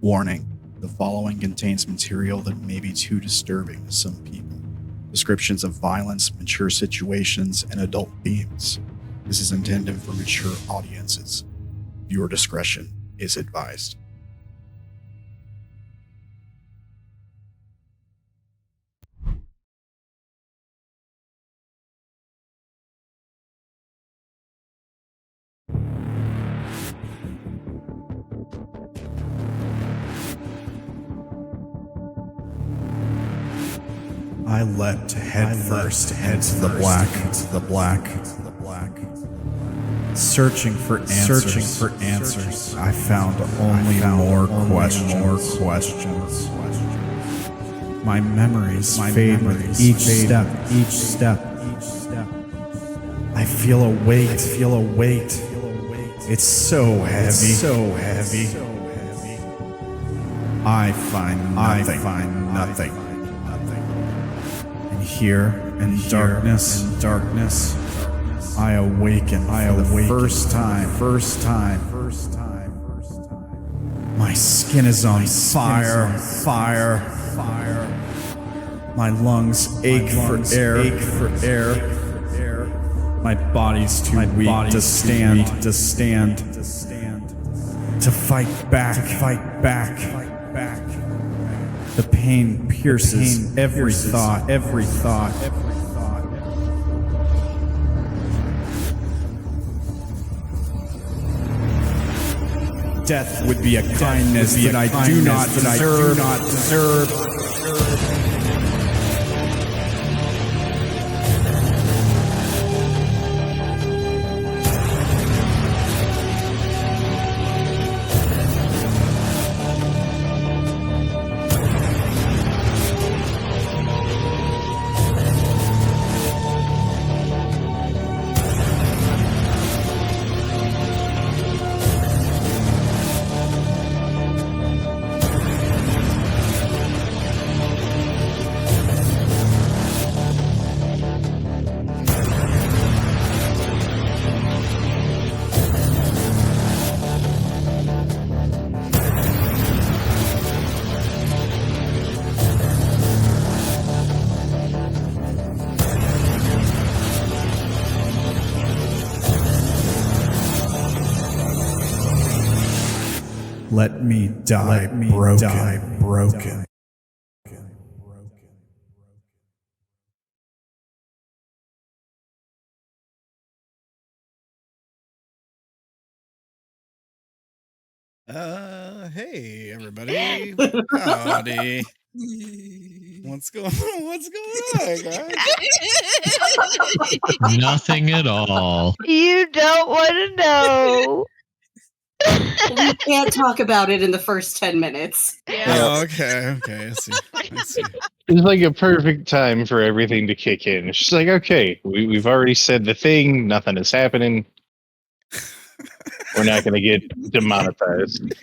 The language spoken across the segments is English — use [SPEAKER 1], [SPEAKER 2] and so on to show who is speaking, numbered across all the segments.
[SPEAKER 1] Warning, the following contains material that may be too disturbing to some people. Descriptions of violence, mature situations, and adult themes. This is intended for mature audiences. Viewer discretion is advised. I leapt headfirst into the black, searching for answers. I found only more questions. My memories fade with each step. I feel a weight. It's so heavy. I find nothing. And here in darkness, I awaken for the first time. My skin is on fire. My lungs ache for air. My body's too weak to stand. To fight back. The pain pierces every thought. Death would be a kindness that I do not deserve. Let me die broken. Hey everybody. Howdy. What's going on, guys?
[SPEAKER 2] Nothing at all.
[SPEAKER 3] You don't want to know.
[SPEAKER 4] We can't talk about it in the first 10 minutes.
[SPEAKER 1] Yeah. Oh, okay. I see.
[SPEAKER 5] It's like a perfect time for everything to kick in. It's just like, okay, we've already said the thing, nothing is happening. We're not going to get demonetized.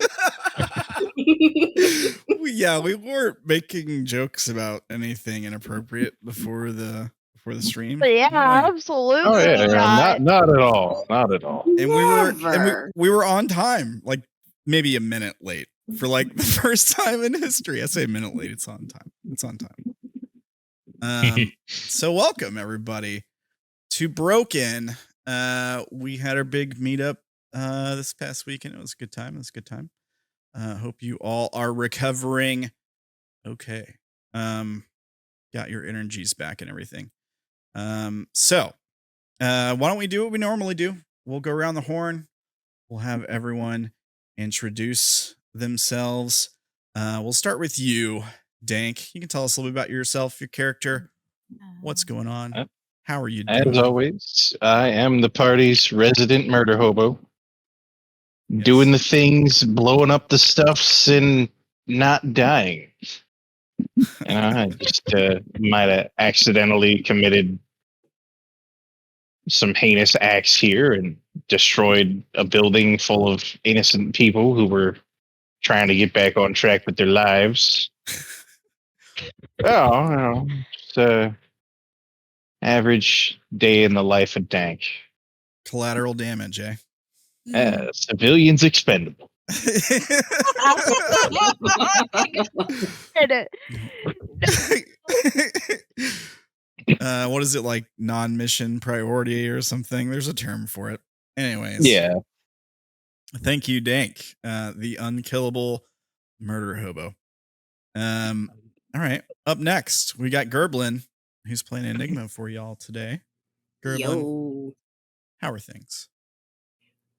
[SPEAKER 1] Yeah, we weren't making jokes about anything inappropriate before the stream.
[SPEAKER 3] Yeah, absolutely.
[SPEAKER 5] Oh yeah, not at all.
[SPEAKER 1] And we were on time, like maybe a minute late for like the first time in history. I say a minute late, it's on time. So welcome everybody to Broken. We had our big meetup this past weekend. It was a good time. Hope you all are recovering okay. Got your energies back and everything. So why don't we do what we normally do? We'll go around the horn. We'll have everyone introduce themselves. We'll start with you, Dank. You can tell us a little bit about yourself, your character, what's going on. How are you doing?
[SPEAKER 5] As always, I am the party's resident murder hobo. Yes. Doing the things, blowing up the stuffs, and not dying. And I just might have accidentally committed some heinous acts here and destroyed a building full of innocent people who were trying to get back on track with their lives. It's average day in the life of Dank.
[SPEAKER 1] Collateral damage, eh?
[SPEAKER 5] Civilians expendable.
[SPEAKER 1] What is it, like non-mission priority or something? There's a term for it. Anyways.
[SPEAKER 5] Yeah.
[SPEAKER 1] Thank you, Dank, the unkillable murder hobo. All right. Up next, we got Gerblin, who's playing Enigma for y'all today. Gerblin,
[SPEAKER 4] Yo.
[SPEAKER 1] how are things?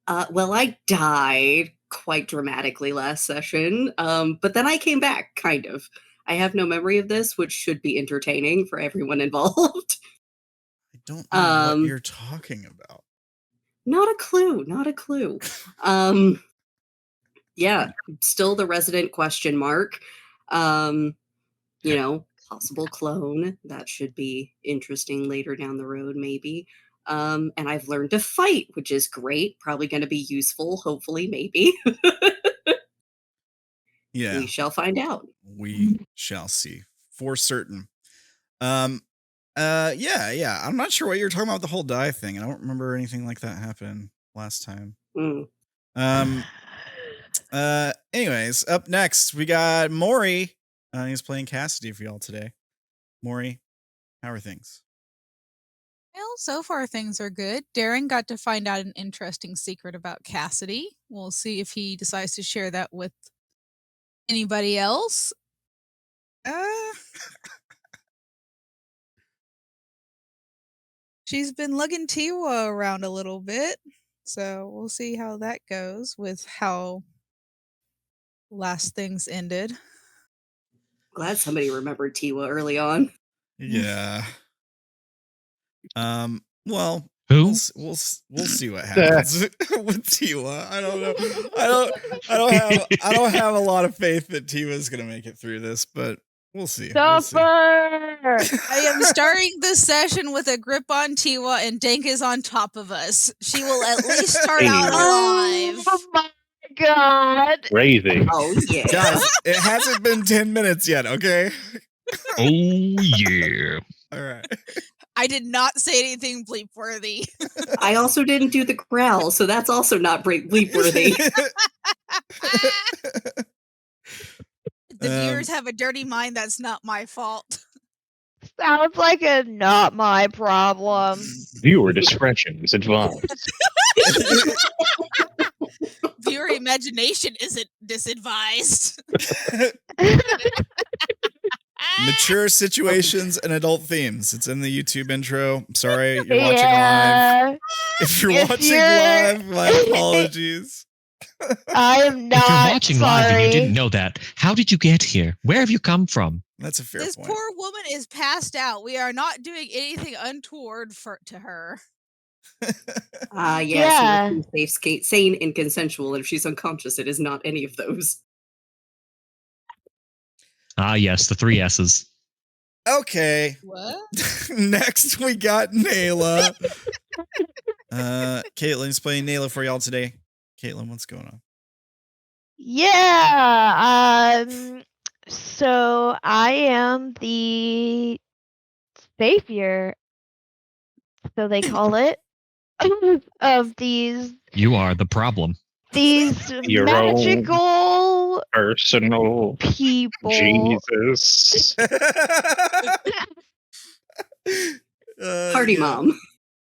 [SPEAKER 4] Well, I died quite dramatically last session, but then I came back, kind of. I have no memory of this, which should be entertaining for everyone involved.
[SPEAKER 1] I don't know what you're talking about.
[SPEAKER 4] Not a clue. Not a clue. Yeah, still the resident question mark. Possible clone. That should be interesting later down the road, maybe. And I've learned to fight, which is great. Probably going to be useful, hopefully, maybe.
[SPEAKER 1] Yeah.
[SPEAKER 4] We shall find out.
[SPEAKER 1] We shall see for certain. Yeah. I'm not sure what you're talking about with the whole die thing. I don't remember anything like that happening last time. Anyways, up next we got Mori. He's playing Cassidy for y'all today. Mori, how are things?
[SPEAKER 6] Well, so far things are good. Derrin got to find out an interesting secret about Cassidy. We'll see if he decides to share that with anybody else. She's been lugging Tiwa around a little bit, so we'll see how that goes with how last things ended.
[SPEAKER 4] Glad somebody remembered Tiwa early on.
[SPEAKER 1] Yeah. Well,
[SPEAKER 2] Who?
[SPEAKER 1] we'll see what happens with Tiwa. I don't know. I don't have a lot of faith that Tiwa's gonna make it through this, but we'll see.
[SPEAKER 3] Suffer!
[SPEAKER 6] I am starting this session with a grip on Tiwa, and Dank is on top of us. She will at least start out alive.
[SPEAKER 3] Oh my god.
[SPEAKER 5] Crazy.
[SPEAKER 4] Oh, yeah.
[SPEAKER 1] Guys, it hasn't been 10 minutes yet, okay?
[SPEAKER 2] Oh, yeah.
[SPEAKER 1] All right.
[SPEAKER 6] I did not say anything bleep worthy.
[SPEAKER 4] I also didn't do the growl, so that's also not bleep worthy.
[SPEAKER 6] The viewers have a dirty mind. That's not my fault.
[SPEAKER 3] Sounds like a not my problem.
[SPEAKER 5] Viewer discretion is advised.
[SPEAKER 6] Viewer imagination isn't disadvised.
[SPEAKER 1] Mature situations and adult themes. It's in the YouTube intro. I'm sorry, you're watching live. If you're watching live, my apologies.
[SPEAKER 3] I am not
[SPEAKER 2] If you're watching live and you
[SPEAKER 3] sorry.
[SPEAKER 2] didn't know that, how did you get here? Where have you come from?
[SPEAKER 1] That's a fair
[SPEAKER 6] This
[SPEAKER 1] point.
[SPEAKER 6] poor woman is passed out. We are not doing anything untoward to her.
[SPEAKER 3] Yeah.
[SPEAKER 4] Safe, sane, and consensual. And if she's unconscious, it is not any of those.
[SPEAKER 2] Ah, yes, the 3 S's.
[SPEAKER 1] Okay.
[SPEAKER 6] What?
[SPEAKER 1] Next, we got Naela. Caitlin's playing Naela for y'all today. Caitlin, what's going on?
[SPEAKER 3] Yeah. So I am the savior, so they call it, of these
[SPEAKER 2] You are the problem.
[SPEAKER 5] Your
[SPEAKER 3] magical
[SPEAKER 5] Personal
[SPEAKER 3] people.
[SPEAKER 5] Jesus.
[SPEAKER 4] Party
[SPEAKER 1] Yeah.
[SPEAKER 4] mom.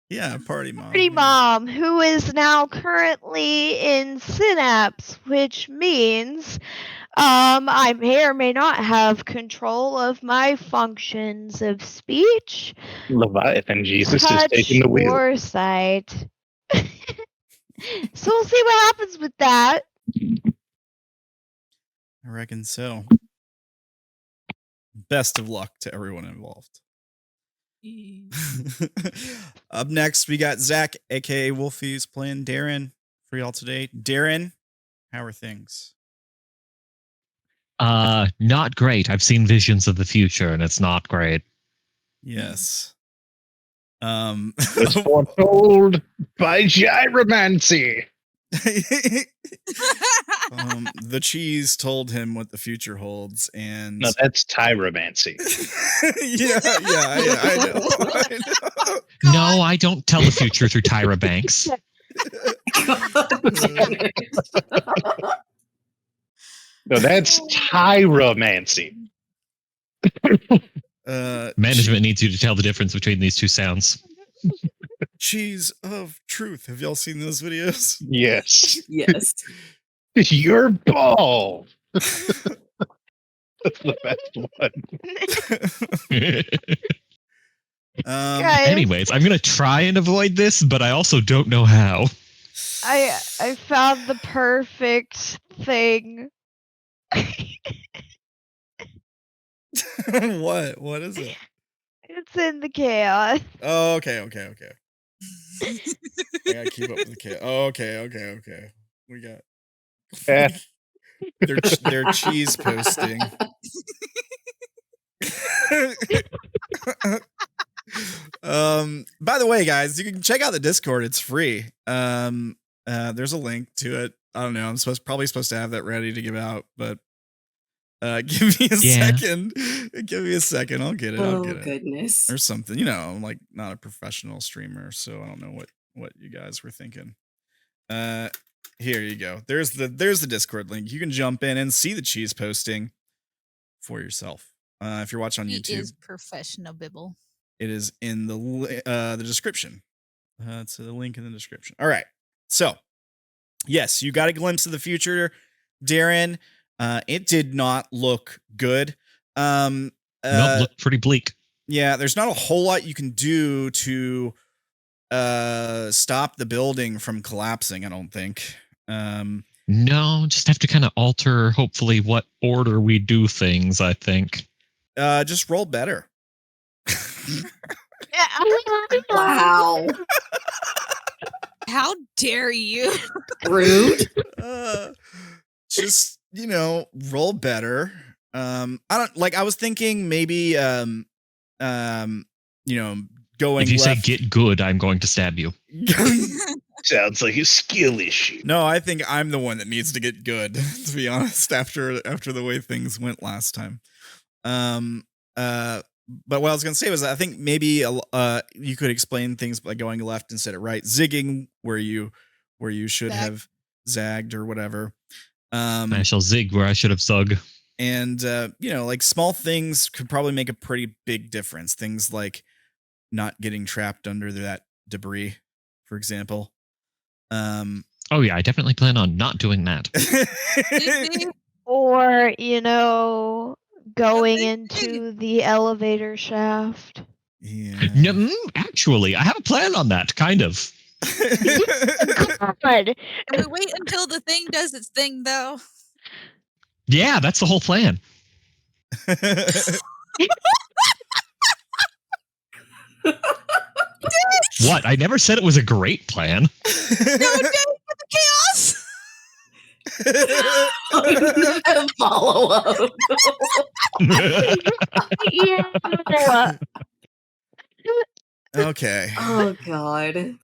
[SPEAKER 1] Yeah, party mom.
[SPEAKER 3] Pretty mom, who is now currently in synapse, which means I may or may not have control of my functions of speech,
[SPEAKER 5] Leviathan Jesus is
[SPEAKER 3] touch,
[SPEAKER 5] taking the wheel.
[SPEAKER 3] or sight. So we'll see what happens with that.
[SPEAKER 1] I reckon so. Best of luck to everyone involved. Up next, we got Zach, aka Wolfy, who's playing Darren for y'all today. Darren, how are things?
[SPEAKER 2] Not great. I've seen visions of the future, and it's not great.
[SPEAKER 1] Yes.
[SPEAKER 5] Was foretold by gyromancy.
[SPEAKER 1] The cheese told him what the future holds, and
[SPEAKER 5] No, that's tyromancy.
[SPEAKER 1] yeah, I know.
[SPEAKER 2] No, I don't tell the future through Tyra Banks.
[SPEAKER 5] No, that's tyromancy.
[SPEAKER 2] Management needs you to tell the difference between these two sounds.
[SPEAKER 1] Cheese of truth. Have y'all seen those videos?
[SPEAKER 5] Yes.
[SPEAKER 4] Yes.
[SPEAKER 5] Your ball. That's the best one.
[SPEAKER 3] Guys,
[SPEAKER 2] Anyways, I'm gonna try and avoid this, but I also don't know how.
[SPEAKER 3] I found the perfect thing.
[SPEAKER 1] What? What is it?
[SPEAKER 3] It's in the chaos.
[SPEAKER 1] Oh, okay. I gotta keep up with the kid. Oh, okay. We got
[SPEAKER 5] Eh.
[SPEAKER 1] their cheese posting. By the way, guys, you can check out the Discord. It's free. There's a link to it. I don't know. I'm probably supposed to have that ready to give out, but give me a second. Give me a second. I'll get it.
[SPEAKER 4] Oh, goodness.
[SPEAKER 1] Or something. You know, I'm like not a professional streamer, so I don't know what you guys were thinking. Here you go. There's the Discord link. You can jump in and see the cheese posting for yourself. If you're watching on YouTube,
[SPEAKER 6] He is professional bibble.
[SPEAKER 1] it is in the description. It's the link in the description. All right. So, yes, you got a glimpse of the future, Darren. It did not look good.
[SPEAKER 2] Nope, looked pretty bleak.
[SPEAKER 1] Yeah, there's not a whole lot you can do to stop the building from collapsing, I don't think.
[SPEAKER 2] No, just have to kind of alter, hopefully, what order we do things, I think.
[SPEAKER 1] Just roll better.
[SPEAKER 4] Wow.
[SPEAKER 6] How dare you?
[SPEAKER 4] Rude.
[SPEAKER 1] Just, roll better. I was thinking maybe going
[SPEAKER 2] If you say
[SPEAKER 1] left.
[SPEAKER 2] get good, I'm going to stab you.
[SPEAKER 5] Sounds like a skill issue.
[SPEAKER 1] No, I think I'm the one that needs to get good, to be honest, after the way things went last time. But what I was going to say was I think maybe you could explain things by going left instead of right, zigging where you should have zagged or whatever.
[SPEAKER 2] I shall zig where I should have zug.
[SPEAKER 1] And like small things could probably make a pretty big difference. Things like not getting trapped under that debris, for example.
[SPEAKER 2] Oh yeah, I definitely plan on not doing that.
[SPEAKER 3] Or, going into the elevator shaft.
[SPEAKER 1] Yeah.
[SPEAKER 2] No, actually, I have a plan on that, kind of.
[SPEAKER 3] God.
[SPEAKER 6] And we wait until the thing does its thing, though.
[SPEAKER 2] Yeah, that's the whole plan. What? I never said it was a great plan.
[SPEAKER 6] No, Dank with the chaos!
[SPEAKER 4] Follow up.
[SPEAKER 1] Okay.
[SPEAKER 4] Oh, God.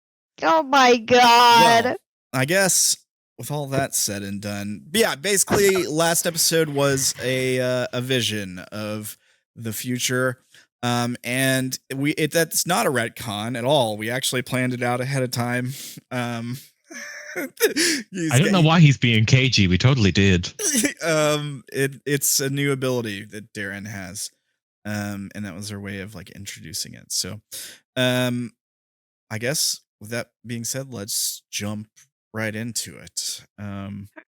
[SPEAKER 3] Oh my God.
[SPEAKER 1] Well, I guess with all that said and done, but yeah, basically last episode was a vision of the future. And that's not a retcon at all. We actually planned it out ahead of time.
[SPEAKER 2] I don't know why he's being cagey. We totally did.
[SPEAKER 1] It's a new ability that Derrin has. And that was our way of like introducing it. So, I guess with that being said, let's jump right into it.
[SPEAKER 3] All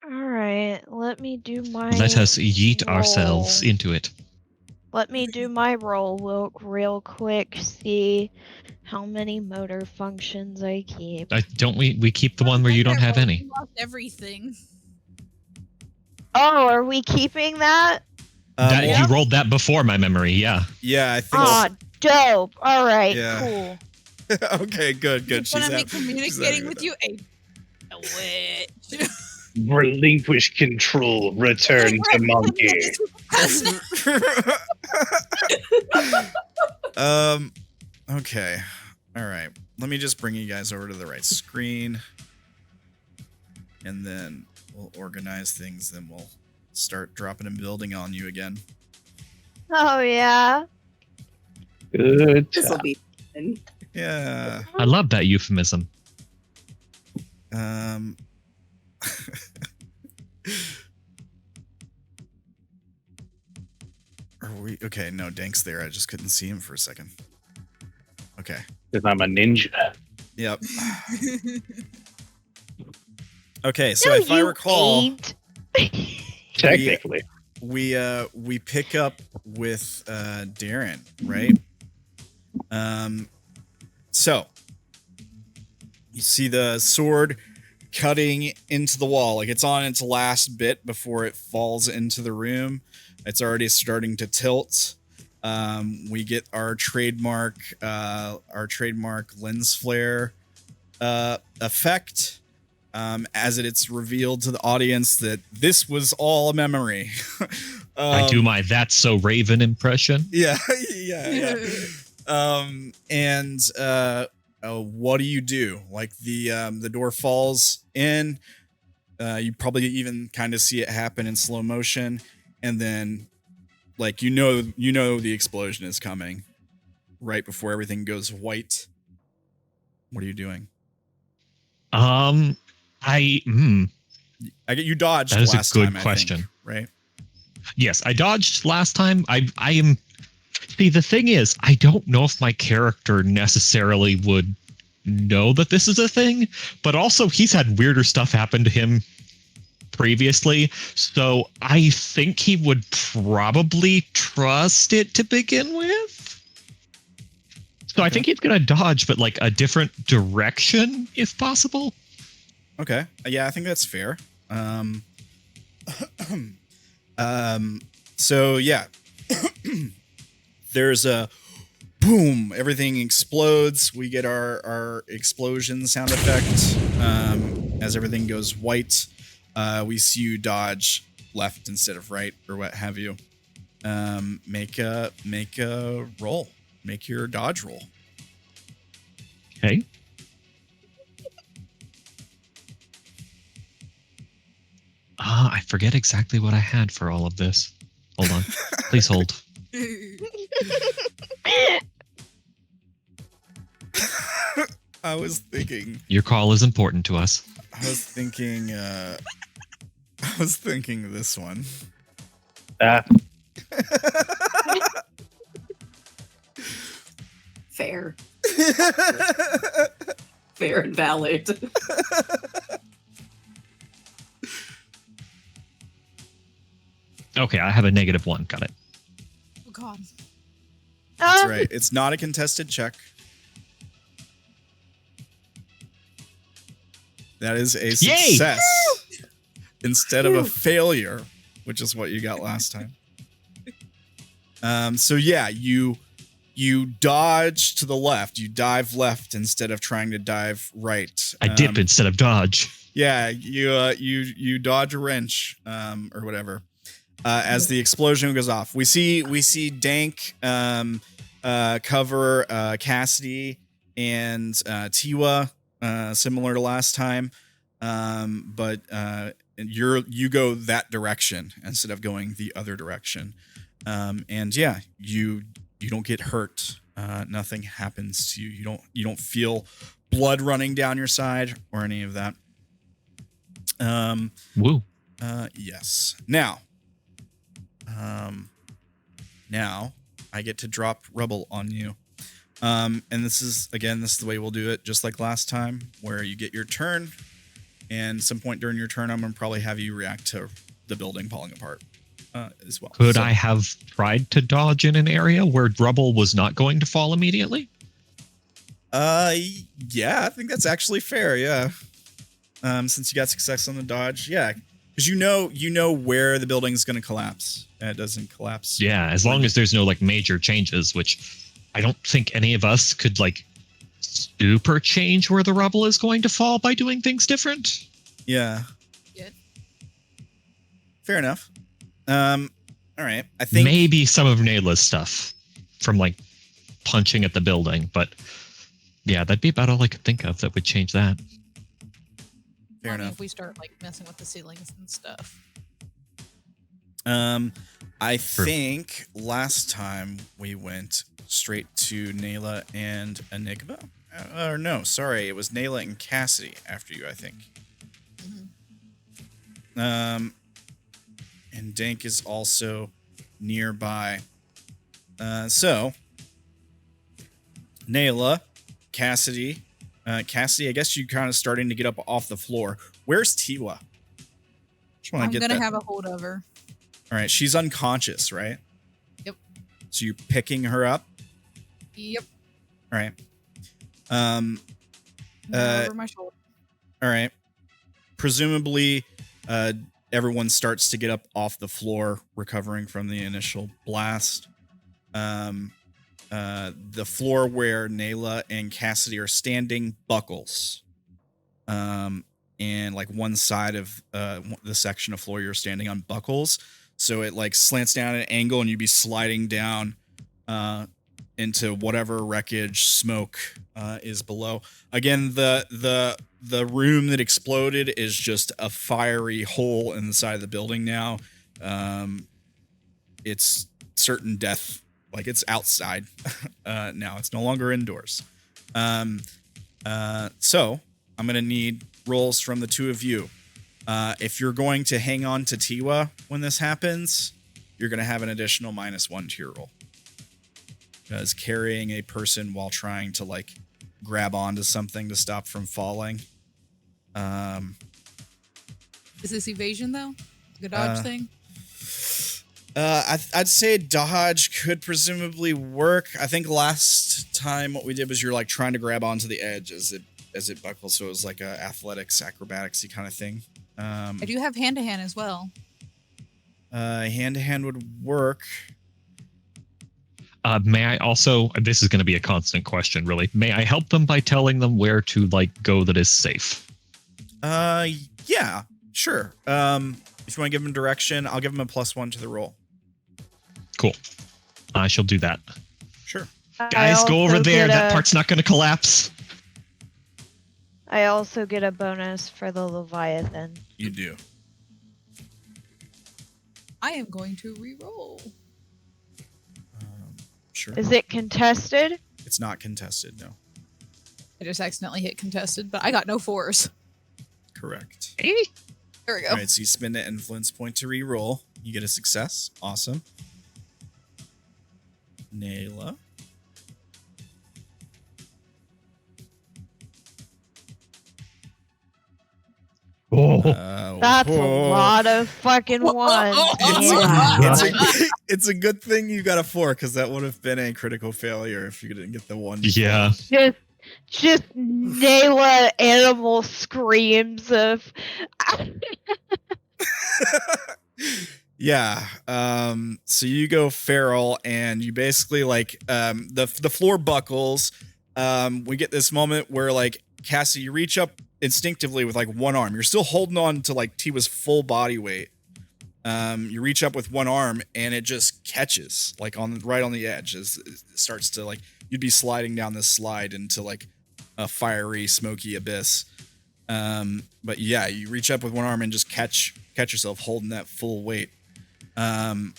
[SPEAKER 3] right, let me do my.
[SPEAKER 2] Let us yeet
[SPEAKER 3] roll.
[SPEAKER 2] ourselves into it.
[SPEAKER 3] Let me do my roll real quick. See how many motor functions I keep.
[SPEAKER 2] Don't we keep the one where you don't have any?
[SPEAKER 6] We lost everything.
[SPEAKER 3] Oh, are we keeping that?
[SPEAKER 2] You rolled that before my memory, yeah.
[SPEAKER 1] Yeah, I think.
[SPEAKER 3] Ah, dope. All right,
[SPEAKER 1] Yeah.
[SPEAKER 3] cool.
[SPEAKER 1] Okay, good.
[SPEAKER 6] She's
[SPEAKER 1] She's
[SPEAKER 6] gonna be communicating with you. A witch.
[SPEAKER 5] Relinquish control. Return to monkey.
[SPEAKER 1] Okay. All right. Let me just bring you guys over to the right screen. And then we'll organize things. Then we'll start dropping and building on you again.
[SPEAKER 3] Oh yeah.
[SPEAKER 5] Good.
[SPEAKER 4] This will be fun.
[SPEAKER 1] Yeah.
[SPEAKER 2] I love that euphemism.
[SPEAKER 1] Are we okay? No, Dank's there. I just couldn't see him for a second. Okay.
[SPEAKER 5] Because I'm a ninja.
[SPEAKER 1] Yep. Okay, so
[SPEAKER 3] No,
[SPEAKER 1] if I
[SPEAKER 3] you
[SPEAKER 1] recall,
[SPEAKER 3] ain't.
[SPEAKER 5] Technically.
[SPEAKER 1] we pick up with Derrin, right? So you see the sword cutting into the wall, like it's on its last bit before it falls into the room. It's already starting to tilt. We get our trademark lens flare effect. As it's revealed to the audience that this was all a memory.
[SPEAKER 2] I do my "That's So Raven" impression.
[SPEAKER 1] Yeah. And what do you do? Like the door falls in. You probably even kind of see it happen in slow motion, and then like you know the explosion is coming right before everything goes white. What are you doing?
[SPEAKER 2] I
[SPEAKER 1] get you dodged.
[SPEAKER 2] That is
[SPEAKER 1] last
[SPEAKER 2] a good
[SPEAKER 1] time,
[SPEAKER 2] question.
[SPEAKER 1] I think, right?
[SPEAKER 2] Yes, I dodged last time. I am. See, the thing is, I don't know if my character necessarily would know that this is a thing, but also he's had weirder stuff happen to him previously, so I think he would probably trust it to begin with. So I think he's gonna dodge, but like a different direction if possible.
[SPEAKER 1] Okay. Yeah, I think that's fair. So yeah, there's a boom. Everything explodes. We get our explosion sound effect. As everything goes white, we see you dodge left instead of right or what have you. Make a roll. Make your dodge roll.
[SPEAKER 2] Okay. I forget exactly what I had for all of this. Hold on. Please hold.
[SPEAKER 1] I was thinking.
[SPEAKER 2] Your call is important to us.
[SPEAKER 1] I was thinking this one.
[SPEAKER 4] Fair. Fair and valid.
[SPEAKER 2] Okay, I have a -1. Got it.
[SPEAKER 6] Oh God.
[SPEAKER 1] That's right. It's not a contested check. That is a success instead of a failure, which is what you got last time. So yeah, you dodge to the left. You dive left instead of trying to dive right.
[SPEAKER 2] I dip instead of dodge.
[SPEAKER 1] Yeah, you dodge a wrench or whatever. As the explosion goes off, we see Dank cover Cassidy and tiwa, similar to last time, but you go that direction instead of going the other direction, and yeah, you don't get hurt. Nothing happens to you. You don't feel blood running down your side or any of that.
[SPEAKER 2] Woo.
[SPEAKER 1] Yes. Now I get to drop rubble on you. And this is the way we'll do it, just like last time, where you get your turn, and some point during your turn, I'm gonna probably have you react to the building falling apart as well.
[SPEAKER 2] Could I have tried to dodge in an area where rubble was not going to fall immediately?
[SPEAKER 1] Yeah, I think that's actually fair. Yeah. Since you got success on the dodge, yeah. Because you know where the building's going to collapse. And it doesn't collapse.
[SPEAKER 2] Yeah, as long as there's no like major changes, which I don't think any of us could like super change where the rubble is going to fall by doing things different.
[SPEAKER 1] Yeah.
[SPEAKER 6] Good.
[SPEAKER 1] Fair enough. All right. I think
[SPEAKER 2] maybe some of Naela's stuff from like punching at the building, but yeah, that'd be about all I could think of that would change that.
[SPEAKER 1] Fair enough.
[SPEAKER 6] If we start like messing with the ceilings and stuff.
[SPEAKER 1] I think last time we went straight to Naela and Enigma. Or no, sorry, it was Naela and Cassidy after you, I think.
[SPEAKER 6] Mm-hmm.
[SPEAKER 1] And Dank is also nearby. So, Naela, Cassidy, Cassidy, I guess you're kind of starting to get up off the floor. Where's Tiwa?
[SPEAKER 6] I'm going to have a hold of her.
[SPEAKER 1] All right, she's unconscious, right?
[SPEAKER 6] Yep.
[SPEAKER 1] So you're picking her up?
[SPEAKER 6] Yep.
[SPEAKER 1] All right.
[SPEAKER 6] Over my shoulder.
[SPEAKER 1] All right. Presumably, everyone starts to get up off the floor, recovering from the initial blast. The floor where Naela and Cassidy are standing buckles. And like one side of the section of floor you're standing on buckles. So it like slants down at an angle and you'd be sliding down into whatever wreckage smoke is below. Again, the room that exploded is just a fiery hole in the side of the building now. It's certain death. Like it's outside now. It's no longer indoors. So I'm going to need rolls from the two of you. If you're going to hang on to Tiwa when this happens, you're going to have an additional -1 to your roll. Because carrying a person while trying to like grab onto something to stop from falling.
[SPEAKER 6] Is this evasion though? Like a dodge thing?
[SPEAKER 1] I'd say dodge could presumably work. I think last time what we did was you're like trying to grab onto the edge as it buckles, so it was like a athletics, acrobatics-y kind of thing.
[SPEAKER 6] I do have hand-to-hand as well.
[SPEAKER 1] Hand-to-hand would work.
[SPEAKER 2] May I also, this is going to be a constant question, really. May I help them by telling them where to like go that is safe?
[SPEAKER 1] Yeah, sure. If you want to give them direction, I'll give them a +1 to the roll.
[SPEAKER 2] Cool. I shall do that.
[SPEAKER 1] Sure.
[SPEAKER 2] Guys, go over there. That part's not going to collapse.
[SPEAKER 3] I also get a bonus for the Leviathan.
[SPEAKER 1] You do.
[SPEAKER 6] I am going to re-roll.
[SPEAKER 1] Sure.
[SPEAKER 3] Is it contested?
[SPEAKER 1] It's not contested, no.
[SPEAKER 6] I just accidentally hit contested, but I got no 4s.
[SPEAKER 1] Correct.
[SPEAKER 6] There we go.
[SPEAKER 1] All right, so you spend an influence point to re-roll. You get a success. Awesome. Naela.
[SPEAKER 3] That's a lot of fucking ones.
[SPEAKER 1] It's a good thing you got a 4 because that would have been a critical failure if you didn't get the 1.
[SPEAKER 2] Yeah.
[SPEAKER 3] Just Nayla animal screams of.
[SPEAKER 1] Yeah. So you go feral and you basically like the floor buckles. We get this moment where like Cassie, you reach up instinctively with like one arm. You're still holding on to like Tiwa's full body weight. You reach up with one arm and it just catches like right on the edge as it starts to like you'd be sliding down this slide into like a fiery, smoky abyss. But yeah, you reach up with one arm and just catch yourself holding that full weight. And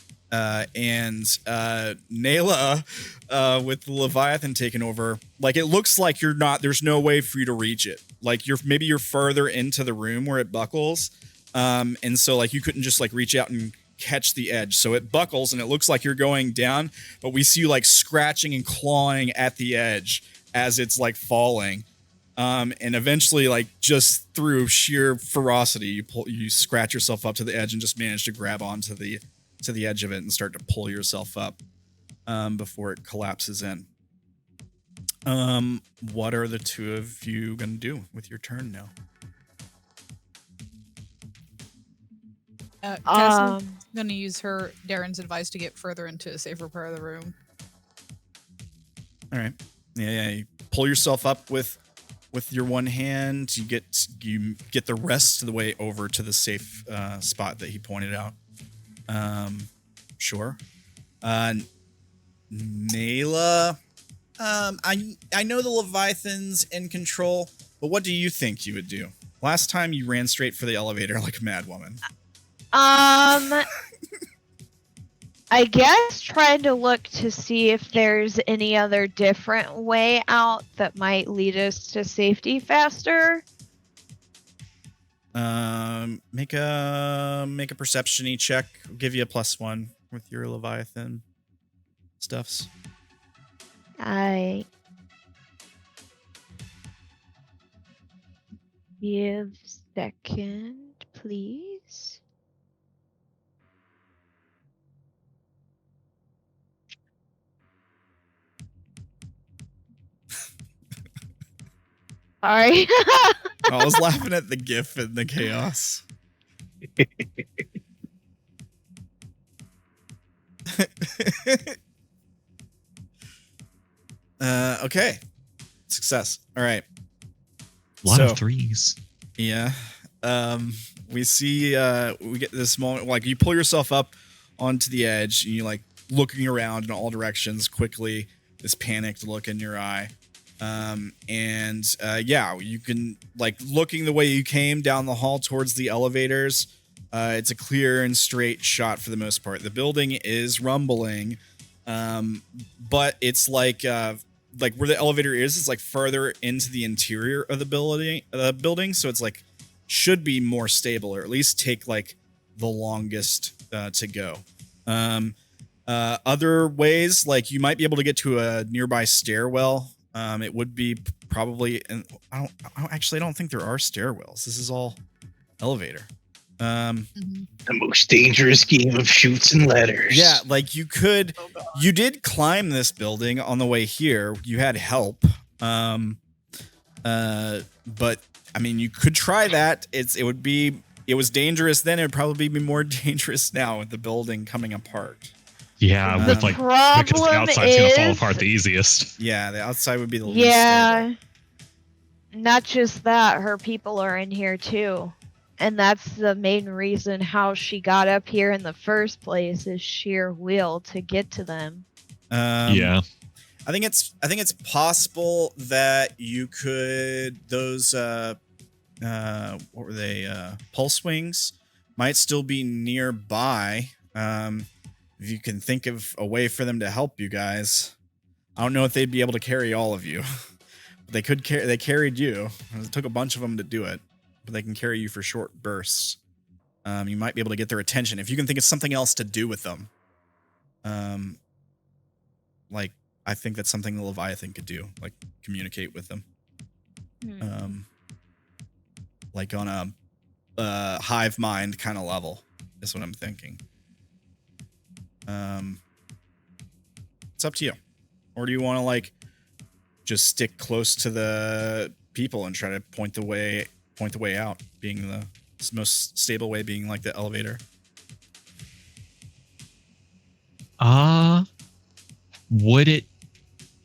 [SPEAKER 1] Naela, with the Leviathan taking over, like it looks like there's no way for you to reach it. Like maybe you're further into the room where it buckles. And so like you couldn't just like reach out and catch the edge. So it buckles and it looks like you're going down, but we see you like scratching and clawing at the edge as it's like falling. And eventually like just through sheer ferocity, you scratch yourself up to the edge and just manage to grab onto the edge of it and start to pull yourself up before it collapses in. What are the two of you gonna do with your turn now?
[SPEAKER 6] Cassie's gonna use Darren's advice to get further into a safer part of the room.
[SPEAKER 1] All right. Yeah. You pull yourself up with your one hand. You get the rest of the way over to the safe spot that he pointed out. Sure. Naela, I know the Leviathan's in control, but what do you think you would do? Last time you ran straight for the elevator like a madwoman.
[SPEAKER 3] I guess trying to look to see if there's any other different way out that might lead us to safety faster.
[SPEAKER 1] Make a perception-y check. I'll give you a +1 with your Leviathan stuffs.
[SPEAKER 3] I give second, please. Sorry.
[SPEAKER 1] I was laughing at the GIF and the chaos. Okay. Success. All right.
[SPEAKER 2] A lot of threes.
[SPEAKER 1] Yeah. We see we get this moment like you pull yourself up onto the edge and you like looking around in all directions quickly, this panicked look in your eye. Yeah, you can like looking the way you came down the hall towards the elevators. It's a clear and straight shot for the most part. The building is rumbling, but it's like where the elevator is like further into the interior of the building. So it's like should be more stable, or at least take like the longest to go. Other ways, like you might be able to get to a nearby stairwell. It would be probably, and I don't think there are stairwells. This is all elevator.
[SPEAKER 5] The most dangerous game of shoots and ladders.
[SPEAKER 1] Yeah, like you did climb this building on the way here. You had help. But I mean, you could try that. It was dangerous then. It would probably be more dangerous now with the building coming apart.
[SPEAKER 2] Yeah, with like because the outside's gonna fall apart the easiest.
[SPEAKER 1] Yeah, the outside would be the least.
[SPEAKER 3] Yeah. Not just that, her people are in here too. And that's the main reason how she got up here in the first place, is sheer will to get to them.
[SPEAKER 2] Yeah.
[SPEAKER 1] I think it's possible that you could those what were they? Pulse wings might still be nearby. If you can think of a way for them to help you guys. I don't know if they'd be able to carry all of you. But they could carry. They carried you. It took a bunch of them to do it, but they can carry you for short bursts. You might be able to get their attention if you can think of something else to do with them. Like I think that's something the Leviathan could do, like communicate with them. Like on a hive mind kind of level is what I'm thinking. It's up to you. Or do you want to like just stick close to the people and try to point the way out, being the most stable way being like the elevator?
[SPEAKER 2] Do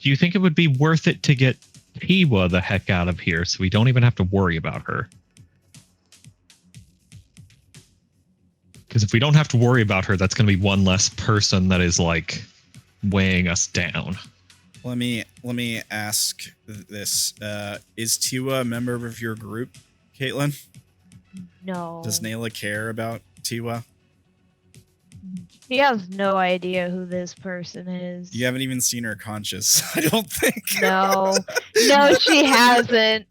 [SPEAKER 2] you think it would be worth it to get Tiwa the heck out of here so we don't even have to worry about her? Because if we don't have to worry about her, that's going to be one less person that is like weighing us down.
[SPEAKER 1] Let me ask this. Is Tiwa a member of your group, Caitlin?
[SPEAKER 3] No.
[SPEAKER 1] Does Naela care about Tiwa?
[SPEAKER 3] She has no idea who this person is.
[SPEAKER 1] You haven't even seen her conscious, I don't think.
[SPEAKER 3] No, she hasn't.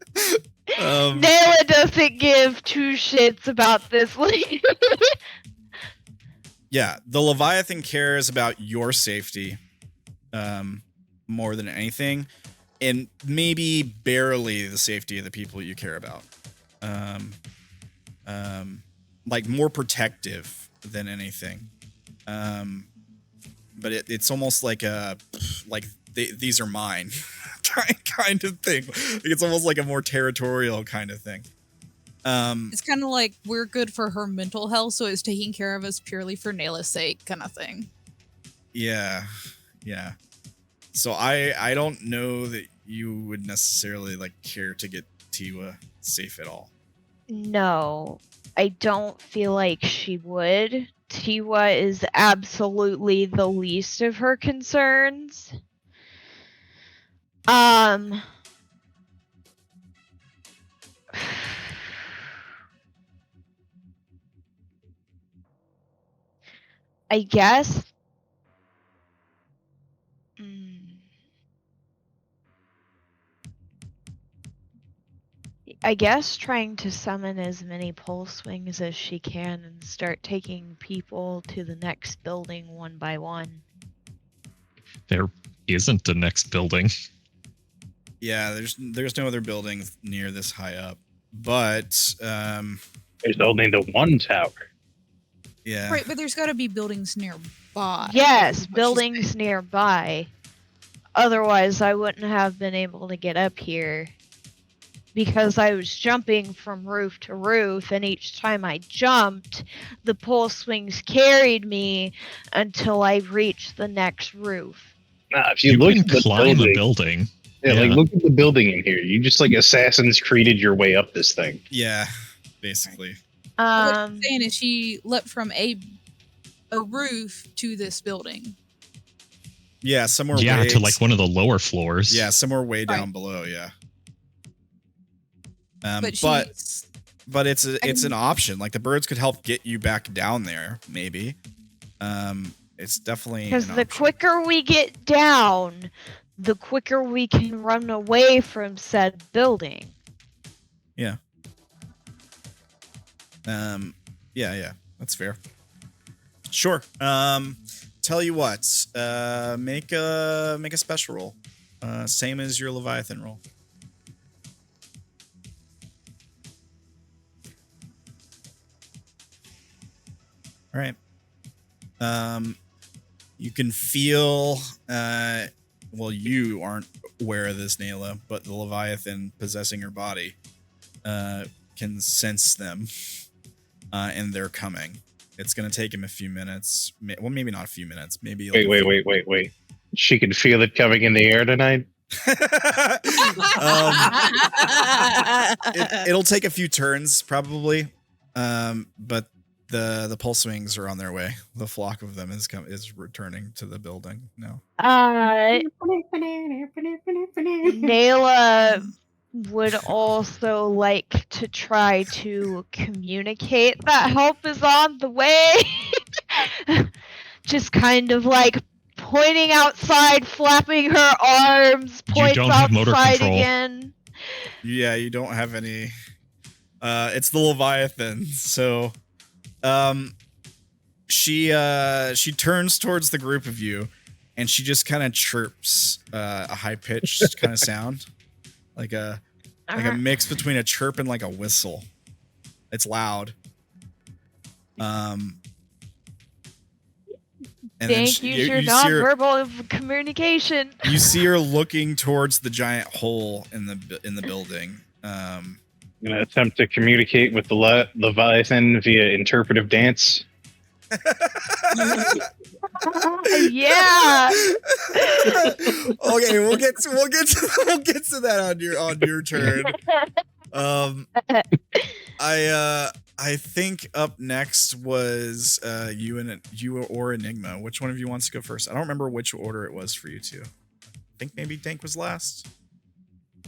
[SPEAKER 3] Naela doesn't give two shits about this lady.
[SPEAKER 1] Yeah, the Leviathan cares about your safety more than anything, and maybe barely the safety of the people you care about. Like more protective than anything. But it's almost like these are mine kind of thing. It's almost like a more territorial kind of thing.
[SPEAKER 6] It's kind of like we're good for her mental health, so it's taking care of us purely for Naela's sake kind of thing.
[SPEAKER 1] Yeah. So I don't know that you would necessarily like care to get Tiwa safe at all.
[SPEAKER 3] No, I don't feel like she would. Tiwa is absolutely the least of her concerns. I guess. I guess trying to summon as many pulse wings as she can and start taking people to the next building one by one.
[SPEAKER 2] There isn't a next building.
[SPEAKER 1] Yeah, there's no other buildings near this high up, but
[SPEAKER 5] There's only the one tower.
[SPEAKER 1] yeah,
[SPEAKER 6] Right, but there's got to be buildings nearby.
[SPEAKER 3] Yes,
[SPEAKER 6] is what she's
[SPEAKER 3] buildings
[SPEAKER 6] saying.
[SPEAKER 3] nearby. Otherwise, I wouldn't have been able to get up here. Because I was jumping from roof to roof, and each time I jumped, the pole swings carried me until I reached the next roof.
[SPEAKER 5] Nah, if you
[SPEAKER 2] You
[SPEAKER 5] look
[SPEAKER 2] can
[SPEAKER 5] at the
[SPEAKER 2] climb
[SPEAKER 5] building,
[SPEAKER 2] a building.
[SPEAKER 5] yeah, like
[SPEAKER 2] Yeah.
[SPEAKER 5] look at the building in here. You just like Assassin's Creeded your way up this thing.
[SPEAKER 1] yeah, basically.
[SPEAKER 6] What she's saying is she leapt from a roof to this building.
[SPEAKER 1] Yeah, somewhere
[SPEAKER 2] Yeah,
[SPEAKER 1] way
[SPEAKER 2] to like one of the lower floors.
[SPEAKER 1] yeah, somewhere way down
[SPEAKER 6] Right.
[SPEAKER 1] below. Yeah.
[SPEAKER 6] But
[SPEAKER 1] But
[SPEAKER 6] she's
[SPEAKER 1] it's an option. Like the birds could help get you back down there, maybe. It's definitely
[SPEAKER 3] Because
[SPEAKER 1] an
[SPEAKER 3] the
[SPEAKER 1] option.
[SPEAKER 3] quicker we get down, the quicker we can run away from said building.
[SPEAKER 1] Yeah. Yeah, that's fair. Sure. Tell you what, make a special roll. Same as your Leviathan roll. All right. You can feel, well, you aren't aware of this, Naela, but the Leviathan possessing her body can sense them, and they're coming. It's going to take him a few minutes. Well, maybe not a few minutes. Maybe like
[SPEAKER 5] Wait. She can feel it coming in the air tonight.
[SPEAKER 1] It'll take a few turns, probably, but the pulse wings are on their way. The flock of them is returning to the building now.
[SPEAKER 3] Naela would also like to try to communicate that help is on the way. Just kind of like pointing outside, flapping her arms, points
[SPEAKER 2] don't have motor
[SPEAKER 3] outside
[SPEAKER 2] control.
[SPEAKER 3] again.
[SPEAKER 1] Yeah, you don't have any. It's the Leviathan, so she turns towards the group of you, and she just kind of chirps a high pitched kind of sound, like a mix between a chirp and like a whistle. It's loud. And then
[SPEAKER 3] Dank, use your nonverbal communication.
[SPEAKER 1] You see her looking towards the giant hole in the building.
[SPEAKER 5] I'm gonna attempt to communicate with the Leviathan via interpretive dance.
[SPEAKER 3] Yeah.
[SPEAKER 1] Okay, we'll get to that on your turn. I think up next was you or Enigma. Which one of you wants to go first? I don't remember which order it was for you two. I think maybe Dank was last.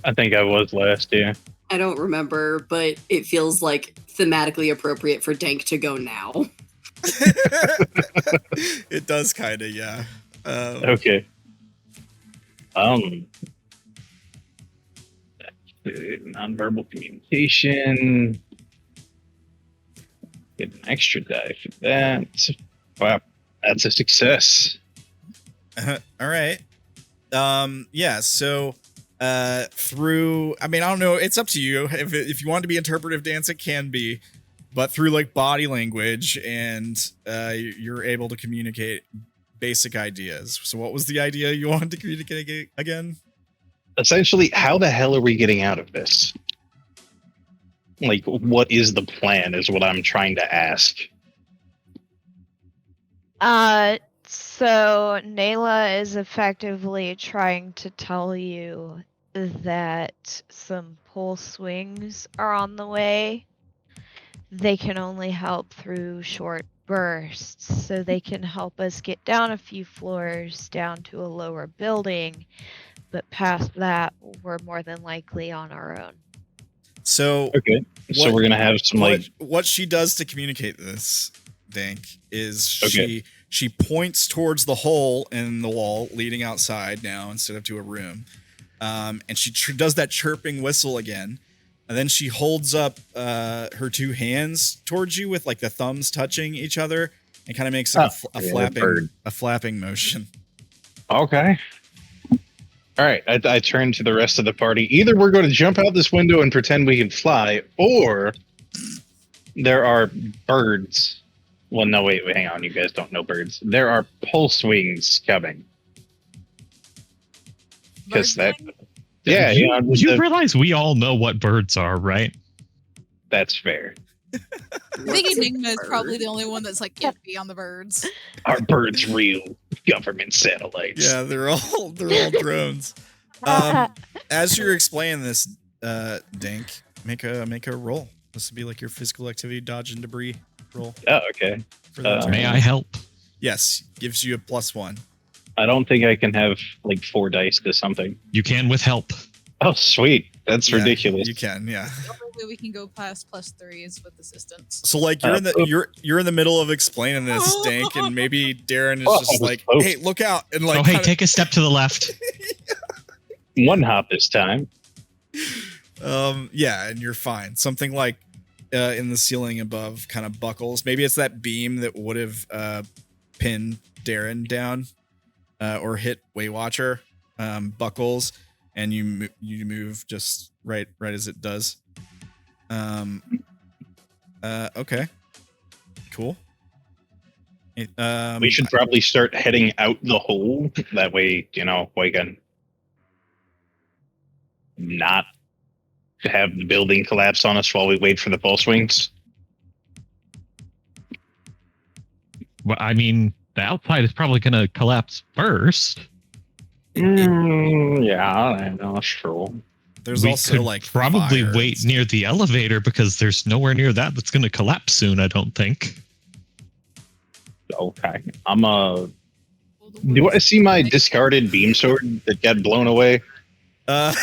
[SPEAKER 5] I think I was last, yeah.
[SPEAKER 4] I don't remember, but it feels like thematically appropriate for Dank to go now.
[SPEAKER 1] It does kind of, yeah.
[SPEAKER 5] Okay. Nonverbal communication. Get an extra die for that. Wow, that's a success.
[SPEAKER 1] All right. Yeah. So, through, I mean, I don't know. It's up to you. If you want to be interpretive dance, it can be, but through like body language and you're able to communicate basic ideas. So, what was the idea you wanted to communicate again?
[SPEAKER 5] Essentially, how the hell are we getting out of this? Like, what is the plan is what I'm trying to ask.
[SPEAKER 3] So Naela is effectively trying to tell you that some pole swings are on the way. They can only help through short bursts, so they can help us get down a few floors down to a lower building, but past that, we're more than likely on our own.
[SPEAKER 1] So,
[SPEAKER 5] Okay, so we're gonna have some
[SPEAKER 1] what she does to communicate this, Dank, is
[SPEAKER 5] Okay.
[SPEAKER 1] she points towards the hole in the wall leading outside now instead of to a room, and she does that chirping whistle again, and then she holds up her two hands towards you with like the thumbs touching each other and kind of makes like a
[SPEAKER 5] bird.
[SPEAKER 1] flapping motion.
[SPEAKER 5] Okay. All right. I turn to the rest of the party. Either we're going to jump out this window and pretend we can fly, or there are birds. Well, no, wait, hang on. You guys don't know birds. There are pulse wings coming. Because that. Yeah,
[SPEAKER 2] you realize we all know what birds are, right?
[SPEAKER 5] That's fair.
[SPEAKER 6] I think Enigma is probably the only one that's like iffy on the birds.
[SPEAKER 5] Are birds real government satellites?
[SPEAKER 1] Yeah, they're all drones. As you're explaining this, Dank, make a roll. This would be like your physical activity, dodge and debris roll.
[SPEAKER 5] Oh, okay.
[SPEAKER 2] May I help?
[SPEAKER 1] Yes, gives you a +1.
[SPEAKER 5] I don't think I can have like 4 dice to something.
[SPEAKER 2] You can with help.
[SPEAKER 5] Oh, sweet. That's
[SPEAKER 1] Yeah,
[SPEAKER 5] ridiculous.
[SPEAKER 1] You can, yeah.
[SPEAKER 6] The only way we can go past +3 is with assistance.
[SPEAKER 1] So like you're in the middle of explaining this, Dank, and maybe Derrin is just like, hey, look out, and like,
[SPEAKER 2] take a step to the left.
[SPEAKER 5] One hop this time.
[SPEAKER 1] Yeah, and you're fine. Something like in the ceiling above kind of buckles. Maybe it's that beam that would have pinned Derrin down or hit Waywatcher. Buckles, and you move just right as it does. Okay, cool.
[SPEAKER 5] We should probably start heading out the hole. That way, we can not have the building collapse on us while we wait for the pulse wings.
[SPEAKER 2] Well, I mean, the outside is probably going to collapse first.
[SPEAKER 5] Yeah, I know, true.
[SPEAKER 1] There's
[SPEAKER 2] we
[SPEAKER 1] also
[SPEAKER 2] could
[SPEAKER 1] like
[SPEAKER 2] probably wait near the elevator because there's nowhere near that's going to collapse soon. I don't think.
[SPEAKER 5] Okay, do I see my discarded beam sword that got blown away?
[SPEAKER 1] Yeah.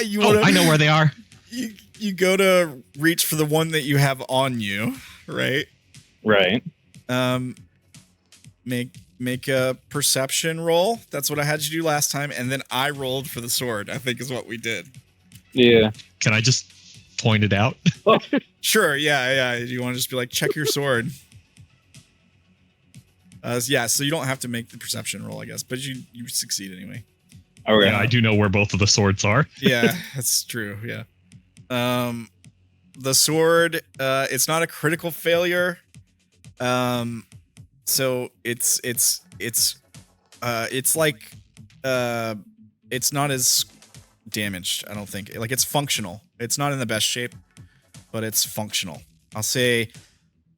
[SPEAKER 1] You wanna,
[SPEAKER 2] I know where they are.
[SPEAKER 1] You go to reach for the one that you have on you, right?
[SPEAKER 5] Right.
[SPEAKER 1] Make a perception roll. That's what I had you do last time, and then I rolled for the sword. I think is what we did.
[SPEAKER 5] Yeah.
[SPEAKER 2] Can I just point it out?
[SPEAKER 1] Sure. Yeah. You want to just be like, check your sword. Yeah. So you don't have to make the perception roll, I guess, but you succeed anyway.
[SPEAKER 5] Okay.
[SPEAKER 2] Yeah, I do know where both of the swords are.
[SPEAKER 1] Yeah, that's true. Yeah. The sword, it's not a critical failure. So it's like it's not as damaged, I don't think. Like, it's functional. It's not in the best shape, but it's functional. I'll say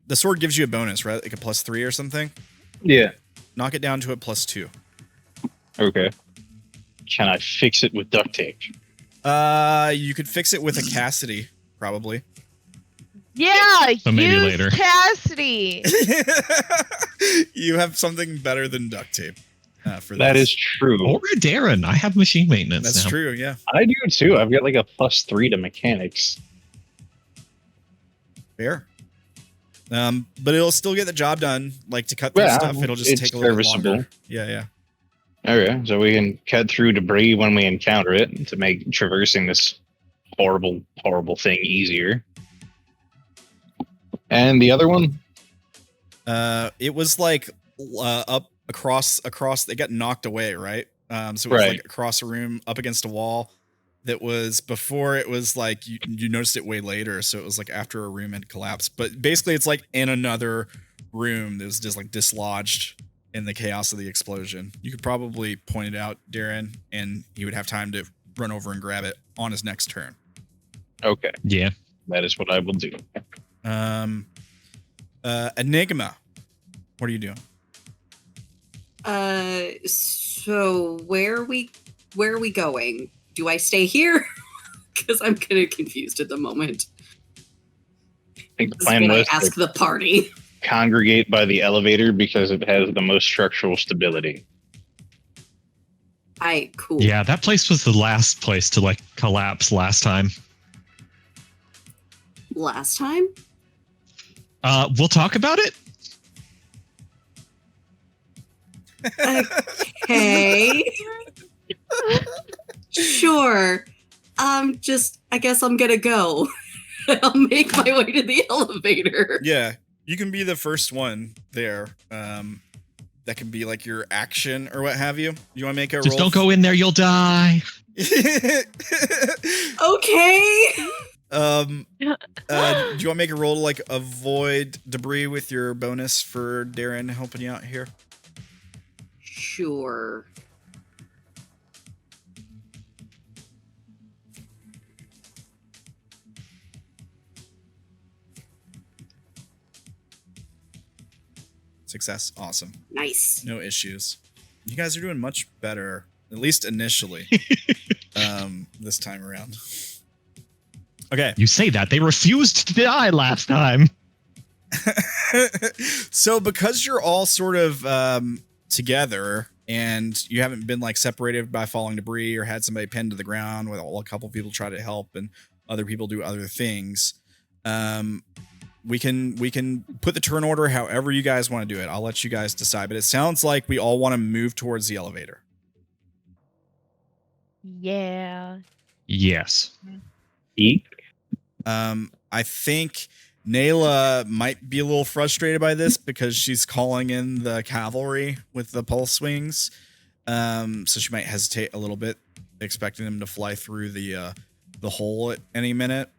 [SPEAKER 1] the sword gives you a bonus, right? Like a +3 or something.
[SPEAKER 5] Yeah.
[SPEAKER 1] Knock it down to a +2.
[SPEAKER 5] Okay. Can I fix it with duct tape?
[SPEAKER 1] You could fix it with a Cassidy, probably.
[SPEAKER 3] Yeah,
[SPEAKER 2] So maybe
[SPEAKER 3] use
[SPEAKER 2] later.
[SPEAKER 3] Cassidy.
[SPEAKER 1] You have something better than duct tape for
[SPEAKER 5] That
[SPEAKER 1] this.
[SPEAKER 5] is true.
[SPEAKER 2] Or Darren. I have machine maintenance
[SPEAKER 1] That's
[SPEAKER 2] now.
[SPEAKER 1] true, yeah.
[SPEAKER 5] I do too. I've got like a +3 to mechanics.
[SPEAKER 1] Fair. But it'll still get the job done. Like, to cut through stuff, it'll just take a little bit longer. Yeah.
[SPEAKER 5] Okay, so we can cut through debris when we encounter it to make traversing this horrible, horrible thing easier. And the other one?
[SPEAKER 1] It was like up across. It got knocked away, right? So it was like across a room, up against a wall. That was before it was like you noticed it way later. So it was like after a room had collapsed. But basically, it's like in another room that was just like dislodged in the chaos of the explosion. You could probably point it out, Derrin, and he would have time to run over and grab it on his next turn.
[SPEAKER 5] Okay.
[SPEAKER 2] Yeah.
[SPEAKER 5] That is what I will do.
[SPEAKER 1] Enigma, what are you doing?
[SPEAKER 4] So where are we going? Do I stay here? Because I'm kind of confused at the moment.
[SPEAKER 5] I think the plan was
[SPEAKER 4] ask the party.
[SPEAKER 5] Congregate by the elevator because it has the most structural stability.
[SPEAKER 4] Cool.
[SPEAKER 2] Yeah, that place was the last place to like collapse last time.
[SPEAKER 4] Last time?
[SPEAKER 2] We'll talk about it.
[SPEAKER 4] Okay. Sure. I guess I'm gonna go. I'll make my way to the elevator.
[SPEAKER 1] Yeah, you can be the first one there. that can be like your action or what have you. You want to make a
[SPEAKER 2] Just
[SPEAKER 1] roll?
[SPEAKER 2] don't go in there, you'll die.
[SPEAKER 4] Okay.
[SPEAKER 1] Do you want to make a roll to like avoid debris with your bonus for Darren helping you out here?
[SPEAKER 4] Sure.
[SPEAKER 1] Success. Awesome.
[SPEAKER 4] Nice.
[SPEAKER 1] No issues. You guys are doing much better, at least initially, this time around. Okay.
[SPEAKER 2] You say that. They refused to die last time.
[SPEAKER 1] So because you're all sort of together and you haven't been like separated by falling debris or had somebody pinned to the ground while a couple people try to help and other people do other things, we can put the turn order however you guys want to do it. I'll let you guys decide, but it sounds like we all want to move towards the elevator.
[SPEAKER 3] Yeah.
[SPEAKER 2] Yes.
[SPEAKER 5] Eek.
[SPEAKER 1] I think Naela might be a little frustrated by this because she's calling in the cavalry with the pulse wings. So she might hesitate a little bit, expecting them to fly through the hole at any minute.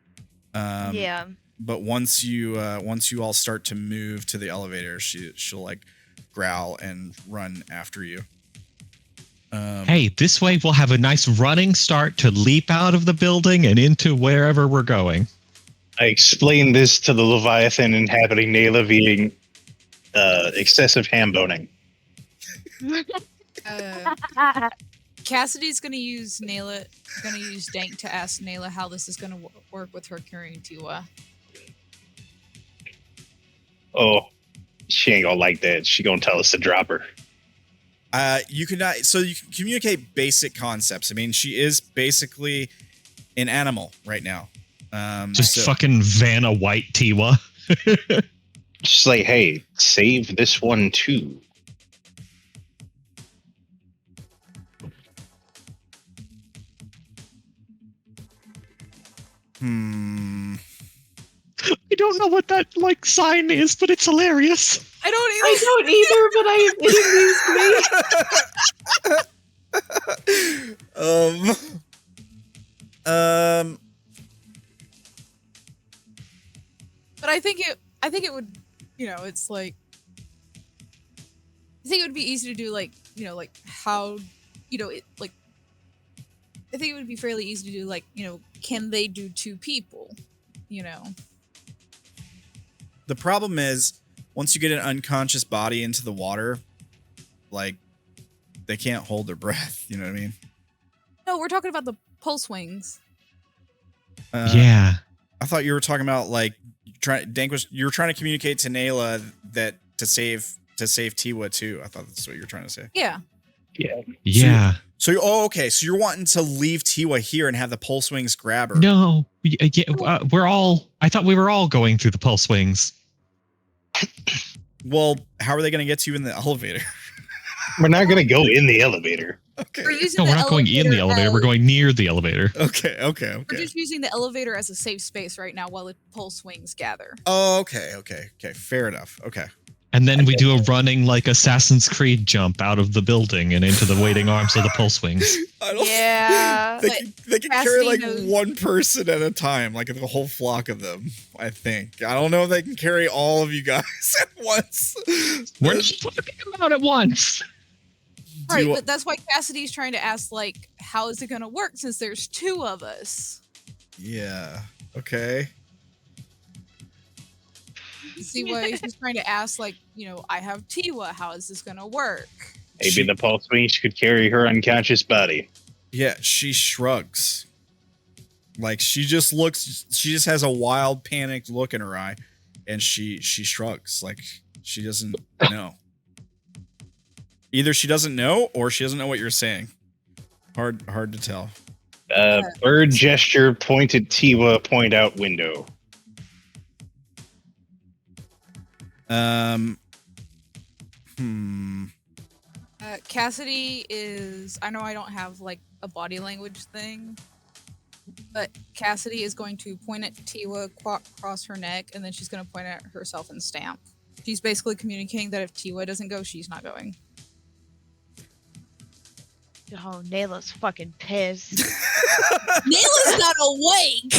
[SPEAKER 3] Yeah.
[SPEAKER 1] But once you all start to move to the elevator, she'll like growl and run after you.
[SPEAKER 2] Hey, this way we'll have a nice running start to leap out of the building and into wherever we're going.
[SPEAKER 5] I explained this to the Leviathan inhabiting Naela being excessive ham boning.
[SPEAKER 6] Cassidy's gonna use Dank to ask Naela how this is gonna work with her carrying tiwa.
[SPEAKER 5] Oh, she ain't gonna like that. She gonna tell us to drop her.
[SPEAKER 1] You can communicate basic concepts. I mean, she is basically an animal right now.
[SPEAKER 2] Just fucking Vanna White Tiwa.
[SPEAKER 5] Just like, hey, save this one too.
[SPEAKER 2] I don't know what that like sign is, but it's hilarious.
[SPEAKER 6] I don't
[SPEAKER 1] either,
[SPEAKER 6] But I think it would, it's like, I think it would be easy to do like how, it like, I think it would be fairly easy to do like, can they do two people,
[SPEAKER 1] The problem is, once you get an unconscious body into the water, like, they can't hold their breath. You know what I mean?
[SPEAKER 6] No, we're talking about the pulse wings.
[SPEAKER 2] Yeah.
[SPEAKER 1] I thought you were talking about like you were trying to communicate to Naela that to save Tiwa too. I thought that's what you were trying to say.
[SPEAKER 6] Yeah.
[SPEAKER 2] Yeah.
[SPEAKER 1] Okay. So you're wanting to leave Tiwa here and have the pulse wings grab her.
[SPEAKER 2] No. We're all. I thought we were all going through the pulse wings.
[SPEAKER 1] Well, how are they going to get to you in the elevator?
[SPEAKER 5] We're not going to go in the elevator.
[SPEAKER 1] Okay.
[SPEAKER 2] No, we're not going in the elevator. We're going near the elevator.
[SPEAKER 1] Okay.
[SPEAKER 6] We're just using the elevator as a safe space right now while the pulse wings gather.
[SPEAKER 1] Oh, okay. Fair enough. Okay.
[SPEAKER 2] And then we do a running like Assassin's Creed jump out of the building and into the waiting arms of the pulse wings.
[SPEAKER 3] Yeah.
[SPEAKER 1] They can carry like one person at a time, like the whole flock of them, I think. I don't know if they can carry all of you guys at once.
[SPEAKER 2] We're just flipping them out at once.
[SPEAKER 6] Right, but that's why Cassidy's trying to ask, like, how is it going to work since there's two of us?
[SPEAKER 1] Yeah. Okay.
[SPEAKER 6] See why he's trying to ask, like, I have Tiwa. How is this going to work?
[SPEAKER 5] Maybe the pulse wings could carry her unconscious body.
[SPEAKER 1] Yeah, she shrugs. Like she just has a wild, panicked look in her eye, and she shrugs like she doesn't know. Either she doesn't know or she doesn't know what you're saying. Hard to tell.
[SPEAKER 5] Bird gesture, point at Tiwa, point out window.
[SPEAKER 6] Cassidy is, I know I don't have like a body language thing, but Cassidy is going to point at Tiwa, cross her neck, and then she's going to point at herself and stamp. She's basically communicating that if Tiwa doesn't go, she's not going.
[SPEAKER 3] Oh, Nayla's fucking pissed.
[SPEAKER 6] Nayla's not awake!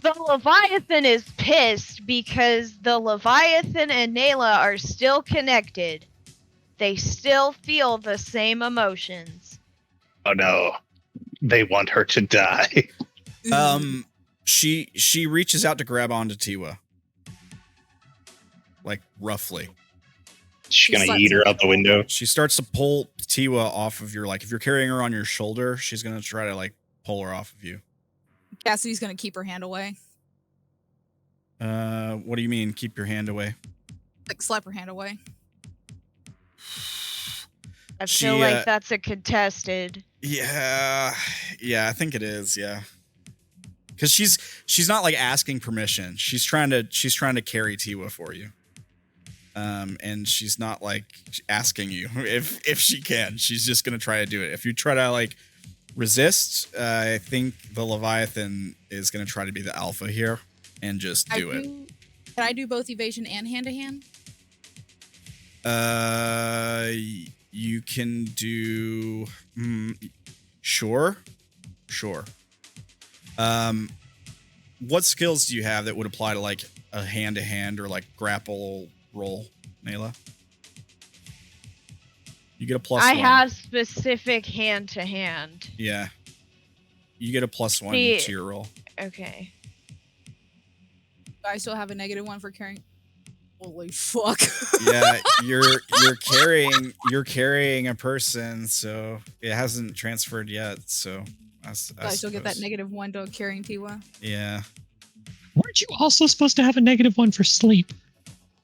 [SPEAKER 3] The Leviathan is pissed because the Leviathan and Naela are still connected. They still feel the same emotions.
[SPEAKER 5] Oh no. They want her to die.
[SPEAKER 1] She reaches out to grab onto Tiwa. Like, roughly.
[SPEAKER 5] She's gonna eat her out the window.
[SPEAKER 1] She starts to pull Tiwa off of your, like, if you're carrying her on your shoulder, she's gonna try to, like, pull her off of you.
[SPEAKER 6] Cassidy's gonna keep her hand away.
[SPEAKER 1] What do you mean, keep your hand away?
[SPEAKER 6] Like, slap her hand away.
[SPEAKER 3] I feel like that's a contested.
[SPEAKER 1] Yeah, I think it is, yeah. Because she's not, like, asking permission. She's trying to carry Tiwa for you. And she's not, like, asking you if she can. She's just gonna try to do it. If you try to, like, resist, I think the Leviathan is gonna try to be the alpha here and just do it.
[SPEAKER 6] Can I do both evasion and hand to hand?
[SPEAKER 1] You can do. Sure. What skills do you have that would apply to, like, a hand to hand or, like, grapple roll, Naela? You get a plus
[SPEAKER 3] I
[SPEAKER 1] one.
[SPEAKER 3] have specific hand to hand.
[SPEAKER 1] Yeah. You get a plus one to your roll.
[SPEAKER 3] Okay.
[SPEAKER 6] I still have a -1 for carrying. Holy fuck.
[SPEAKER 1] Yeah, you're carrying a person, so it hasn't transferred yet. So I
[SPEAKER 6] still get that -1 to carrying Tiwa.
[SPEAKER 1] Yeah.
[SPEAKER 2] Weren't you also supposed to have a -1 for sleep?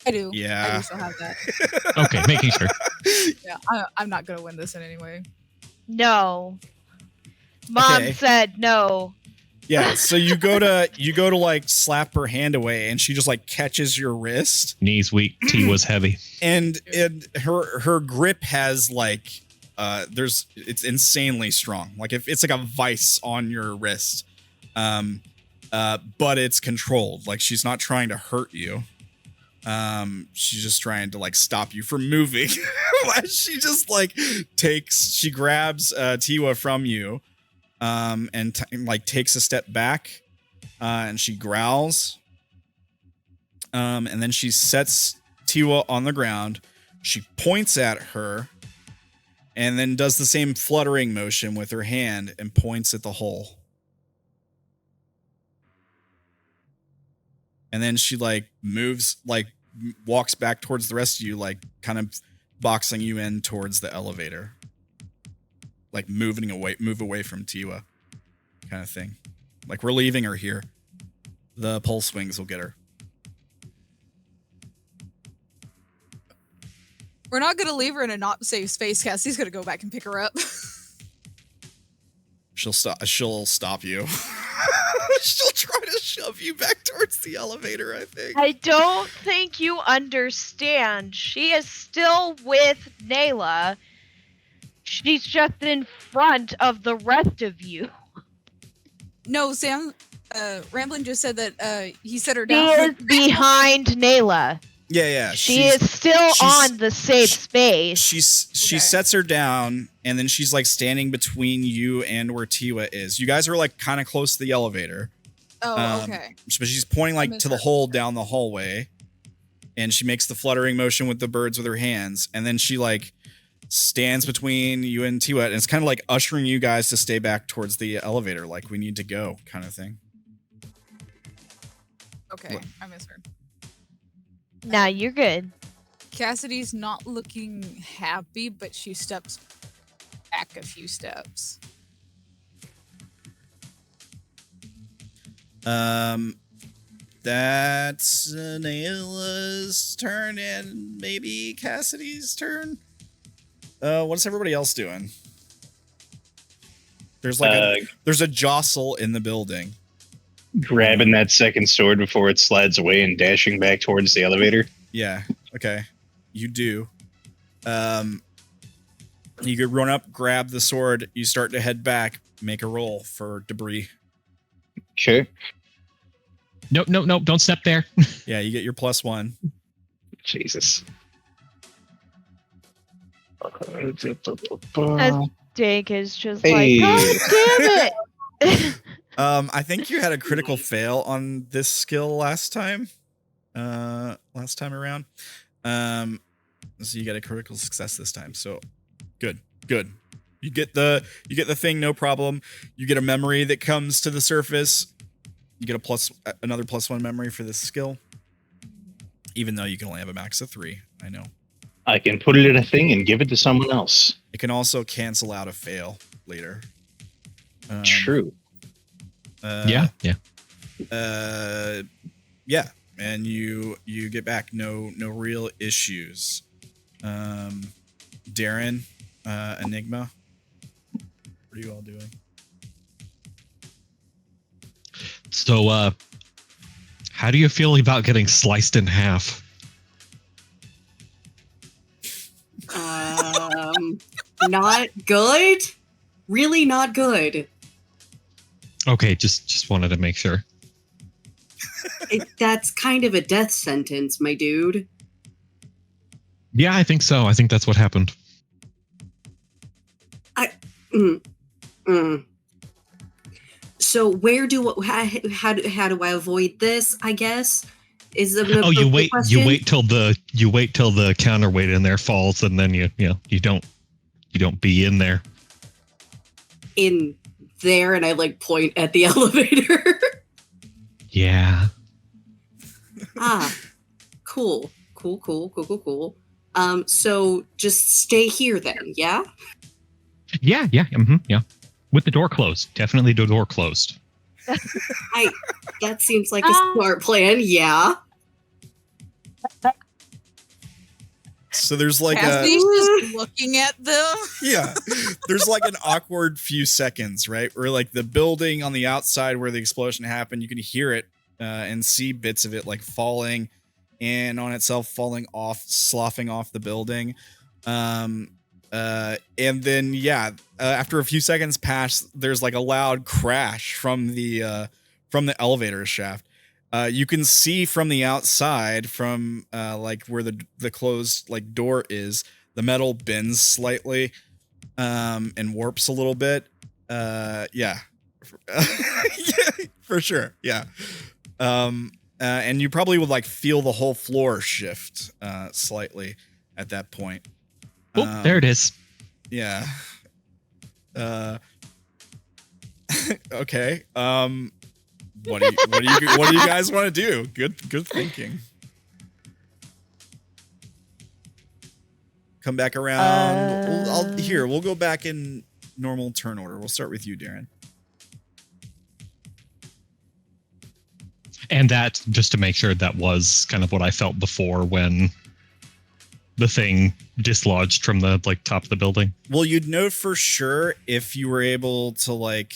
[SPEAKER 6] I do.
[SPEAKER 1] Yeah.
[SPEAKER 6] I do still have that.
[SPEAKER 2] Okay, making sure.
[SPEAKER 6] Yeah, I'm not gonna win this in any way.
[SPEAKER 3] No. Mom said no.
[SPEAKER 1] Yeah, so you go to like slap her hand away, and she just, like, catches your wrist.
[SPEAKER 2] Knees weak, Tiwa's heavy,
[SPEAKER 1] and her grip has, like, it's insanely strong. Like, if it's like a vice on your wrist, but it's controlled. Like, she's not trying to hurt you. She's just trying to, like, stop you from moving. She just, like, she grabs Tiwa from you. And like takes a step back, and she growls. And then she sets Tiwa on the ground. She points at her, and then does the same fluttering motion with her hand and points at the hole. And then she, like, moves, like, walks back towards the rest of you, like, kind of boxing you in towards the elevator. Like, move away from Tiwa, kind of thing. Like, we're leaving her here. The pulse wings will get her.
[SPEAKER 6] We're not gonna leave her in a not safe space, Cassie's gonna go back and pick her up.
[SPEAKER 1] She'll stop you. She'll try to shove you back towards the elevator, I think.
[SPEAKER 3] I don't think you understand. She is still with Naela. She's just in front of the rest of you.
[SPEAKER 6] No, Sam. Ramblin just said that he set her
[SPEAKER 3] She
[SPEAKER 6] down.
[SPEAKER 3] is behind Naela.
[SPEAKER 1] Yeah.
[SPEAKER 3] She's still on the safe space.
[SPEAKER 1] She sets her down, and then she's, like, standing between you and where Tiwa is. You guys are, like, kind of close to the elevator.
[SPEAKER 6] Oh, okay.
[SPEAKER 1] But she's pointing, like, to the hole down the hallway, and she makes the fluttering motion with the birds with her hands, and then she, like, stands between you and Tiwa, and it's kind of like ushering you guys to stay back towards the elevator, like, we need to go, kind of thing.
[SPEAKER 6] Okay, I misheard.
[SPEAKER 3] Nah, you're good.
[SPEAKER 6] Cassidy's not looking happy, but she steps back a few steps.
[SPEAKER 1] That's Naela's turn, and maybe Cassidy's turn. What's everybody else doing? There's like there's a jostle in the building.
[SPEAKER 5] Grabbing that second sword before it slides away and dashing back towards the elevator.
[SPEAKER 1] Yeah. Okay. You do. You could run up, grab the sword. You start to head back. Make a roll for debris.
[SPEAKER 5] Okay.
[SPEAKER 2] Nope. Don't step there.
[SPEAKER 1] Yeah, you get your +1.
[SPEAKER 5] Jesus.
[SPEAKER 3] As Dank is just
[SPEAKER 5] Hey.
[SPEAKER 3] like, God damn it!
[SPEAKER 1] I think you had a critical fail on this skill last time around. So you got a critical success this time. So good. You get the thing, no problem. You get a memory that comes to the surface. You get another +1 memory for this skill. Even though you can only have a max of 3. I know.
[SPEAKER 5] I can put it in a thing and give it to someone else.
[SPEAKER 1] It can also cancel out a fail later.
[SPEAKER 5] True.
[SPEAKER 2] Yeah.
[SPEAKER 1] Yeah, and you get back no real issues. Derrin, Enigma, what are you all doing?
[SPEAKER 2] So, how do you feel about getting sliced in half?
[SPEAKER 4] Not good. Really not good.
[SPEAKER 2] Okay, just wanted to make sure.
[SPEAKER 4] That's kind of a death sentence, my dude.
[SPEAKER 2] Yeah, I think so. I think that's what happened.
[SPEAKER 4] So where how do I avoid this? I guess is the
[SPEAKER 2] You wait
[SPEAKER 4] question?
[SPEAKER 2] till the counterweight in there falls, and then you don't be in there.
[SPEAKER 4] In there, and I like point at the elevator.
[SPEAKER 2] Yeah.
[SPEAKER 4] Cool. So just stay here then, yeah?
[SPEAKER 2] Yeah. Yeah. With the door closed. Definitely the door closed.
[SPEAKER 4] That seems like a smart plan, yeah.
[SPEAKER 1] So there's like
[SPEAKER 6] Cassidy's just looking at them.
[SPEAKER 1] yeah, there's like an awkward few seconds, right? Where like the building on the outside where the explosion happened, you can hear it and see bits of it like falling in on itself, falling off, sloughing off the building. And then after a few seconds pass, there's like a loud crash from the elevator shaft. You can see from the outside, from like where the closed like door is, the metal bends slightly and warps a little bit. Yeah, for sure. Yeah. And you probably would like feel the whole floor shift slightly at that point.
[SPEAKER 2] Oh, there it is.
[SPEAKER 1] Yeah. Okay. What do you guys want to do? Good thinking. Come back around. We'll go back in normal turn order. We'll start with you, Darren.
[SPEAKER 2] And that, just to make sure, that was kind of what I felt before when the thing dislodged from the like top of the building.
[SPEAKER 1] Well, you'd know for sure if you were able to like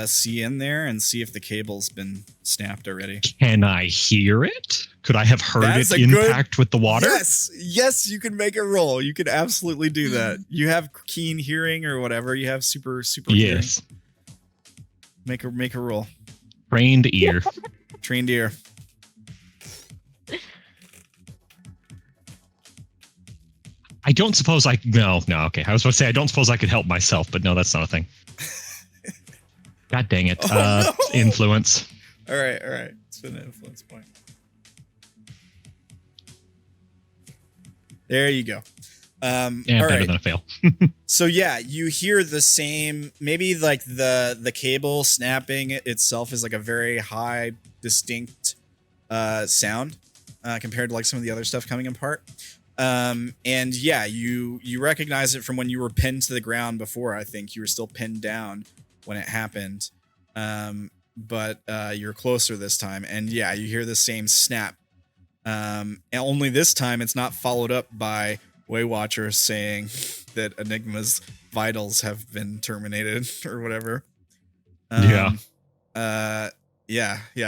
[SPEAKER 1] see in there and see if the cable's been snapped already.
[SPEAKER 2] Can I hear it? Could I have heard it impact with the water?
[SPEAKER 1] Yes, you can make a roll. You can absolutely do that. You have keen hearing or whatever. You have super hearing.
[SPEAKER 2] Yes.
[SPEAKER 1] Make a roll.
[SPEAKER 2] Trained ear.
[SPEAKER 1] Trained ear.
[SPEAKER 2] I don't suppose I... No, okay. I was going to say, I don't suppose I could help myself, but no, that's not a thing. God dang it.
[SPEAKER 1] No.
[SPEAKER 2] Influence.
[SPEAKER 1] All right. It's an influence point. There you go.
[SPEAKER 2] Yeah,
[SPEAKER 1] all
[SPEAKER 2] better
[SPEAKER 1] right.
[SPEAKER 2] than a fail.
[SPEAKER 1] So yeah, you hear the same, maybe like the cable snapping itself is like a very high, distinct sound compared to like some of the other stuff coming apart. And yeah, you recognize it from when you were pinned to the ground before. I think you were still pinned down when it happened. But you're closer this time. And yeah, you hear the same snap. And only this time it's not followed up by Waywatcher saying that Enigma's vitals have been terminated or whatever. Yeah,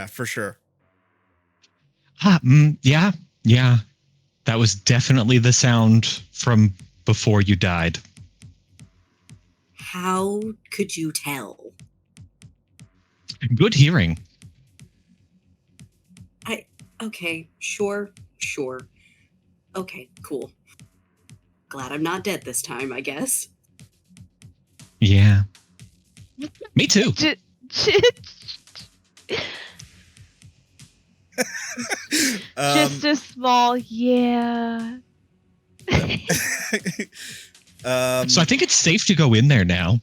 [SPEAKER 1] for sure.
[SPEAKER 2] Yeah. That was definitely the sound from before you died.
[SPEAKER 4] How could you tell?
[SPEAKER 2] Good hearing.
[SPEAKER 4] Okay, sure. Okay, cool. Glad I'm not dead this time, I guess.
[SPEAKER 2] Yeah. Me too.
[SPEAKER 3] Just a small yeah.
[SPEAKER 2] So I think it's safe to go in there now.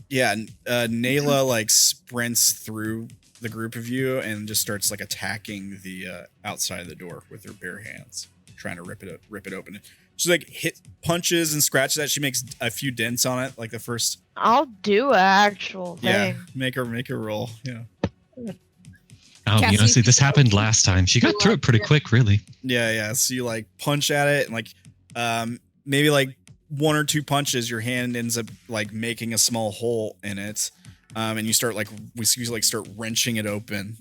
[SPEAKER 1] Yeah, Naela like sprints through the group of you and just starts like attacking the outside of the door with her bare hands, trying to rip it open. She like hit punches and scratches that. She makes a few dents on it, like the first.
[SPEAKER 3] I'll do an actual thing.
[SPEAKER 1] Yeah, make her roll. Yeah.
[SPEAKER 2] Oh,
[SPEAKER 6] Cassie,
[SPEAKER 2] you know, see, this happened last time. She got through it pretty quick, really.
[SPEAKER 1] Yeah. So you like punch at it and like, maybe like one or two punches, your hand ends up like making a small hole in it. And you start like, we start wrenching it open.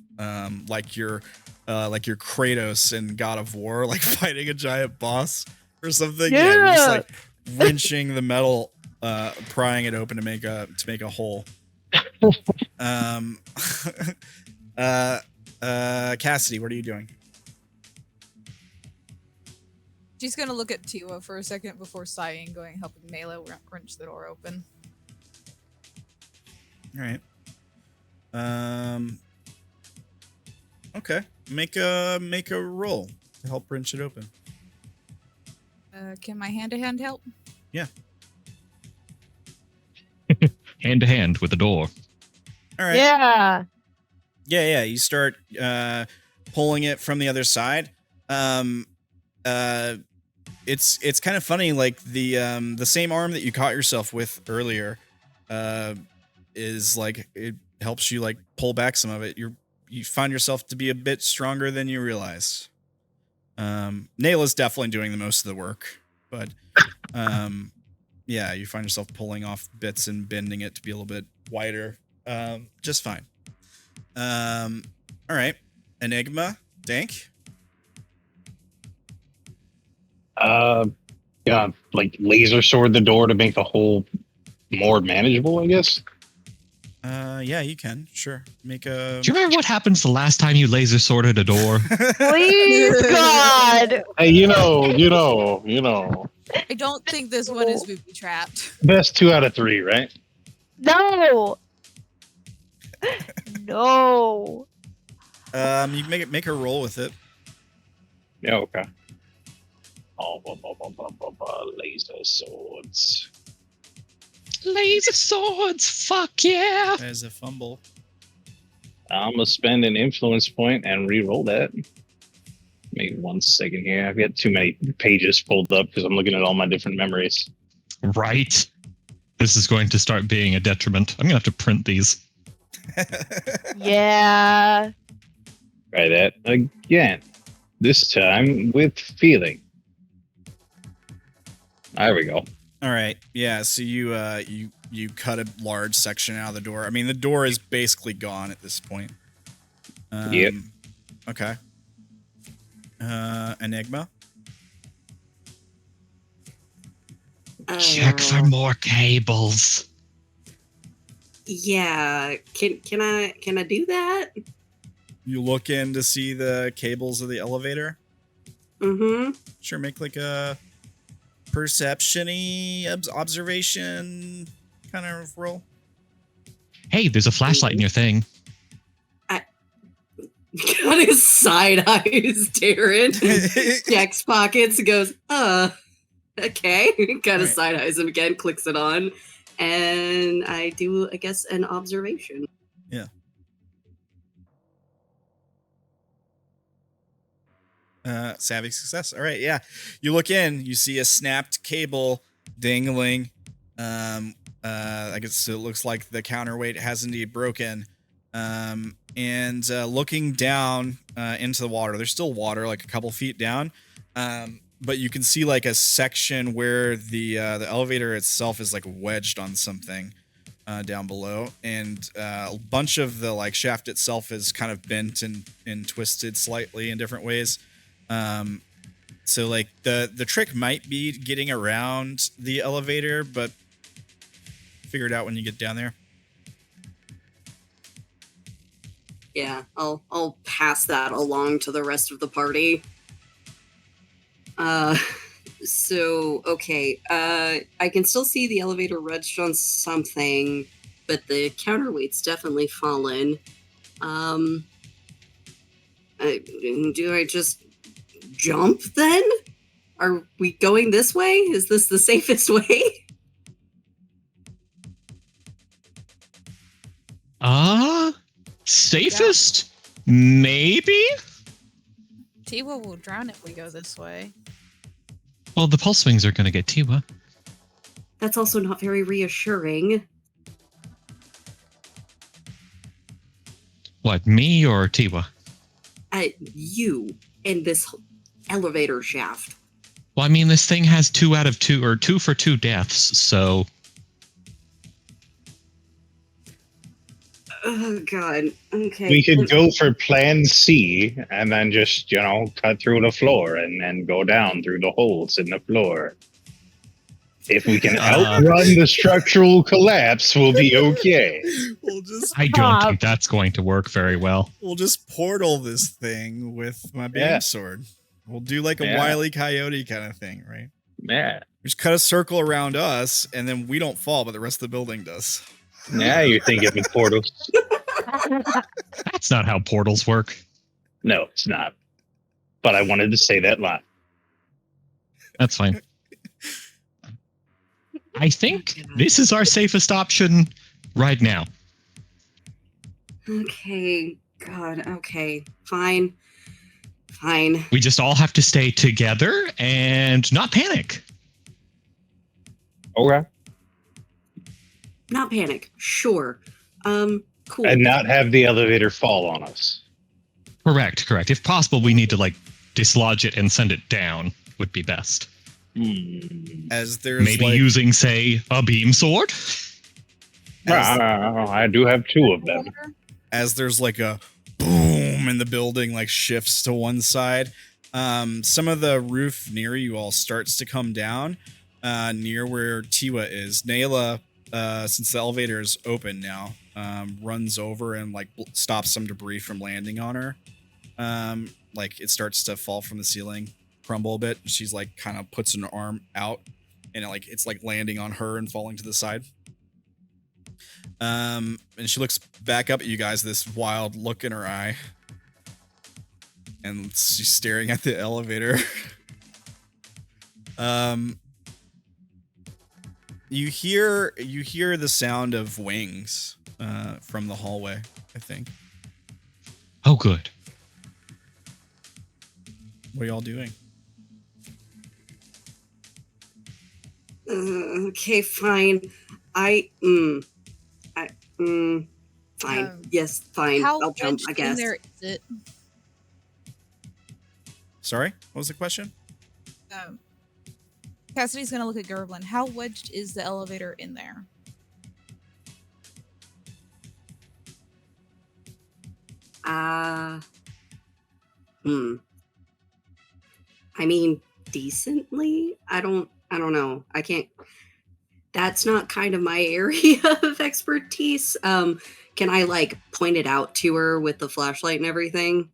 [SPEAKER 1] Like you're Kratos in God of War, like fighting a giant boss or something. Yeah. You're just like wrenching the metal, prying it open to make a hole. Cassidy, what are you doing?
[SPEAKER 6] She's gonna look at Tiwa for a second before sighing, helping Naela wrench the door open.
[SPEAKER 1] All right. Okay. Make a roll to help wrench it open.
[SPEAKER 6] Can my hand-to-hand help?
[SPEAKER 1] Yeah.
[SPEAKER 2] Hand to hand with the door.
[SPEAKER 1] All right.
[SPEAKER 3] Yeah.
[SPEAKER 1] Yeah. You start pulling it from the other side. It's kind of funny, like the same arm that you caught yourself with earlier, is like it helps you like pull back some of it. You find yourself to be a bit stronger than you realized. Naela's definitely doing the most of the work, but yeah, you find yourself pulling off bits and bending it to be a little bit wider. Just fine. All right. Enigma, Dank.
[SPEAKER 5] Yeah, like laser sword the door to make the hole more manageable, I guess.
[SPEAKER 1] Yeah, you can. Sure. Make a.
[SPEAKER 2] Do you remember what happens the last time you laser sorted a door?
[SPEAKER 3] Please, God.
[SPEAKER 5] Hey, you know.
[SPEAKER 6] I don't think this one is booby trapped.
[SPEAKER 5] Best 2 out of 3, right?
[SPEAKER 3] No. No.
[SPEAKER 1] You can make her roll with it.
[SPEAKER 5] Yeah, okay. Laser swords.
[SPEAKER 2] Laser swords, fuck yeah!
[SPEAKER 1] As a fumble.
[SPEAKER 5] I'm gonna spend an influence point and re-roll that. Maybe 1 second here. I've got too many pages pulled up because I'm looking at all my different memories.
[SPEAKER 2] Right. This is going to start being a detriment. I'm gonna have to print these.
[SPEAKER 3] Yeah.
[SPEAKER 5] Try that again. This time with feeling. There we go.
[SPEAKER 1] All right. Yeah. So you cut a large section out of the door. I mean, the door is basically gone at this point.
[SPEAKER 5] Yep.
[SPEAKER 1] Okay. Enigma.
[SPEAKER 2] Check for more cables.
[SPEAKER 4] Yeah. Can I do that?
[SPEAKER 1] You look in to see the cables of the elevator.
[SPEAKER 4] Mm-hmm.
[SPEAKER 1] Sure. Make like a perception-y observation kind of roll.
[SPEAKER 2] Hey, there's a flashlight in your thing.
[SPEAKER 4] Got his side eyes, Derrin. Checks pockets and goes, okay. Kind of side eyes him again, clicks it on, and I do, I guess, an observation.
[SPEAKER 1] Yeah. Savvy success. All right, yeah. You look in, you see a snapped cable dangling. I guess it looks like the counterweight has indeed broken. And looking down into the water, there's still water like a couple feet down. But you can see like a section where the elevator itself is like wedged on something down below, and a bunch of the like shaft itself is kind of bent and twisted slightly in different ways. So like the trick might be getting around the elevator, but figure it out when you get down there.
[SPEAKER 4] Yeah, I'll pass that along to the rest of the party. So okay, I can still see the elevator rudged on something, but the counterweight's definitely fallen. Do I just jump then? Are we going this way? Is this the safest way?
[SPEAKER 2] Safest? Maybe?
[SPEAKER 6] Tiwa will drown if we go this way.
[SPEAKER 2] Well, the pulse wings are going to get Tiwa.
[SPEAKER 4] That's also not very reassuring.
[SPEAKER 2] What, me or Tiwa?
[SPEAKER 4] You and this elevator shaft.
[SPEAKER 2] Well, I mean, this thing has 2 out of 2, or 2 for 2 deaths, so...
[SPEAKER 4] Oh, God. Okay.
[SPEAKER 5] We could go for plan C and then just, cut through the floor and then go down through the holes in the floor. If we can outrun the structural collapse, we'll be okay.
[SPEAKER 2] I don't think that's going to work very well.
[SPEAKER 1] We'll just portal this thing with my beam sword. We'll do like a Wile E. Coyote kind of thing, right?
[SPEAKER 5] Yeah.
[SPEAKER 1] Just cut a circle around us, and then we don't fall, but the rest of the building does.
[SPEAKER 5] Now you're thinking of portals.
[SPEAKER 2] That's not how portals work.
[SPEAKER 5] No, it's not. But I wanted to say that line.
[SPEAKER 2] That's fine. I think this is our safest option right now.
[SPEAKER 4] Okay. God. Okay. Fine.
[SPEAKER 2] We just all have to stay together and not panic.
[SPEAKER 5] Okay.
[SPEAKER 4] Not panic. Sure. Cool.
[SPEAKER 5] And not have the elevator fall on us.
[SPEAKER 2] Correct. If possible, we need to dislodge it and send it down would be best.
[SPEAKER 1] As there's
[SPEAKER 2] maybe using, say, a beam sword.
[SPEAKER 5] I do have 2 of them.
[SPEAKER 1] As there's a boom and the building shifts to one side, some of the roof near you all starts to come down near where Tiwa is. Naela, since the elevator is open now, runs over and stops some debris from landing on her. It starts to fall from the ceiling, crumble a bit. She's kind of puts an arm out, and it's landing on her and falling to the side. And she looks back up at you guys, this wild look in her eye, and she's staring at the elevator. You hear the sound of wings from the hallway, I think.
[SPEAKER 2] Oh, good.
[SPEAKER 1] What are y'all doing?
[SPEAKER 4] Okay, fine. Fine. Yes, fine. I'll jump, I guess.
[SPEAKER 6] There is it?
[SPEAKER 1] Sorry? What was the question?
[SPEAKER 6] Cassidy's going to look at Gerblin. How wedged is the elevator in there?
[SPEAKER 4] I mean, decently? I don't know. I can't. That's not kind of my area of expertise. Can I point it out to her with the flashlight and everything?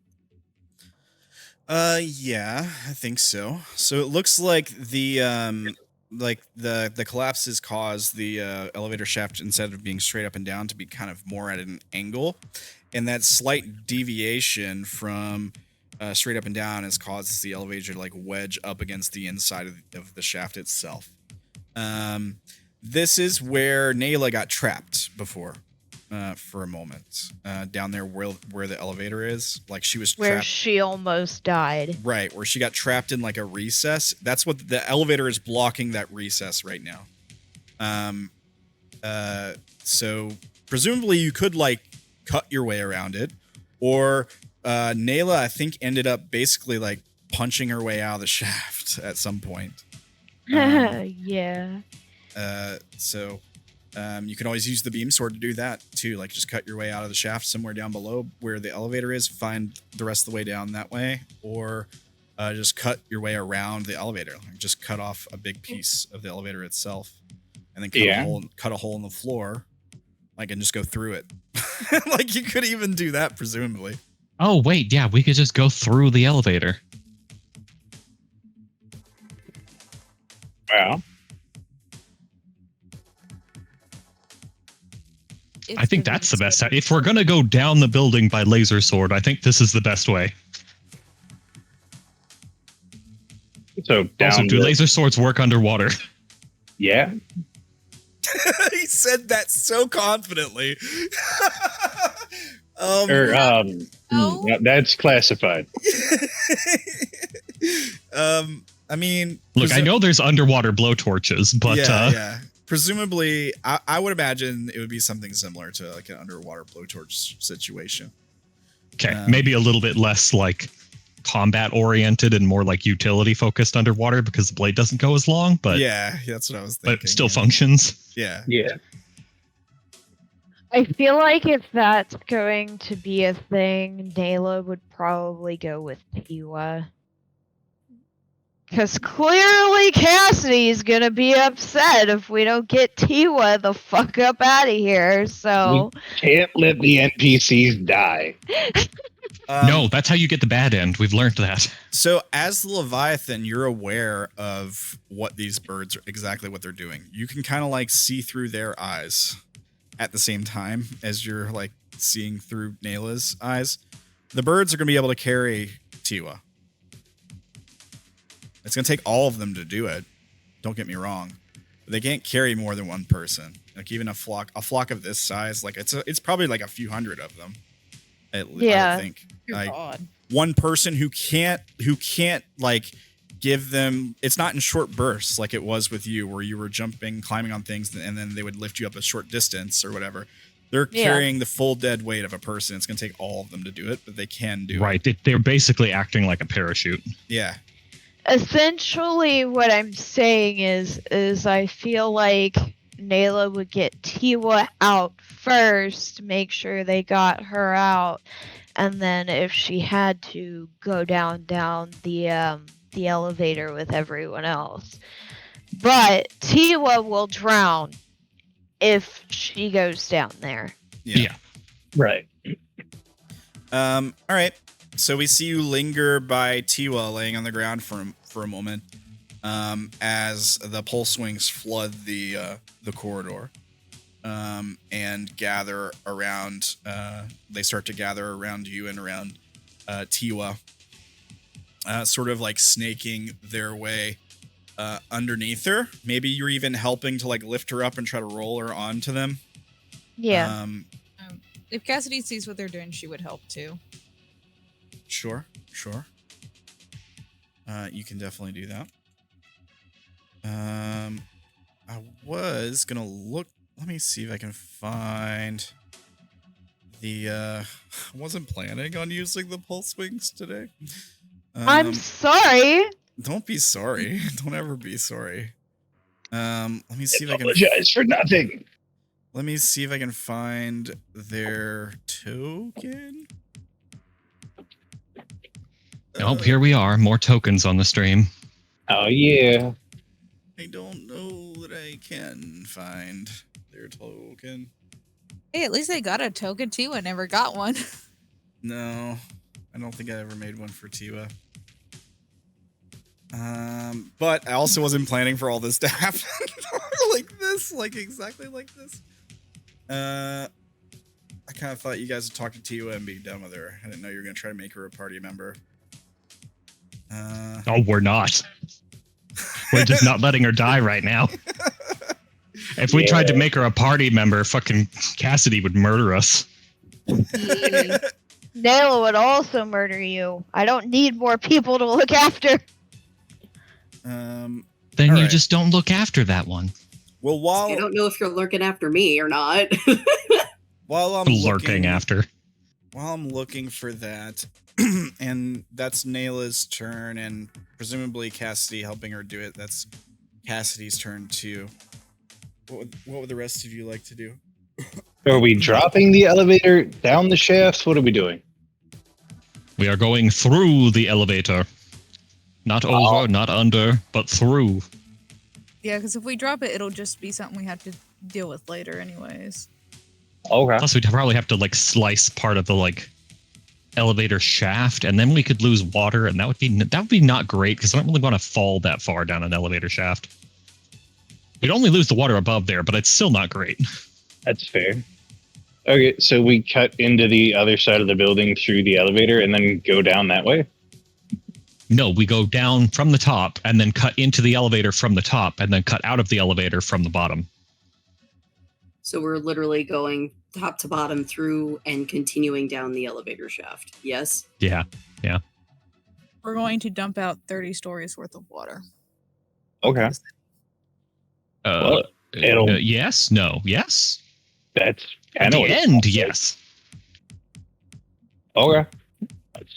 [SPEAKER 1] Yeah, I think so. So it looks like the collapses cause the elevator shaft, instead of being straight up and down, to be kind of more at an angle, and that slight deviation from straight up and down has caused the elevator to wedge up against the inside of the shaft itself. This is where Naela got trapped before, for a moment, down there where the elevator is. She was
[SPEAKER 3] where
[SPEAKER 1] trapped.
[SPEAKER 3] she almost died.
[SPEAKER 1] Right, where she got trapped in a recess. That's what the elevator is blocking, that recess right now. So presumably you could cut your way around it, or Naela, I think, ended up basically punching her way out of the shaft at some point.
[SPEAKER 3] Yeah.
[SPEAKER 1] So you can always use the beam sword to do that too. Just cut your way out of the shaft somewhere down below where the elevator is, find the rest of the way down that way, or just cut your way around the elevator. Just cut off a big piece of the elevator itself, and then cut a hole in the floor. like, and just go through it. Like, you could even do that, presumably.
[SPEAKER 2] Oh, wait, yeah, we could just go through the elevator.
[SPEAKER 5] Well,
[SPEAKER 2] I think that's the best. If we're going to go down the building by laser sword, I think this is the best way.
[SPEAKER 5] so down.
[SPEAKER 2] Also, do laser swords work underwater?
[SPEAKER 5] Yeah.
[SPEAKER 1] He said that so confidently.
[SPEAKER 5] That's classified.
[SPEAKER 1] I mean,
[SPEAKER 2] look, I know there's underwater blowtorches, but
[SPEAKER 1] yeah. Presumably, I would imagine it would be something similar to like an underwater blowtorch situation.
[SPEAKER 2] Okay, maybe a little bit less like combat oriented and more like utility focused underwater because the blade doesn't go as long. But
[SPEAKER 1] yeah, that's what I was thinking.
[SPEAKER 2] But still functions.
[SPEAKER 1] Yeah.
[SPEAKER 3] I feel like if that's going to be a thing, Naela would probably go with tiwa. Because clearly Cassidy's going to be upset if we don't get tiwa the fuck up out of here, so...
[SPEAKER 5] We can't let the NPCs die.
[SPEAKER 2] No, that's how you get the bad end. We've learned that.
[SPEAKER 1] So as the Leviathan, you're aware of what these birds are, exactly what they're doing. You can kind of like see through their eyes at the same time as you're like seeing through Naela's eyes. The birds are going to be able to carry tiwa. It's going to take all of them to do it. Don't get me wrong. But they can't carry more than one person. Like even a flock of this size, like it's probably like a few hundred of them. I would think. Like, one person who can't like give them, it's not in short bursts like it was with you where you were jumping, climbing on things, and then they would lift you up a short distance or whatever. They're carrying the full dead weight of a person. It's going to take all of them to do it, but they can do it.
[SPEAKER 2] Right. They're basically acting like a parachute.
[SPEAKER 1] Yeah.
[SPEAKER 3] Essentially, what I'm saying is I feel like Naela would get tiwa out first, make sure they got her out, and then if she had to go down the elevator with everyone else. But tiwa will drown if she goes down there.
[SPEAKER 2] Yeah.
[SPEAKER 5] Right.
[SPEAKER 1] All right. So we see you linger by tiwa laying on the ground for a moment, as the pulse wings flood the corridor, and gather around. They start to gather around you and around tiwa, sort of like snaking their way underneath her. Maybe you're even helping to like lift her up and try to roll her onto them.
[SPEAKER 3] Yeah.
[SPEAKER 6] If Cassidy sees what they're doing, she would help too.
[SPEAKER 1] Sure. You can definitely do that. I was gonna look. Let me see if I can find the. I wasn't planning on using the pulse wings today.
[SPEAKER 3] I'm sorry.
[SPEAKER 1] Don't be sorry. Don't ever be sorry. Let me see if I can
[SPEAKER 5] apologize for nothing.
[SPEAKER 1] Let me see if I can find their token.
[SPEAKER 2] Oh, here we are. More tokens on the stream.
[SPEAKER 5] Oh, yeah.
[SPEAKER 1] I don't know that I can find their token.
[SPEAKER 6] Hey, at least they got a token too. I never got one.
[SPEAKER 1] No, I don't think I ever made one for tiwa. But I also wasn't planning for all this to happen like this, like exactly like this. I kind of thought you guys would talk to tiwa and be done with her. I didn't know you were going to try to make her a party member.
[SPEAKER 2] Oh, we're not. We're just not letting her die right now. If we tried to make her a party member, fucking Cassidy would murder us.
[SPEAKER 3] Naela would also murder you. I don't need more people to look after.
[SPEAKER 2] Then you just don't look after that one.
[SPEAKER 1] Well, while
[SPEAKER 4] I don't know if you're lurking after me or not.
[SPEAKER 1] while I'm
[SPEAKER 2] lurking after.
[SPEAKER 1] While I'm looking for that, and that's Naela's turn, and presumably Cassidy helping her do it. That's Cassidy's turn too. What would the rest of you like to do?
[SPEAKER 5] Are we dropping the elevator down the shafts? What are we doing?
[SPEAKER 2] We are going through the elevator. Not over, not under, but through.
[SPEAKER 6] Yeah, because if we drop it, it'll just be something we have to deal with later anyways.
[SPEAKER 5] Okay.
[SPEAKER 2] Plus, we'd probably have to like slice part of the like elevator shaft, and then we could lose water, and that would be not great because I don't really want to fall that far down an elevator shaft. We'd only lose the water above there, but it's still not great.
[SPEAKER 5] That's fair. Okay, so we cut into the other side of the building through the elevator and then go down that way?
[SPEAKER 2] No, we go down from the top and then cut into the elevator from the top and then cut out of the elevator from the bottom.
[SPEAKER 4] So we're literally going top to bottom through and continuing down the elevator shaft. Yes?
[SPEAKER 2] Yeah.
[SPEAKER 6] We're going to dump out 30 stories worth of water.
[SPEAKER 5] Okay. Well,
[SPEAKER 2] Yes, no, yes.
[SPEAKER 5] That's
[SPEAKER 2] At
[SPEAKER 5] kind of
[SPEAKER 2] the end, yes.
[SPEAKER 5] Okay.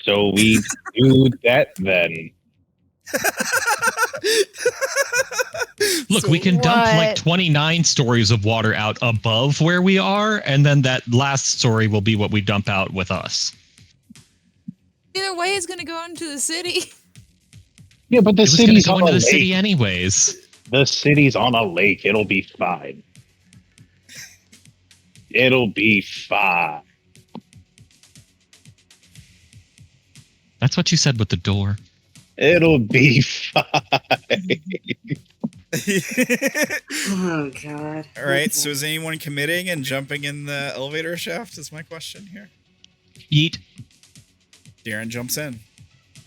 [SPEAKER 5] So we do that then.
[SPEAKER 2] Look, we can dump like 29 stories of water out above where we are, and then that last story will be what we dump out with us.
[SPEAKER 6] Either way, it's going to go into the city.
[SPEAKER 5] Yeah, but the city's
[SPEAKER 2] going
[SPEAKER 5] on
[SPEAKER 2] to
[SPEAKER 5] a
[SPEAKER 2] the
[SPEAKER 5] lake.
[SPEAKER 2] city anyways.
[SPEAKER 5] The city's on a lake. It'll be fine. It'll be fine.
[SPEAKER 2] That's what you said with the door.
[SPEAKER 5] It'll be fine.
[SPEAKER 4] Oh, God.
[SPEAKER 1] All right, so is anyone committing and jumping in the elevator shaft is my question here.
[SPEAKER 2] Yeet.
[SPEAKER 1] Darren jumps in.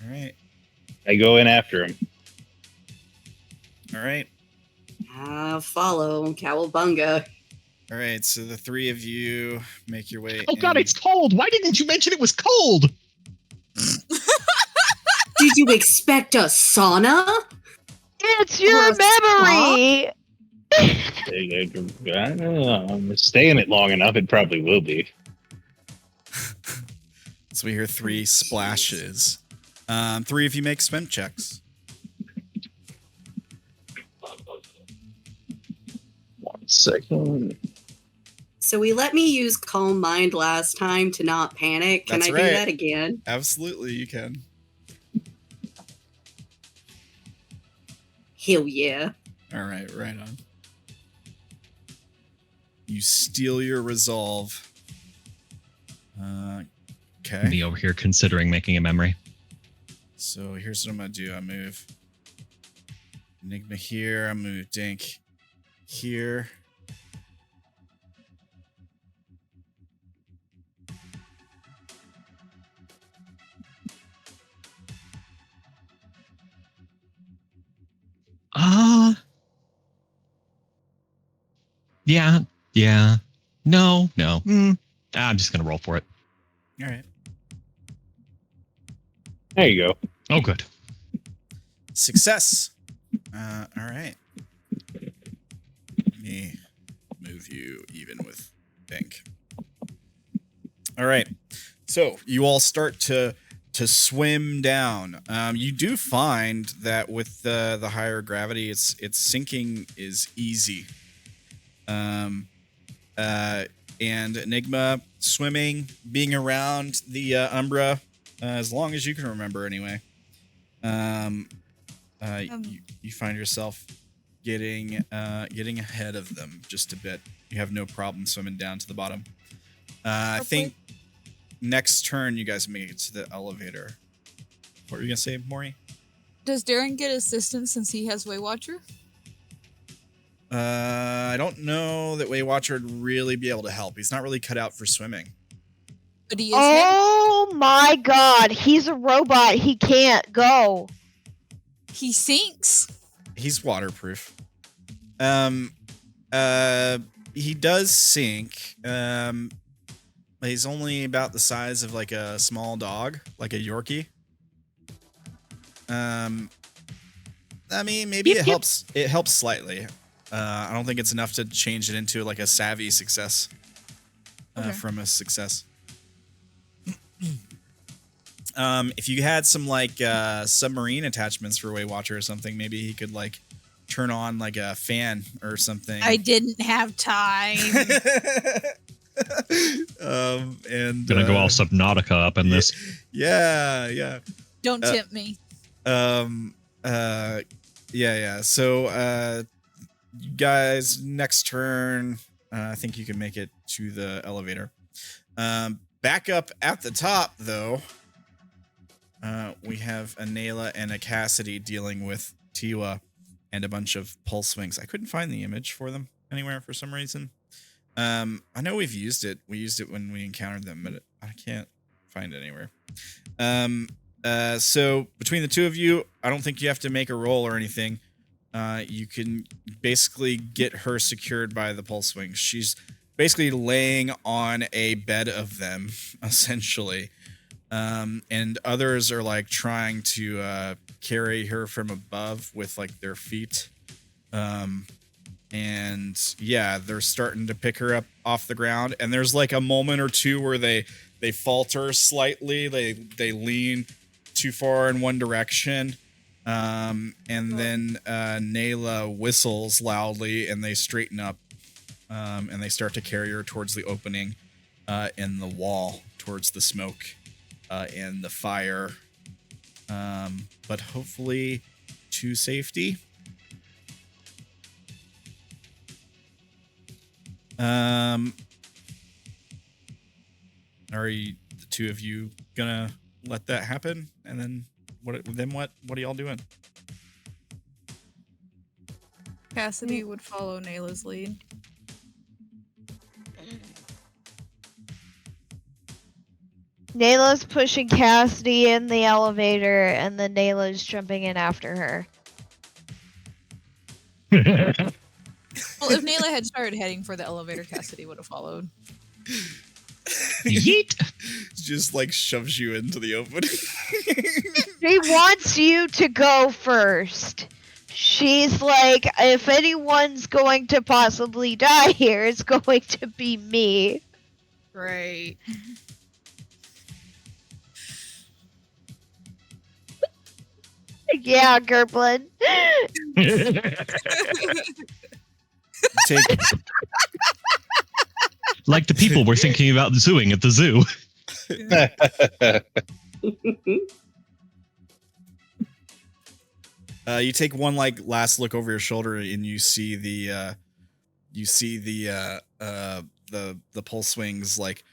[SPEAKER 1] All right.
[SPEAKER 5] I go in after him.
[SPEAKER 1] All right.
[SPEAKER 4] Follow Cowabunga.
[SPEAKER 1] All right, so the three of you make your way
[SPEAKER 2] Oh God,
[SPEAKER 1] in.
[SPEAKER 2] it's cold. Why didn't you mention it was cold?
[SPEAKER 4] Did you expect a sauna?
[SPEAKER 3] It's your memory.
[SPEAKER 5] I'm staying it long enough. It probably will be.
[SPEAKER 1] So we hear three splashes. Three of you make spin checks.
[SPEAKER 5] 1 second.
[SPEAKER 4] So we let me use Calm Mind last time to not panic. Can
[SPEAKER 1] That's
[SPEAKER 4] I
[SPEAKER 1] right.
[SPEAKER 4] do that again?
[SPEAKER 1] Absolutely, you can.
[SPEAKER 4] Hell yeah.
[SPEAKER 1] All right, right on. You steal your resolve. Okay.
[SPEAKER 2] Me over here considering making a memory.
[SPEAKER 1] So here's what I'm going to do. I move Enigma here. I move Dank here.
[SPEAKER 2] Yeah. No. I'm just gonna roll for it.
[SPEAKER 1] All right.
[SPEAKER 5] There you go.
[SPEAKER 2] Oh, good.
[SPEAKER 1] Success. All right. Let me move you even with Dank. All right. So you all start to swim down. You do find that with the higher gravity, it's sinking is easy. And Enigma swimming, being around the Umbra as long as you can remember, anyway. You find yourself getting ahead of them just a bit. You have no problem swimming down to the bottom. I think next turn you guys make it to the elevator. What were you gonna say, Maury?
[SPEAKER 6] Does Derrin get assistance since he has Waywatcher?
[SPEAKER 1] I don't know that Waywatcher would really be able to help. He's not really cut out for swimming.
[SPEAKER 6] But he is
[SPEAKER 3] Oh my God, he's a robot. He can't go.
[SPEAKER 6] He sinks.
[SPEAKER 1] He's waterproof. He does sink. He's only about the size of like a small dog, like a Yorkie. I mean, maybe it helps. It helps slightly. I don't think it's enough to change it into like a savvy success from a success. If you had some like submarine attachments for Waywatcher or something, maybe he could like turn on like a fan or something.
[SPEAKER 6] I didn't have time.
[SPEAKER 1] And
[SPEAKER 2] Gonna go all Subnautica up in this.
[SPEAKER 1] Yeah.
[SPEAKER 6] Don't tempt me.
[SPEAKER 1] Yeah. So, you guys, next turn, I think you can make it to the elevator. Back up at the top, though, we have a Naela and a Cassidy dealing with Tiwa and a bunch of pulse wings. I couldn't find the image for them anywhere for some reason. I know we've used it. We used it when we encountered them, but I can't find it anywhere. So between the two of you, I don't think you have to make a roll or anything. You can basically get her secured by the pulse wings. She's basically laying on a bed of them, essentially. And others are like trying to carry her from above with like their feet. And yeah, they're starting to pick her up off the ground. And there's like a moment or two where they falter slightly. They lean too far in one direction. And then Naela whistles loudly and they straighten up. And they start to carry her towards the opening in the wall, towards the smoke and the fire. But hopefully to safety. Are the two of you gonna let that happen? And then what are y'all doing?
[SPEAKER 6] Cassidy would follow Nayla's lead.
[SPEAKER 3] Nayla's pushing Cassidy in the elevator, and then Nayla's jumping in after her.
[SPEAKER 6] Well, if Naela had started heading for the elevator, Cassidy would have followed.
[SPEAKER 2] Yeet!
[SPEAKER 1] Just like shoves you into the opening.
[SPEAKER 3] She wants you to go first. She's like, if anyone's going to possibly die here, it's going to be me.
[SPEAKER 6] Right.
[SPEAKER 3] Yeah, Gerblin.
[SPEAKER 1] Take
[SPEAKER 2] Like the people we're thinking about zooing at the zoo.
[SPEAKER 1] You take one like last look over your shoulder and you see the pulse wings, like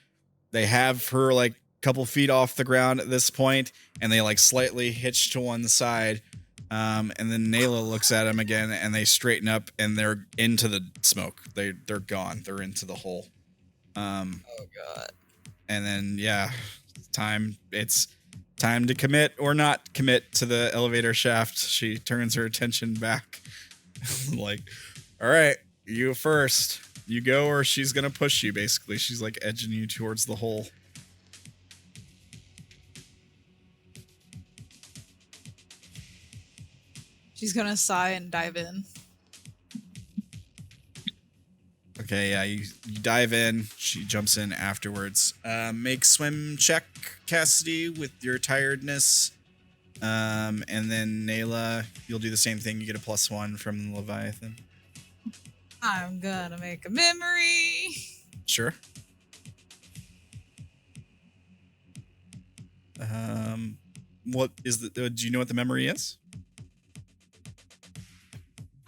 [SPEAKER 1] they have her like a couple feet off the ground at this point, and they like slightly hitch to one side. And then Naela looks at him again and they straighten up and they're into the smoke. They're gone. They're into the hole.
[SPEAKER 6] Oh god.
[SPEAKER 1] And then it's time to commit or not commit to the elevator shaft. She turns her attention back. Like, all right, you first. You go or she's gonna push you, basically. She's like edging you towards the hole.
[SPEAKER 6] She's gonna sigh and dive in.
[SPEAKER 1] Okay, yeah, you dive in. She jumps in afterwards. Make swim check, Cassidy, with your tiredness. And then Naela, you'll do the same thing. You get a +1 from the Leviathan.
[SPEAKER 6] I'm gonna make a memory.
[SPEAKER 1] Sure. What is the? Do you know what the memory is?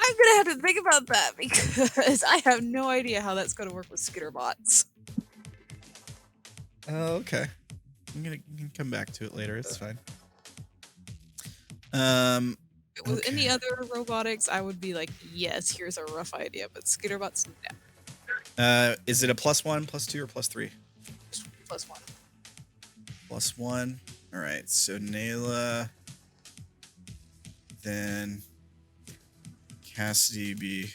[SPEAKER 6] I'm gonna have to think about that because I have no idea how that's gonna work with skitterbots.
[SPEAKER 1] Oh, okay. I'm gonna come back to it later. It's fine.
[SPEAKER 6] If it was any other robotics, I would be like, yes, here's a rough idea, but skitterbots, no.
[SPEAKER 1] Is it a +1, +2, or +3?
[SPEAKER 6] +1.
[SPEAKER 1] +1. All right. So Naela, then Cassidy be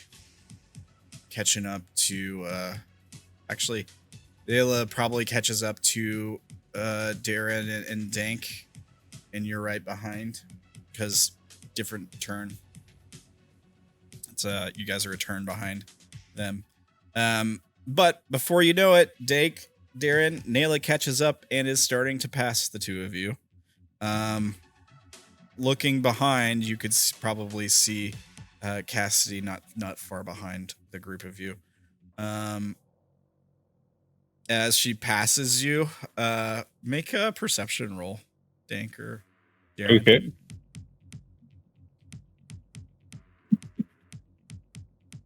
[SPEAKER 1] catching up to. Actually, Naela probably catches up to Derrin and Dank, and you're right behind because different turn. It's you guys are a turn behind them. But before you know it, Dank, Derrin, Naela catches up and is starting to pass the two of you. Looking behind, you could probably see Cassidy not far behind the group of you. As she passes you, make a perception roll, Dank or Derrin.
[SPEAKER 5] Okay.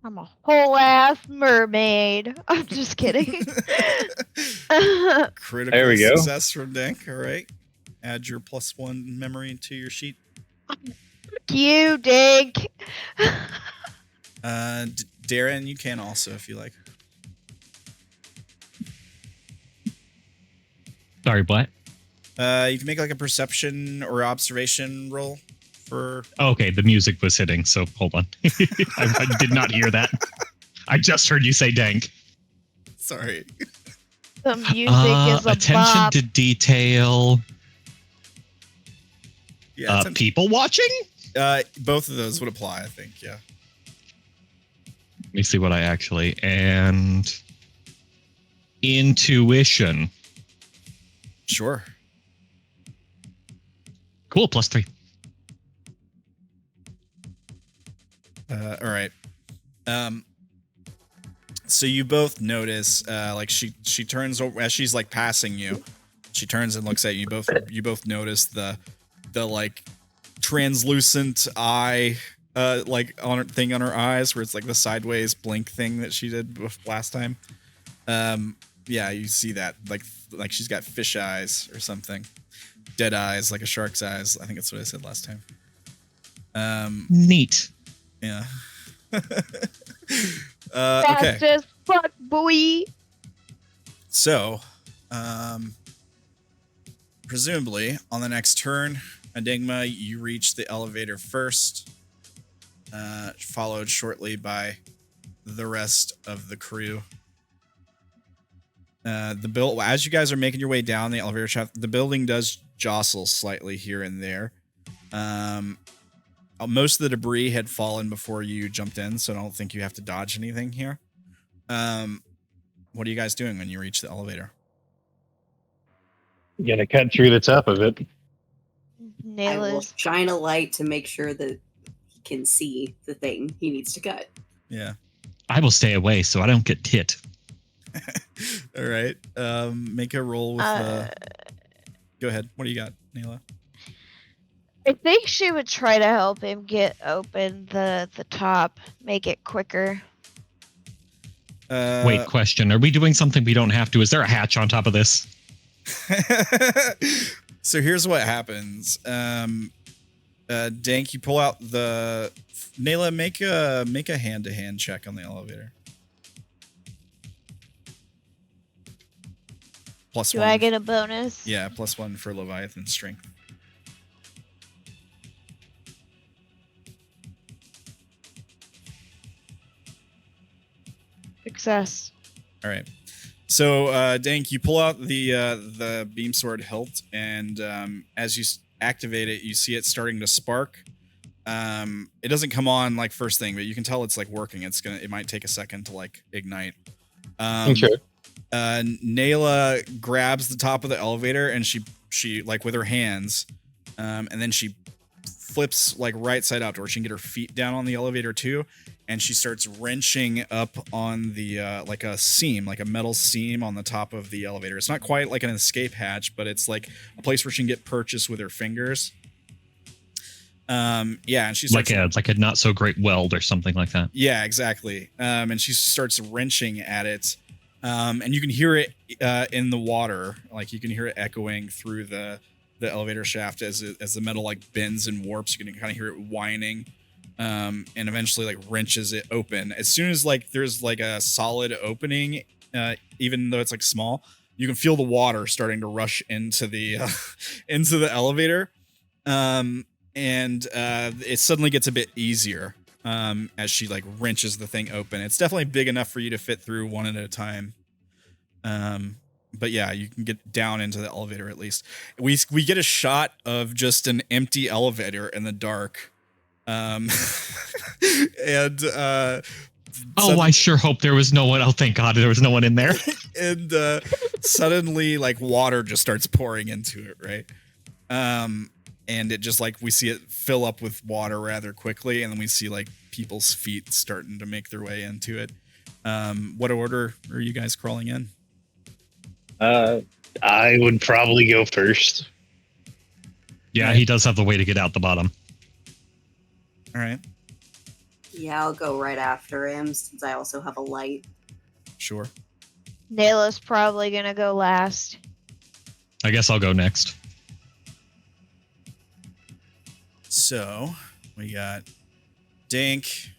[SPEAKER 3] I'm a whole ass mermaid. I'm just kidding.
[SPEAKER 1] Critical
[SPEAKER 5] There we go.
[SPEAKER 1] success from Dank. All right. Add your +1 memory to your sheet.
[SPEAKER 3] You Dank.
[SPEAKER 1] Derrin, you can also if you like.
[SPEAKER 2] Sorry, what?
[SPEAKER 1] You can make like a perception or observation roll for.
[SPEAKER 2] Okay, the music was hitting, so hold on. I did not hear that. I just heard you say dank.
[SPEAKER 1] Sorry.
[SPEAKER 3] The music is a
[SPEAKER 2] attention
[SPEAKER 3] bop.
[SPEAKER 2] to detail.
[SPEAKER 1] Yeah.
[SPEAKER 2] People watching?
[SPEAKER 1] Both of those would apply, I think. Yeah.
[SPEAKER 2] Let me see what I actually and intuition.
[SPEAKER 1] Sure.
[SPEAKER 2] Cool, +3.
[SPEAKER 1] All right. So you both notice, like she turns over as she's like passing you. She turns and looks at you. You both notice the like translucent eye, like on her thing on her eyes, where it's like the sideways blink thing that she did last time. Yeah, you see that like she's got fish eyes or something, dead eyes like a shark's eyes. I think that's what I said last time.
[SPEAKER 2] Neat.
[SPEAKER 1] Yeah.
[SPEAKER 3] Fast
[SPEAKER 1] Okay.
[SPEAKER 3] as fuck, boy.
[SPEAKER 1] So, presumably on the next turn, Enigma, you reach the elevator first, followed shortly by the rest of the crew. As you guys are making your way down the elevator shaft, the building does jostle slightly here and there. Most of the debris had fallen before you jumped in, so I don't think you have to dodge anything here. What are you guys doing when you reach the elevator?
[SPEAKER 5] You gotta cut through the top of it.
[SPEAKER 4] I will
[SPEAKER 3] Nayla's
[SPEAKER 4] shine a light to make sure that he can see the thing he needs to cut.
[SPEAKER 1] Yeah.
[SPEAKER 2] I will stay away so I don't get hit.
[SPEAKER 1] All right. Make a roll with. Go ahead. What do you got, Naela?
[SPEAKER 3] I think she would try to help him get open the top, make it quicker.
[SPEAKER 2] Wait, question. Are we doing something we don't have to? Is there a hatch on top of this?
[SPEAKER 1] So here's what happens. Dank, you pull out the. Naela, make a hand-to-hand check on the elevator. +1.
[SPEAKER 3] Do I get a bonus?
[SPEAKER 1] Yeah, +1 for Leviathan strength.
[SPEAKER 3] Success.
[SPEAKER 1] All right. So, Dank, you pull out the beam sword hilt, and as you activate it, you see it starting to spark. It doesn't come on like first thing, but you can tell it's like working. It might take a second to like ignite.
[SPEAKER 5] Sure.
[SPEAKER 1] Naela grabs the top of the elevator, and she like with her hands, and then she flips like right side up to where she can get her feet down on the elevator too. And she starts wrenching up on the like a seam, like a metal seam on the top of the elevator. It's not quite like an escape hatch, but it's like a place where she can get purchase with her fingers. Yeah, and she starts
[SPEAKER 2] like a not so great weld or something like that.
[SPEAKER 1] Yeah, exactly. And she starts wrenching at it, and you can hear it in the water, like you can hear it echoing through the elevator shaft as the metal like bends and warps. You can kind of hear it whining. And eventually like wrenches it open. As soon as like there's like a solid opening, even though it's like small, you can feel the water starting to rush into the into the elevator. And it suddenly gets a bit easier as she like wrenches the thing open. It's definitely big enough for you to fit through one at a time. But yeah, you can get down into the elevator at least. We get a shot of just an empty elevator in the dark. And
[SPEAKER 2] I sure hope there was no one. Oh, thank God there was no one in there.
[SPEAKER 1] And suddenly like water just starts pouring into it, right? And it just like we see it fill up with water rather quickly, and then we see like people's feet starting to make their way into it. What order are you guys crawling in?
[SPEAKER 5] I would probably go first.
[SPEAKER 2] Yeah, he does have the way to get out the bottom.
[SPEAKER 1] All right.
[SPEAKER 4] Yeah, I'll go right after him since I also have a light.
[SPEAKER 1] Sure.
[SPEAKER 3] Naela's probably gonna go last.
[SPEAKER 2] I guess I'll go next.
[SPEAKER 1] So we got Dank,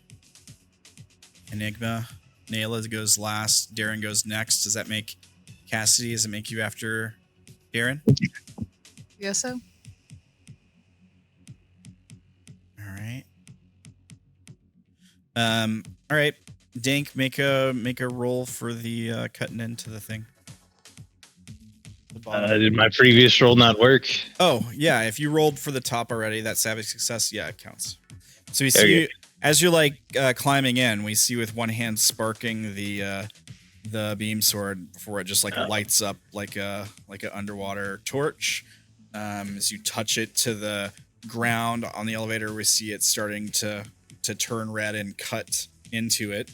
[SPEAKER 1] Enigma, Naela goes last, Darren goes next. Does that make Cassidy? Does it make you after Darren?
[SPEAKER 6] Guess so.
[SPEAKER 1] All right. All right. Dank, make a roll for the cutting into the thing. The bottom.
[SPEAKER 5] Did my previous roll not work?
[SPEAKER 1] Oh yeah, if you rolled for the top already, that savage success, yeah, it counts. So we see
[SPEAKER 5] Okay.
[SPEAKER 1] you, as you're like climbing in, we see with one hand sparking the beam sword before it just like lights up like an underwater torch. As you touch it to the ground on the elevator, we see it starting to turn red and cut into it.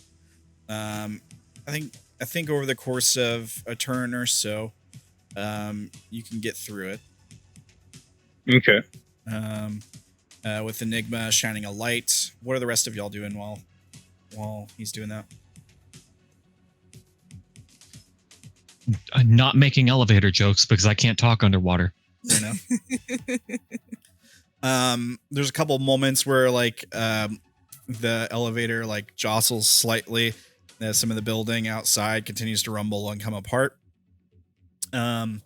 [SPEAKER 1] I think over the course of a turn or so, you can get through it.
[SPEAKER 5] Okay.
[SPEAKER 1] With Enigma shining a light. What are the rest of y'all doing while he's doing that?
[SPEAKER 2] I'm not making elevator jokes because I can't talk underwater.
[SPEAKER 1] Fair enough. There's a couple moments where like the elevator like jostles slightly. Some of the building outside continues to rumble and come apart. And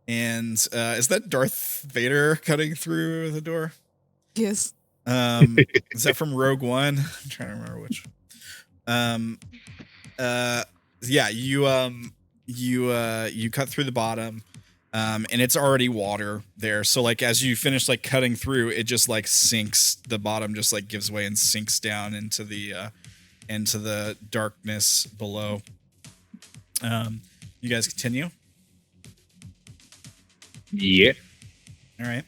[SPEAKER 1] is that Darth Vader cutting through the door?
[SPEAKER 6] Yes.
[SPEAKER 1] Is that from Rogue One? I'm trying to remember which. Yeah, you cut through the bottom, and it's already water there. So like as you finish like cutting through, it just like sinks. The bottom just like gives way and sinks down into the darkness below. You guys continue.
[SPEAKER 5] Yeah.
[SPEAKER 1] All right.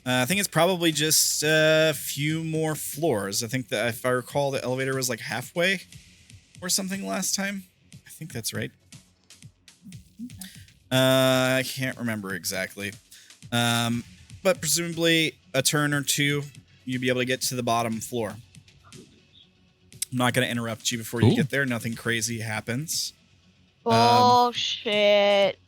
[SPEAKER 1] I think it's probably just a few more floors. I think that if I recall, the elevator was like halfway or something last time. I think that's right. I can't remember exactly. But presumably a turn or two, you'd be able to get to the bottom floor. I'm not going to interrupt you before you get there. Nothing crazy happens.
[SPEAKER 3] Bullshit.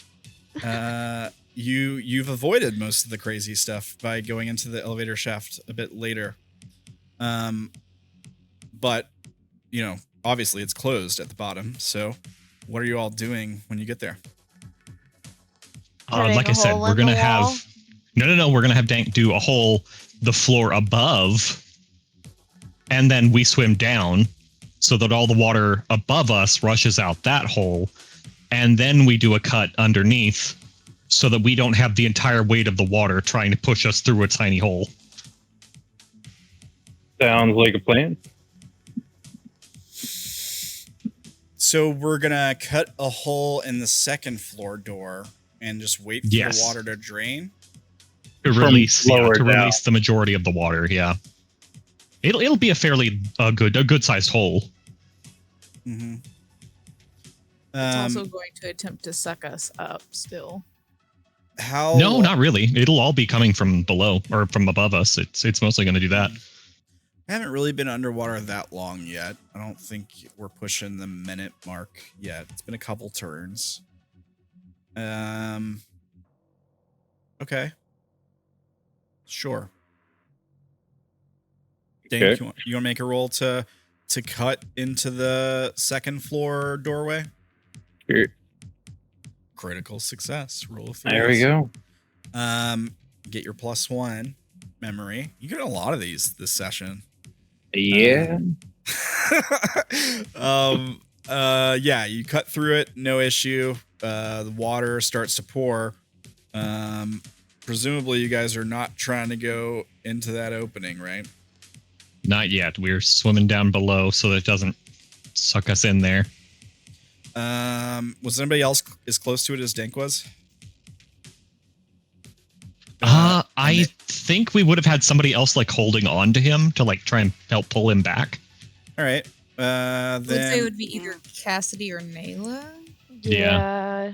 [SPEAKER 1] You've avoided most of the crazy stuff by going into the elevator shaft a bit later. But you know, obviously it's closed at the bottom. So what are you all doing when you get there?
[SPEAKER 2] Like I said, we're gonna have no. We're gonna have Dank do a hole the floor above, and then we swim down so that all the water above us rushes out that hole, and then we do a cut underneath so that we don't have the entire weight of the water trying to push us through a tiny hole.
[SPEAKER 5] Sounds like a plan.
[SPEAKER 1] So we're gonna cut a hole in the second floor door and just wait for the water to drain.
[SPEAKER 2] To release the majority of the water. Yeah, it'll be a fairly good sized hole.
[SPEAKER 1] Mm-hmm.
[SPEAKER 6] It's also going to attempt to suck us up still.
[SPEAKER 1] How?
[SPEAKER 2] No, not really. It'll all be coming from below or from above us. It's mostly going to do that.
[SPEAKER 1] I haven't really been underwater that long yet. I don't think we're pushing the minute mark yet. It's been a couple turns. Okay. Sure. Dank,
[SPEAKER 5] Okay.
[SPEAKER 1] you want to make a roll to cut into the second floor doorway?
[SPEAKER 5] Sure.
[SPEAKER 1] Critical success. Roll of 3.
[SPEAKER 5] There we go.
[SPEAKER 1] Get your +1 memory. You get a lot of these this session.
[SPEAKER 5] Yeah.
[SPEAKER 1] Yeah, you cut through it, no issue. The water starts to pour. Presumably you guys are not trying to go into that opening, right?
[SPEAKER 2] Not yet. We're swimming down below so that it doesn't suck us in there.
[SPEAKER 1] Was anybody else as close to it as Dank was?
[SPEAKER 2] I think we would have had somebody else like holding on to him to like try and help pull him back.
[SPEAKER 1] All right.
[SPEAKER 6] I would say
[SPEAKER 1] Then
[SPEAKER 6] it would be either Cassidy or Nayla.
[SPEAKER 3] Yeah.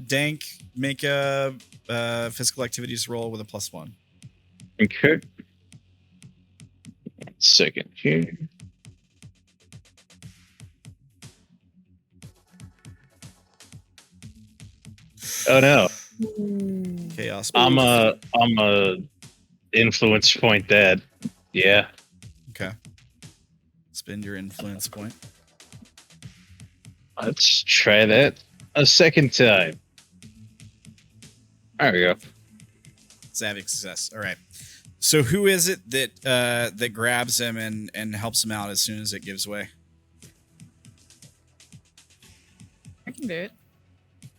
[SPEAKER 1] Dank, make a physical activities roll with a +1.
[SPEAKER 5] Okay. second here. Oh no.
[SPEAKER 1] Chaos.
[SPEAKER 5] I'm a influence point that. Yeah.
[SPEAKER 1] Okay. Spend your influence point.
[SPEAKER 5] Let's try that a second time. There we go.
[SPEAKER 1] Savvy success. All right. So who is it that that grabs him and helps him out as soon as it gives way?
[SPEAKER 6] I can do it.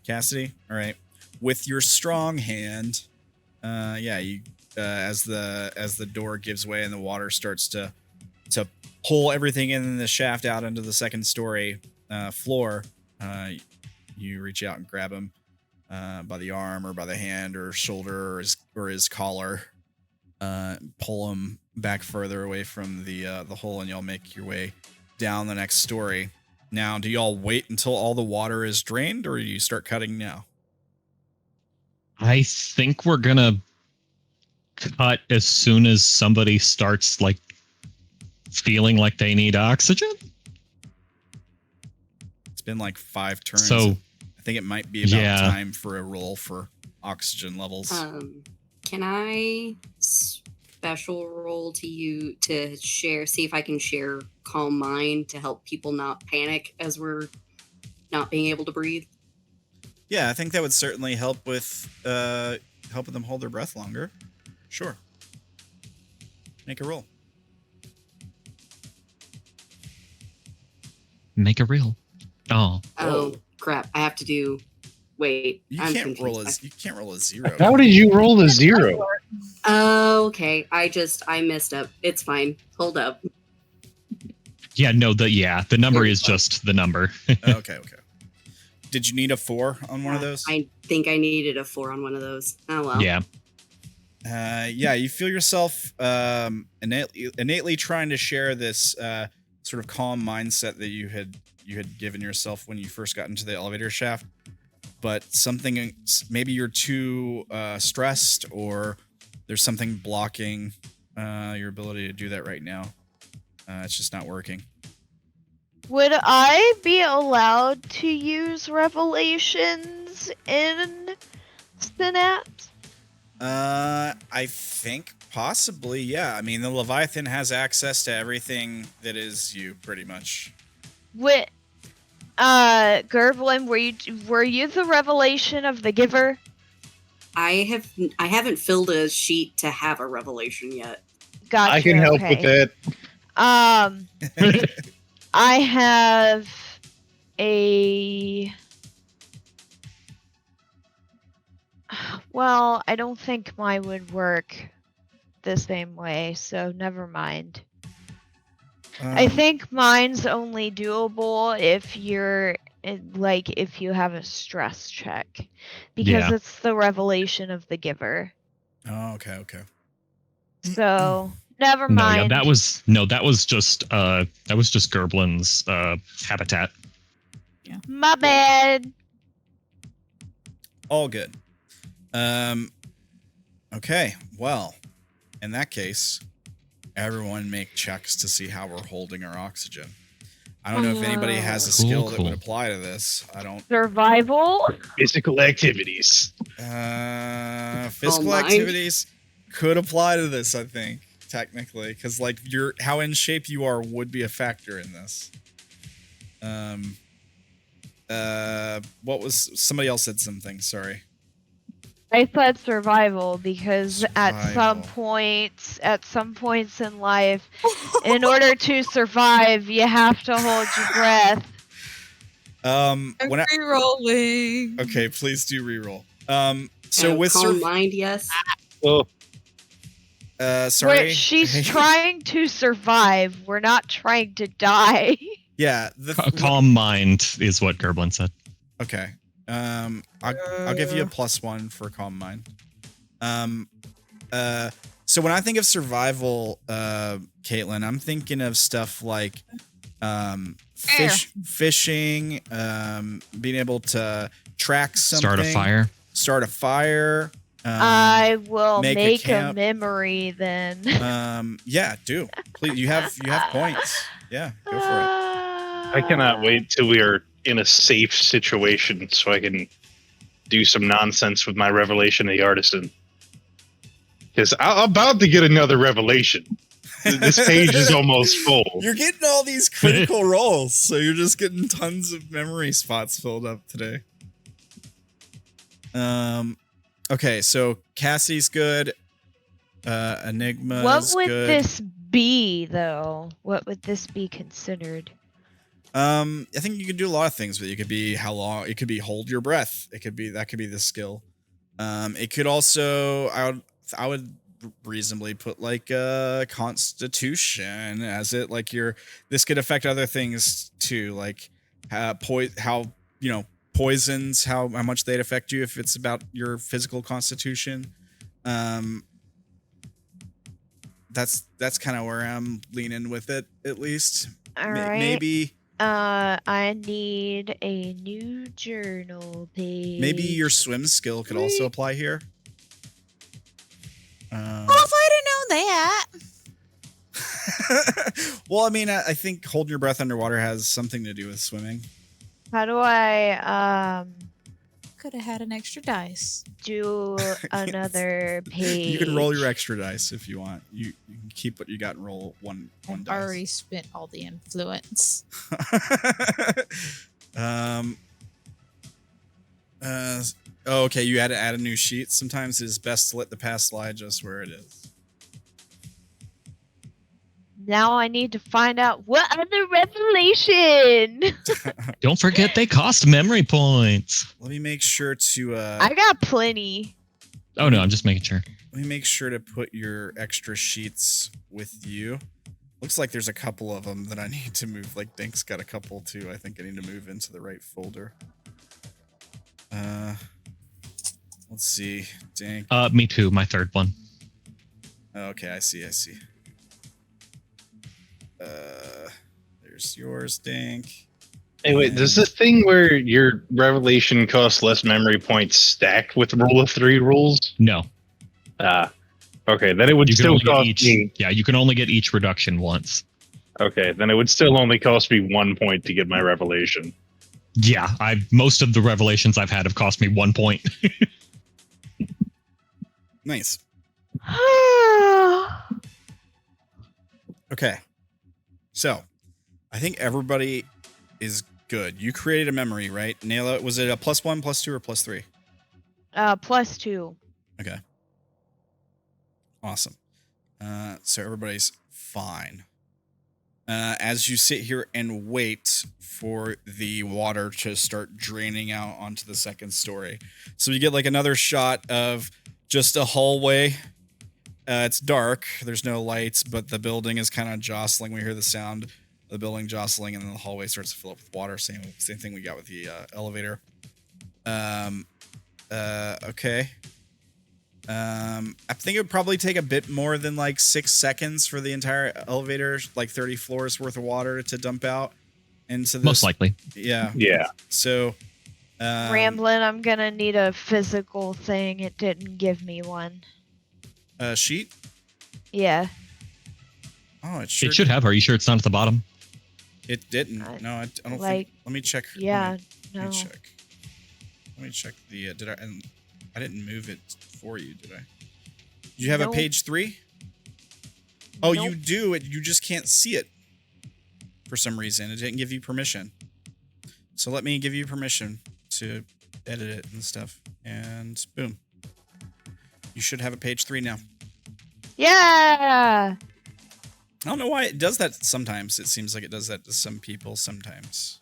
[SPEAKER 1] Cassidy. All right. With your strong hand, you as the door gives way and the water starts to pull everything in the shaft out into the second story floor, you reach out and grab him by the arm or by the hand or shoulder or his collar, pull him back further away from the hole, and y'all make your way down the next story. Now, do y'all wait until all the water is drained, or do you start cutting now?
[SPEAKER 2] I think we're gonna cut as soon as somebody starts like feeling like they need oxygen.
[SPEAKER 1] It's been like 5 turns.
[SPEAKER 2] So
[SPEAKER 1] I think it might be about time for a roll for oxygen levels.
[SPEAKER 4] Can I special roll to you to share, see if I can share Calm Mind to help people not panic as we're not being able to breathe?
[SPEAKER 1] Yeah, I think that would certainly help with helping them hold their breath longer. Sure. Make a roll.
[SPEAKER 2] Make a reel. Oh.
[SPEAKER 4] Oh, crap. I have to do... Wait.
[SPEAKER 1] You can't roll a 0.
[SPEAKER 5] How did you roll a 0?
[SPEAKER 4] Oh, okay. I messed up. It's fine. Hold up.
[SPEAKER 2] Yeah, no, the number is just the number.
[SPEAKER 1] Okay. Did you need a 4 on one of those?
[SPEAKER 4] I think I needed a 4 on one of those. Oh, well.
[SPEAKER 2] Yeah.
[SPEAKER 1] You feel yourself innately trying to share this sort of calm mindset that you had given yourself when you first got into the elevator shaft, but something, maybe you're too stressed, or there's something blocking your ability to do that right now. It's just not working.
[SPEAKER 3] Would I be allowed to use revelations in Synapse?
[SPEAKER 1] I think possibly, yeah. I mean, the Leviathan has access to everything that is you, pretty much.
[SPEAKER 3] Gerblin, were you the revelation of the giver?
[SPEAKER 4] I haven't filled a sheet to have a revelation yet.
[SPEAKER 3] Gotcha.
[SPEAKER 5] I can help with that.
[SPEAKER 3] I have a... Well, I don't think mine would work the same way, so never mind. I think mine's only doable if you're if you have a stress check, because it's the revelation of the giver.
[SPEAKER 1] Oh, okay.
[SPEAKER 3] So never mind.
[SPEAKER 2] That was just Gerblin's habitat.
[SPEAKER 6] Yeah.
[SPEAKER 3] My bad.
[SPEAKER 1] All good. Okay, well, in that case, everyone make checks to see how we're holding our oxygen. I don't know if anybody has a skill that would apply to this. I don't.
[SPEAKER 3] Survival?
[SPEAKER 5] Physical activities.
[SPEAKER 1] Physical activities could apply to this, I think, technically, because like how in shape you are would be a factor in this. What was, somebody else said something, sorry.
[SPEAKER 3] I said survival because at some points in life, in order to survive, you have to hold your breath.
[SPEAKER 6] I'm re-rolling.
[SPEAKER 1] Okay, please do reroll. So with
[SPEAKER 4] Calm Mind, yes.
[SPEAKER 5] Oh.
[SPEAKER 1] Sorry.
[SPEAKER 3] She's trying to survive. We're not trying to die.
[SPEAKER 1] Yeah.
[SPEAKER 2] Calm mind is what Gerblin said.
[SPEAKER 1] Okay. I'll give you a +1 for Calm Mind. So when I think of survival, Caitlin, I'm thinking of stuff like fishing, being able to track something.
[SPEAKER 2] Start a fire.
[SPEAKER 3] I will
[SPEAKER 1] make a
[SPEAKER 3] make a
[SPEAKER 1] camp.
[SPEAKER 3] memory then.
[SPEAKER 1] Yeah, do. Please, you have points. Yeah, go for it.
[SPEAKER 5] I cannot wait till we are in a safe situation so I can do some nonsense with my revelation of the artisan. Because I'm about to get another revelation. This page is almost full.
[SPEAKER 1] You're getting all these critical rolls, so you're just getting tons of memory spots filled up today. Okay, so Cassie's good. Enigma
[SPEAKER 3] What
[SPEAKER 1] is
[SPEAKER 3] would
[SPEAKER 1] good.
[SPEAKER 3] this be, though? What would this be considered?
[SPEAKER 1] I think you could do a lot of things, but it could be how long. It could be hold your breath. It could be that could be the skill. It could also I would reasonably put like Constitution as it like this could affect other things too, like poisons, how much they'd affect you if it's about your physical constitution. That's kind of where I'm leaning with it, at least.
[SPEAKER 3] All right.
[SPEAKER 1] Maybe
[SPEAKER 3] I need a new journal page.
[SPEAKER 1] maybe your swim skill could also apply here.
[SPEAKER 6] Well, if I didn't know that.
[SPEAKER 1] Well, I mean, I think holding your breath underwater has something to do with swimming.
[SPEAKER 3] How do I
[SPEAKER 6] Could have had an extra dice.
[SPEAKER 3] do another page?
[SPEAKER 1] You can roll your extra dice if you want. You can keep what you got and roll one
[SPEAKER 6] I've
[SPEAKER 1] dice.
[SPEAKER 6] already spent all the influence.
[SPEAKER 1] Okay, you had to add a new sheet. Sometimes it is best to let the past lie just where it is.
[SPEAKER 3] Now I need to find out what other revelation.
[SPEAKER 2] Don't forget they cost memory points.
[SPEAKER 1] Let me make sure to
[SPEAKER 3] I got plenty.
[SPEAKER 2] Oh no, I'm just making sure.
[SPEAKER 1] let me make sure to put your extra sheets with you. Looks like there's a couple of them that I need to move. Like Dank's got a couple too. I think I need to move into the right folder. Let's see. Dank.
[SPEAKER 2] Me too, my third one.
[SPEAKER 1] Okay, I see. There's yours, Dank.
[SPEAKER 5] Hey, wait, does the thing where your revelation costs less memory points stack with rule of 3 rules?
[SPEAKER 2] No.
[SPEAKER 5] Okay, then it would
[SPEAKER 2] You can
[SPEAKER 5] still
[SPEAKER 2] only get
[SPEAKER 5] cost
[SPEAKER 2] each.
[SPEAKER 5] me.
[SPEAKER 2] Yeah, you can only get each reduction once.
[SPEAKER 5] Okay, then it would still only cost me 1 point to get my revelation.
[SPEAKER 2] Yeah, most of the revelations I've had have cost me 1 point.
[SPEAKER 1] Nice. Okay. So, I think everybody is good. You created a memory, right? Naela, was it a +1, +2, or +3?
[SPEAKER 3] +2.
[SPEAKER 1] Okay. Awesome. So everybody's fine. As you sit here and wait for the water to start draining out onto the second story. So you get like another shot of just a hallway. It's dark. There's no lights, but the building is kind of jostling. We hear the sound of the building jostling, and then the hallway starts to fill up with water. Same thing we got with the elevator. Okay. I think it would probably take a bit more than like 6 seconds for the entire elevator, like 30 floors worth of water to dump out into this.
[SPEAKER 2] Most likely.
[SPEAKER 1] Yeah.
[SPEAKER 5] Yeah.
[SPEAKER 1] So,
[SPEAKER 3] Ramblin, I'm gonna need a physical thing. It didn't give me one.
[SPEAKER 1] Sheet?
[SPEAKER 3] Yeah.
[SPEAKER 1] Oh, it sure
[SPEAKER 2] It should have. Are you sure it's not at the bottom?
[SPEAKER 1] It didn't. No, I don't
[SPEAKER 3] like,
[SPEAKER 1] think. Let me check.
[SPEAKER 3] Yeah,
[SPEAKER 1] Let
[SPEAKER 3] no.
[SPEAKER 1] me check. Let me check the. Did I? And I didn't move it for you, did I? Did you have a
[SPEAKER 3] Nope.
[SPEAKER 1] page 3? Oh,
[SPEAKER 3] Nope.
[SPEAKER 1] you do. You just can't see it for some reason. It didn't give you permission. So let me give you permission to edit it and stuff. And boom. You should have a page 3 now.
[SPEAKER 3] Yeah.
[SPEAKER 1] I don't know why it does that sometimes. It seems like it does that to some people sometimes.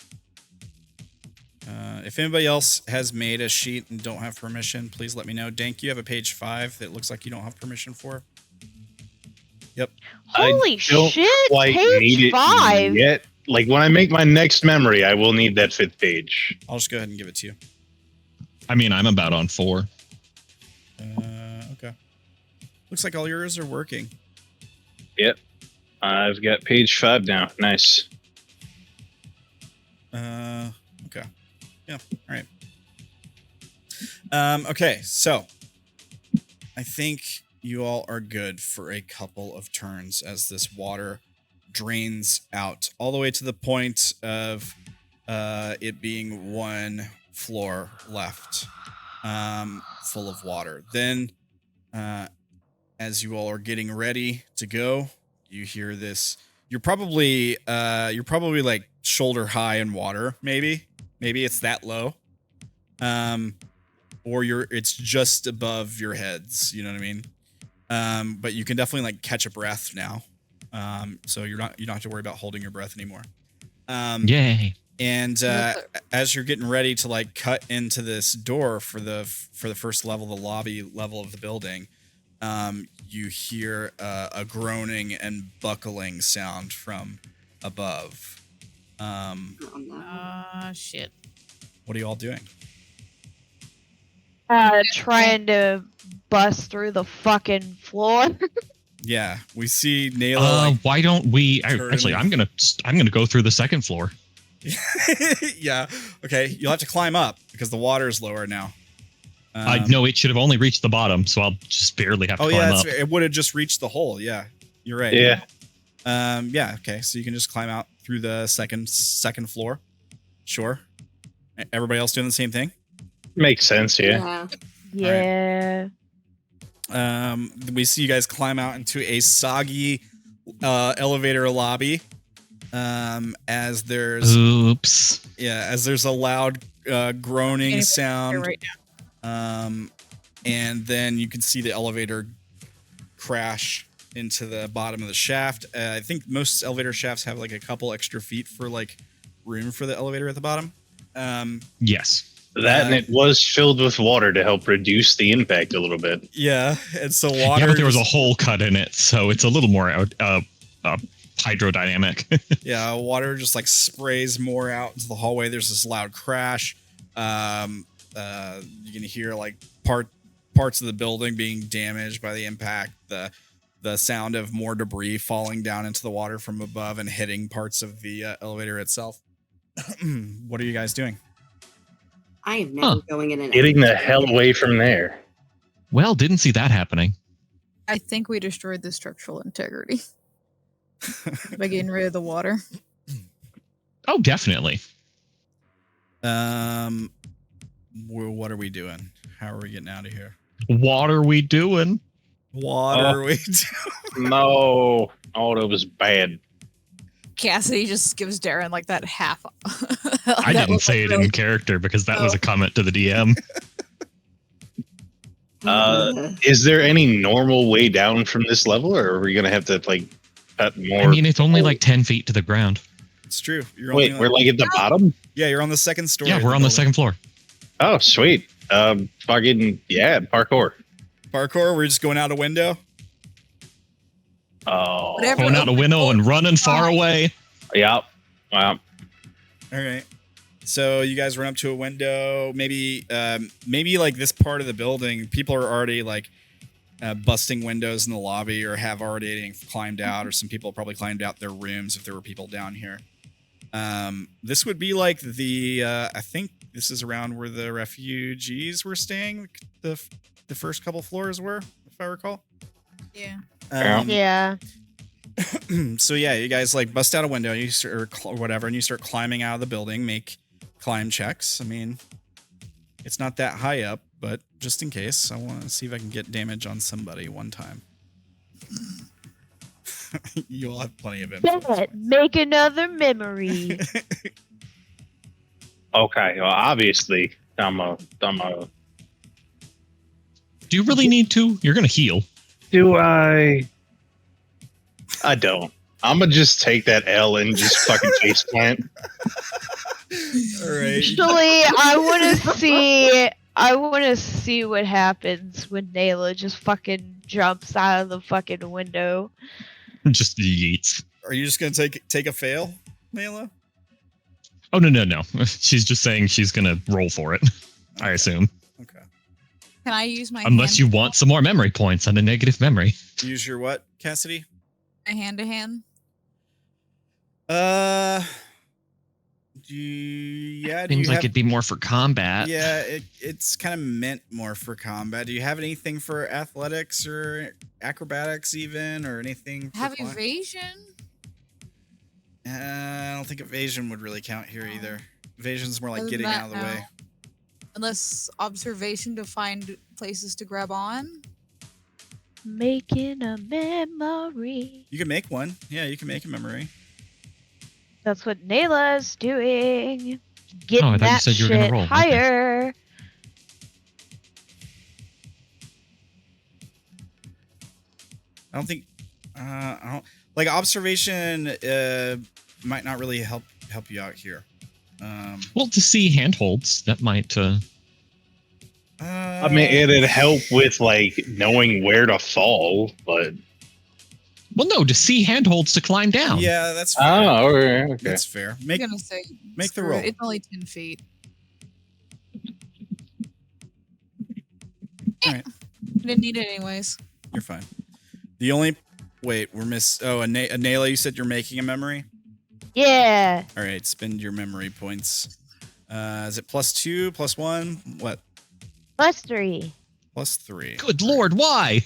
[SPEAKER 1] If anybody else has made a sheet and don't have permission, please let me know. Dank, you have a page 5 that looks like you don't have permission for. Yep.
[SPEAKER 3] Holy
[SPEAKER 5] Don't
[SPEAKER 3] shit!
[SPEAKER 5] quite need
[SPEAKER 3] Page
[SPEAKER 5] it
[SPEAKER 3] 5.
[SPEAKER 5] yet. Like when I make my next memory, I will need that 5th page.
[SPEAKER 1] I'll just go ahead and give it to you.
[SPEAKER 2] I mean, I'm about on 4.
[SPEAKER 1] Okay. Looks like all yours are working.
[SPEAKER 5] Yep. I've got page 5 now. Nice.
[SPEAKER 1] Okay. Yeah, all right. Okay, so I think you all are good for a couple of turns as this water drains out all the way to the point of it being one floor left, full of water. Then, as you all are getting ready to go, you hear this. You're probably like shoulder high in water. Maybe it's that low. Or it's just above your heads. You know what I mean? But you can definitely like catch a breath now. So you don't have to worry about holding your breath anymore.
[SPEAKER 2] Yay.
[SPEAKER 1] And as you're getting ready to like cut into this door for the first level, the lobby level of the building, you hear a groaning and buckling sound from above.
[SPEAKER 6] Shit.
[SPEAKER 1] What are you all doing?
[SPEAKER 3] Trying to bust through the fucking floor.
[SPEAKER 1] Yeah, we see Naela.
[SPEAKER 2] Why don't we?
[SPEAKER 1] turn-
[SPEAKER 2] Actually, I'm gonna go through the second floor.
[SPEAKER 1] Yeah. Okay. You'll have to climb up because the water is lower now.
[SPEAKER 2] No, it should have only reached the bottom, so I'll just barely have to climb up.
[SPEAKER 1] It would have just reached the hole. Yeah, you're right.
[SPEAKER 5] Yeah.
[SPEAKER 1] Yeah. Okay. So you can just climb out through the second floor. Sure. Everybody else doing the same thing?
[SPEAKER 5] Makes sense, yeah.
[SPEAKER 3] Yeah.
[SPEAKER 1] We see you guys climb out into a soggy elevator lobby. As there's a loud groaning sound.
[SPEAKER 6] Right now.
[SPEAKER 1] And then you can see the elevator crash into the bottom of the shaft. I think most elevator shafts have like a couple extra feet for like room for the elevator at the bottom.
[SPEAKER 2] Yes.
[SPEAKER 5] That and it was filled with water to help reduce the impact a little bit.
[SPEAKER 1] Yeah, and so water.
[SPEAKER 2] Yeah, but there was a hole cut in it, so it's a little more hydrodynamic.
[SPEAKER 1] Yeah, water just like sprays more out into the hallway. There's this loud crash. You can hear like parts of the building being damaged by the impact. The sound of more debris falling down into the water from above and hitting parts of the elevator itself. What are you guys doing?
[SPEAKER 4] I am never going in and
[SPEAKER 5] Getting the hell away from there.
[SPEAKER 2] Well, didn't see that happening.
[SPEAKER 6] I think we destroyed the structural integrity by getting rid of the water.
[SPEAKER 2] Oh, definitely.
[SPEAKER 1] What are we doing? How are we getting out of here?
[SPEAKER 2] What are we doing?
[SPEAKER 1] What are we doing?
[SPEAKER 5] No. Oh, that was bad.
[SPEAKER 6] Cassidy just gives Darren like that half.
[SPEAKER 2] I didn't say it in character because that was a comment to the DM.
[SPEAKER 5] Is there any normal way down from this level, or are we gonna have to like cut more?
[SPEAKER 2] I mean, it's only like 10 feet to the ground.
[SPEAKER 1] It's true.
[SPEAKER 5] Wait, we're like at the bottom?
[SPEAKER 1] Yeah, you're on the second story.
[SPEAKER 2] Yeah, we're on the second floor.
[SPEAKER 5] Oh, sweet. Fucking yeah, parkour.
[SPEAKER 1] Parkour. We're just going out a window.
[SPEAKER 5] Oh,
[SPEAKER 6] Whatever.
[SPEAKER 2] Going out a window and running far away.
[SPEAKER 5] yeah. Wow.
[SPEAKER 1] All right. So you guys run up to a window. Maybe like this part of the building, people are already like busting windows in the lobby, or have already climbed out, or some people probably climbed out their rooms if there were people down here. This would be like the I think this is around where the refugees were staying. The first couple floors were, if I recall.
[SPEAKER 6] Yeah.
[SPEAKER 3] Yeah.
[SPEAKER 1] So yeah, you guys like bust out a window, or whatever, and you start climbing out of the building. Make climb checks. I mean, it's not that high up, but just in case, I want to see if I can get damage on somebody one time. You all have plenty of info.
[SPEAKER 3] Make another memory.
[SPEAKER 5] Okay. Well, obviously, I'm a.
[SPEAKER 2] Do you really need to? You're going to heal.
[SPEAKER 5] Do I? I don't. I'm gonna just take that L and just fucking face plant.
[SPEAKER 1] All right.
[SPEAKER 3] Actually, I want to see what happens when Naela just fucking jumps out of the fucking window.
[SPEAKER 2] Just yeets.
[SPEAKER 1] Are you just gonna take a fail, Naela?
[SPEAKER 2] Oh, no. She's just saying she's going to roll for it, I assume.
[SPEAKER 1] Okay.
[SPEAKER 6] Can I use my
[SPEAKER 2] Unless you want some more memory points on a negative memory.
[SPEAKER 1] Use your what, Cassidy?
[SPEAKER 6] hand to hand?
[SPEAKER 2] Seems like it'd be more for combat.
[SPEAKER 1] Yeah, it's kind of meant more for combat. Do you have anything for athletics or acrobatics even, or anything?
[SPEAKER 6] Have evasion?
[SPEAKER 1] I don't think evasion would really count here either. Evasion's more like getting out of the way.
[SPEAKER 6] Unless observation to find places to grab on.
[SPEAKER 3] Making a memory.
[SPEAKER 1] You can make one. Yeah, you can make a memory.
[SPEAKER 3] That's what Nayla's doing. Getting
[SPEAKER 2] I thought you
[SPEAKER 3] that
[SPEAKER 2] said you were gonna
[SPEAKER 3] shit
[SPEAKER 2] roll. Okay.
[SPEAKER 3] higher.
[SPEAKER 1] I don't think. Like observation. Might not really help you out here.
[SPEAKER 2] Well, to see handholds, that might.
[SPEAKER 5] I mean, it'd help with like knowing where to fall, but.
[SPEAKER 2] Well, no, to see handholds to climb down.
[SPEAKER 1] Yeah, that's fair.
[SPEAKER 5] Oh, okay.
[SPEAKER 1] That's fair.
[SPEAKER 6] I'm gonna say
[SPEAKER 1] Make the roll.
[SPEAKER 6] It's only 10 feet.
[SPEAKER 1] All right.
[SPEAKER 6] Didn't need it anyways.
[SPEAKER 1] You're fine. The only wait, we're Naela, you said you're making a memory?
[SPEAKER 3] Yeah.
[SPEAKER 1] All right, spend your memory points. Is it +2, +1? What?
[SPEAKER 3] +3.
[SPEAKER 1] +3.
[SPEAKER 2] Good lord, why?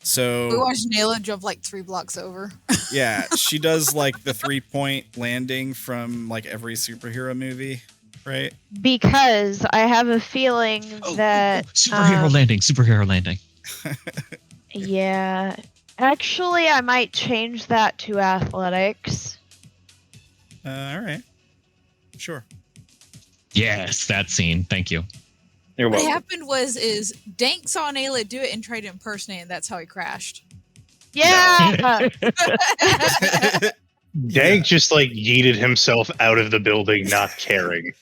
[SPEAKER 1] So
[SPEAKER 6] We watched Naela jump like 3 blocks over.
[SPEAKER 1] yeah, she does like the 3-point landing from like every superhero movie, right?
[SPEAKER 3] Because I have a feeling that
[SPEAKER 2] superhero landing.
[SPEAKER 3] Yeah. Actually, I might change that to athletics.
[SPEAKER 1] All right. Sure.
[SPEAKER 2] Yes, that scene. Thank you.
[SPEAKER 5] You're
[SPEAKER 6] What
[SPEAKER 5] welcome.
[SPEAKER 6] happened is Dank saw Naela do it and tried to impersonate, and that's how he crashed.
[SPEAKER 3] Yeah.
[SPEAKER 5] Dank just like yeeted himself out of the building, not caring.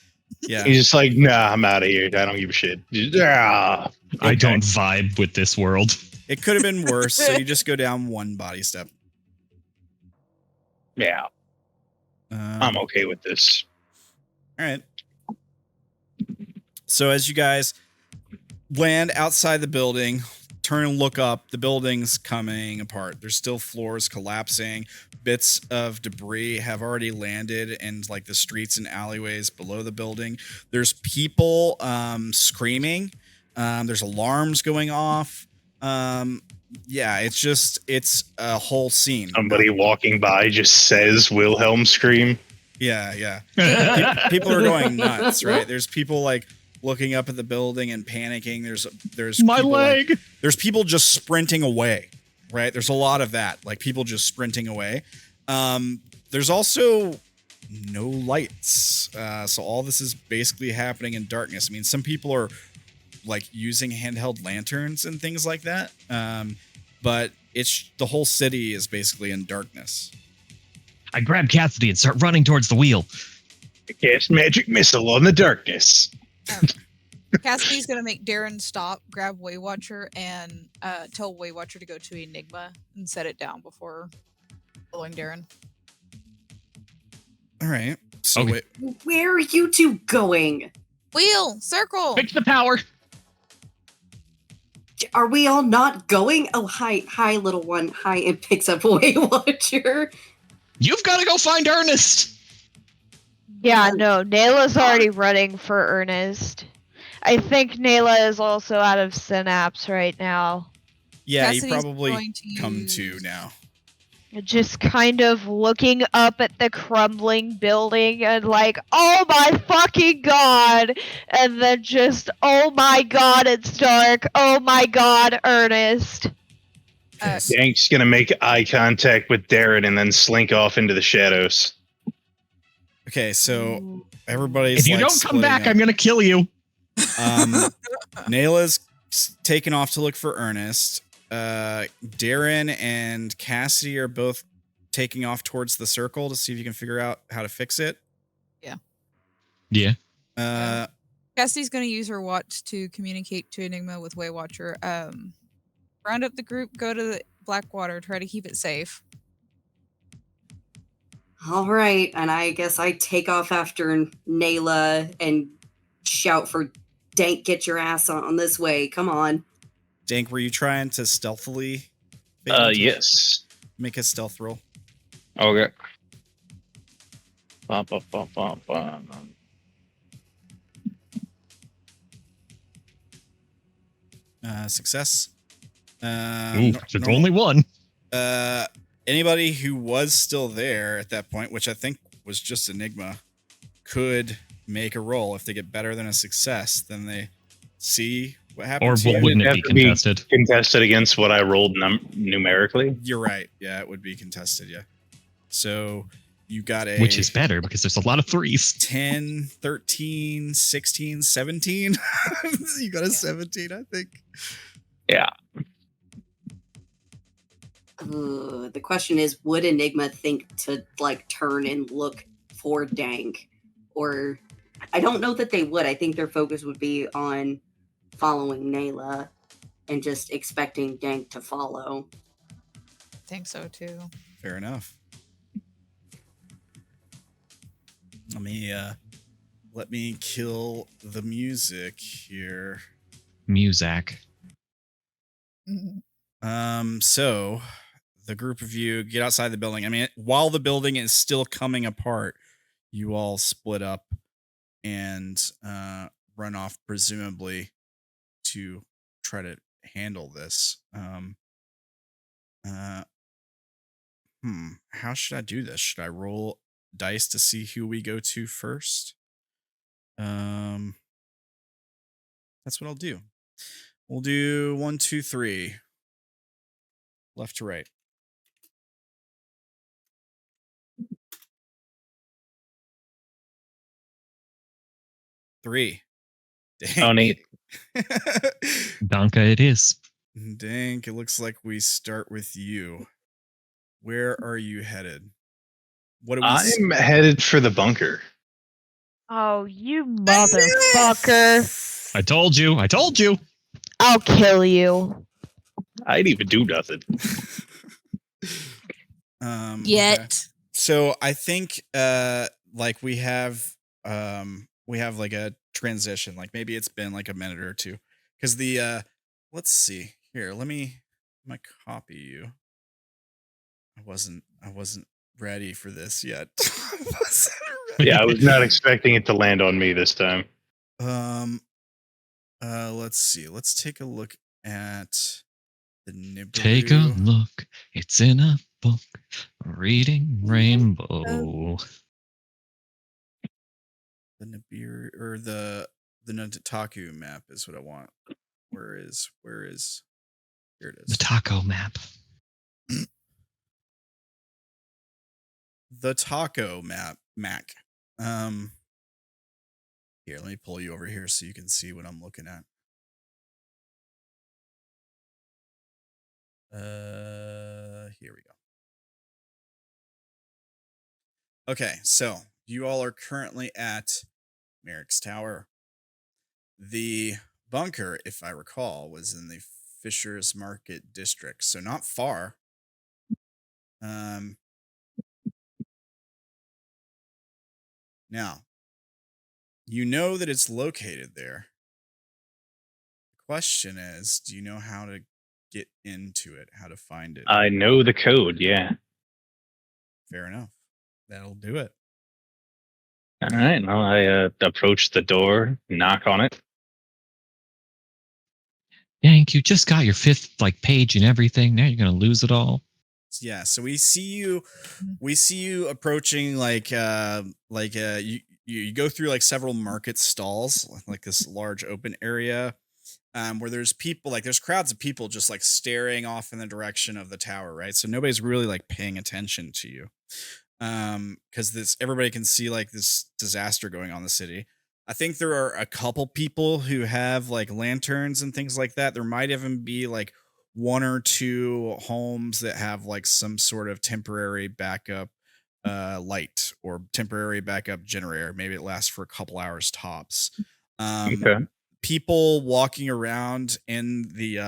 [SPEAKER 1] Yeah.
[SPEAKER 5] He's just like, nah, I'm out of here. I don't give a shit. Yeah.
[SPEAKER 2] I don't vibe with this world.
[SPEAKER 1] It could have been worse, so you just go down 1 body step.
[SPEAKER 5] Yeah. I'm okay with this.
[SPEAKER 1] All right. So as you guys land outside the building, turn and look up, the building's coming apart. There's still floors collapsing. Bits of debris have already landed in like the streets and alleyways below the building. There's people screaming. There's alarms going off. Yeah, it's a whole scene.
[SPEAKER 5] Somebody walking by just says Wilhelm scream.
[SPEAKER 1] Yeah. People are going nuts, right? There's people like looking up at the building and panicking. There's
[SPEAKER 2] My
[SPEAKER 1] people,
[SPEAKER 2] leg.
[SPEAKER 1] like, there's people just sprinting away, right? There's a lot of that, like people just sprinting away. There's also no lights, so all this is basically happening in darkness. I mean, some people are like using handheld lanterns and things like that, but it's the whole city is basically in darkness.
[SPEAKER 2] I grab Cassidy and start running towards the wheel.
[SPEAKER 5] I cast magic missile on the darkness.
[SPEAKER 6] Cassidy's gonna make Darren stop, grab Waywatcher, and tell Waywatcher to go to Enigma and set it down before following Darren.
[SPEAKER 1] All right. So
[SPEAKER 2] Okay.
[SPEAKER 1] wait,
[SPEAKER 4] Where are you two going?
[SPEAKER 6] Wheel, circle.
[SPEAKER 2] Fix the power.
[SPEAKER 4] Are we all not going? Oh, hi, little one. Hi, and picks up Waywatcher.
[SPEAKER 2] You've got to go find Earnest.
[SPEAKER 3] Yeah, no, Nayla's already running for Earnest. I think Naela is also out of synapse right now.
[SPEAKER 1] yeah,
[SPEAKER 6] Cassidy's
[SPEAKER 1] you probably
[SPEAKER 6] going to
[SPEAKER 1] come
[SPEAKER 6] use-
[SPEAKER 1] to now.
[SPEAKER 3] Just kind of looking up at the crumbling building and like, oh my fucking god! And then just, oh my god, it's dark. Oh my god, Earnest.
[SPEAKER 5] Dank's gonna make eye contact with Derrin and then slink off into the shadows.
[SPEAKER 1] Okay, so everybody's
[SPEAKER 2] If you
[SPEAKER 1] like,
[SPEAKER 2] don't come
[SPEAKER 1] splitting
[SPEAKER 2] back,
[SPEAKER 1] up.
[SPEAKER 2] I'm going to kill you.
[SPEAKER 1] Nayla's taken off to look for Earnest. Derrin and Cassidy are both taking off towards the circle to see if you can figure out how to fix it.
[SPEAKER 2] Yeah.
[SPEAKER 6] Cassidy's gonna use her watch to communicate to Enigma with Waywatcher. Round up the group, go to the Blackwater, try to keep it safe.
[SPEAKER 4] All right, and I guess I take off after Naela and shout for Dank, get your ass on this way. Come on.
[SPEAKER 1] Dank, were you trying to stealthily
[SPEAKER 5] Yes.
[SPEAKER 1] make a stealth roll?
[SPEAKER 5] Okay. Bum, bum, bum, bum, bum.
[SPEAKER 1] Success.
[SPEAKER 2] Ooh, there's
[SPEAKER 1] normal-
[SPEAKER 2] only one.
[SPEAKER 1] Anybody who was still there at that point, which I think was just Enigma, could make a roll. If they get better than a success, then they see what
[SPEAKER 2] Or
[SPEAKER 1] happens. to you.
[SPEAKER 2] wouldn't it
[SPEAKER 5] Have
[SPEAKER 2] be
[SPEAKER 5] to be
[SPEAKER 2] contested?
[SPEAKER 5] contested against what I rolled numerically?
[SPEAKER 1] You're right. Yeah, it would be contested. Yeah. So you got a
[SPEAKER 2] Which is better because there's a lot of threes.
[SPEAKER 1] 10, 13, 16, 17. You got a 17, I think.
[SPEAKER 5] Yeah.
[SPEAKER 4] The question is, would Enigma think to like turn and look for Dank? Or I don't know that they would. I think their focus would be on following Naela and just expecting Dank to follow.
[SPEAKER 6] I think so too.
[SPEAKER 1] Fair enough. Let me kill the music here.
[SPEAKER 2] Muzak.
[SPEAKER 1] So the group of you get outside the building. I mean, while the building is still coming apart, you all split up and run off, presumably to try to handle this. How should I do this? Should I roll dice to see who we go to first? That's what I'll do. We'll do 1, 2, 3. Left to right. Three. Dang.
[SPEAKER 5] Oh, neat.
[SPEAKER 2] Danka it is.
[SPEAKER 1] Dank, it looks like we start with you. Where are you headed? What do we
[SPEAKER 5] I'm headed for the bunker.
[SPEAKER 3] Oh, you motherfucker.
[SPEAKER 2] I told you.
[SPEAKER 3] I'll kill you.
[SPEAKER 5] I didn't even do nothing.
[SPEAKER 6] Yet.
[SPEAKER 1] Okay. So I think like we have like a transition. Like maybe it's been like a minute or two. Because the let's see. Here, let me copy you. I wasn't ready for this yet.
[SPEAKER 5] Yeah, I was not expecting it to land on me this time.
[SPEAKER 1] Let's see. Let's take a look at the Nibiru.
[SPEAKER 2] Take a look. It's in a book. Reading Rainbow.
[SPEAKER 1] The Nibiru or the Nataku map is what I want. Where is here it is.
[SPEAKER 2] The taco map.
[SPEAKER 1] The taco map, Mac. Here, let me pull you over here so you can see what I'm looking at. Here we go. Okay, so you all are currently at Merrick's Tower. The bunker, if I recall, was in the Fisher's Market district, so not far. Now, you know that it's located there. The question is, do you know how to get into it, how to find it?
[SPEAKER 5] I know the code, yeah.
[SPEAKER 1] Fair enough. That'll do it.
[SPEAKER 5] All right, well, I approach the door, knock on it.
[SPEAKER 2] Dank, you just got your 5th page and everything. Now you're gonna lose it all.
[SPEAKER 1] Yeah, so we see you approaching you go through like several market stalls, like this large open area where there's people, like there's crowds of people just like staring off in the direction of the tower, right? So nobody's really like paying attention to you. Because everybody can see like this disaster going on in the city. I think there are a couple people who have like lanterns and things like that. There might even be like 1 or 2 homes that have like some sort of temporary backup light or temporary backup generator. Maybe it lasts for a couple hours tops.
[SPEAKER 5] Okay.
[SPEAKER 1] People walking around in the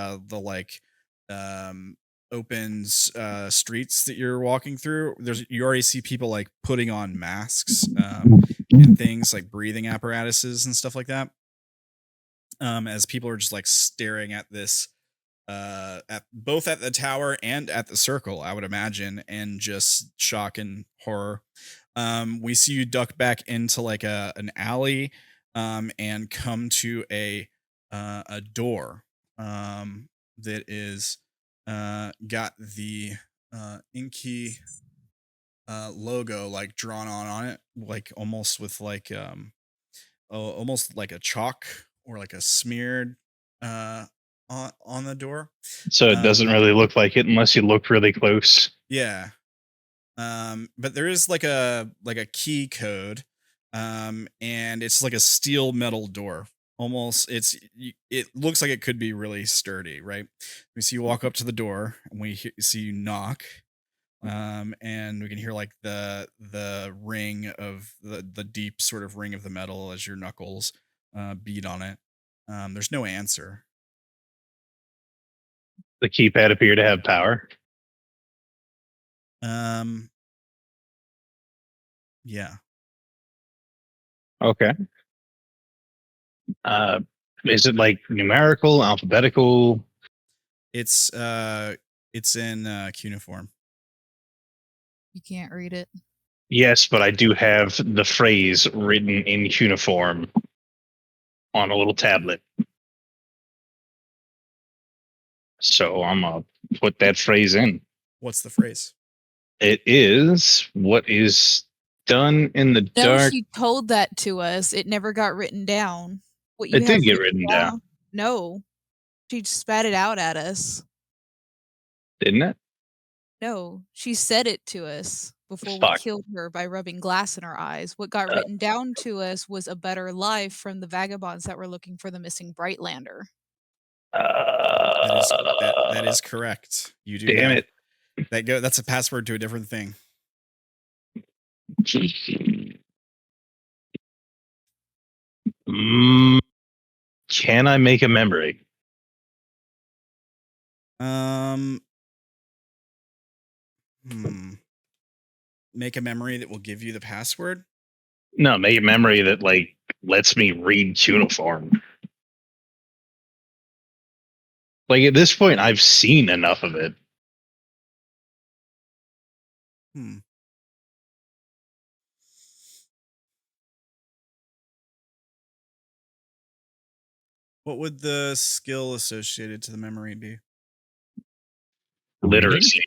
[SPEAKER 1] open streets that you're walking through. You already see people like putting on masks and things like breathing apparatuses and stuff like that. As people are just like staring at this at both at the tower and at the circle, I would imagine, and just shock and horror. We see you duck back into like an alley, and come to a door, that is got the inky logo like drawn on it, like almost with like almost like a chalk or like a smeared on the door.
[SPEAKER 5] So it doesn't really look like it unless you look really close.
[SPEAKER 1] Yeah. But there is like a key code, and it's like a steel metal door. Almost, it looks like it could be really sturdy, right? We see you walk up to the door, and we see you knock, and we can hear like the ring of the deep sort of ring of the metal as your knuckles beat on it. There's no answer.
[SPEAKER 5] The keypad appear to have power.
[SPEAKER 1] Yeah.
[SPEAKER 5] Okay. Is it like numerical, alphabetical?
[SPEAKER 1] It's in cuneiform.
[SPEAKER 6] You can't read it.
[SPEAKER 5] Yes, but I do have the phrase written in cuneiform on a little tablet. So I'm gonna put that phrase in.
[SPEAKER 1] What's the phrase?
[SPEAKER 5] It is what is done in the
[SPEAKER 6] No,
[SPEAKER 5] dark.
[SPEAKER 6] she told that to us. It never got written down. What
[SPEAKER 5] It
[SPEAKER 6] have
[SPEAKER 5] did get written down,
[SPEAKER 6] No. She spat it out at us.
[SPEAKER 5] didn't it?
[SPEAKER 6] No, she said it to us before we
[SPEAKER 5] Fuck.
[SPEAKER 6] killed her by rubbing glass in her eyes. What got written down to us was a better life from the vagabonds that were looking for the missing Brightlander.
[SPEAKER 1] That is correct. You do.
[SPEAKER 5] Damn
[SPEAKER 1] it. That's a password to a different thing.
[SPEAKER 5] Can I make a memory?
[SPEAKER 1] Make a memory that will give you the password?
[SPEAKER 5] No, make a memory that like lets me read cuneiform. Like at this point, I've seen enough of it.
[SPEAKER 1] What would the skill associated to the memory be?
[SPEAKER 5] Literacy.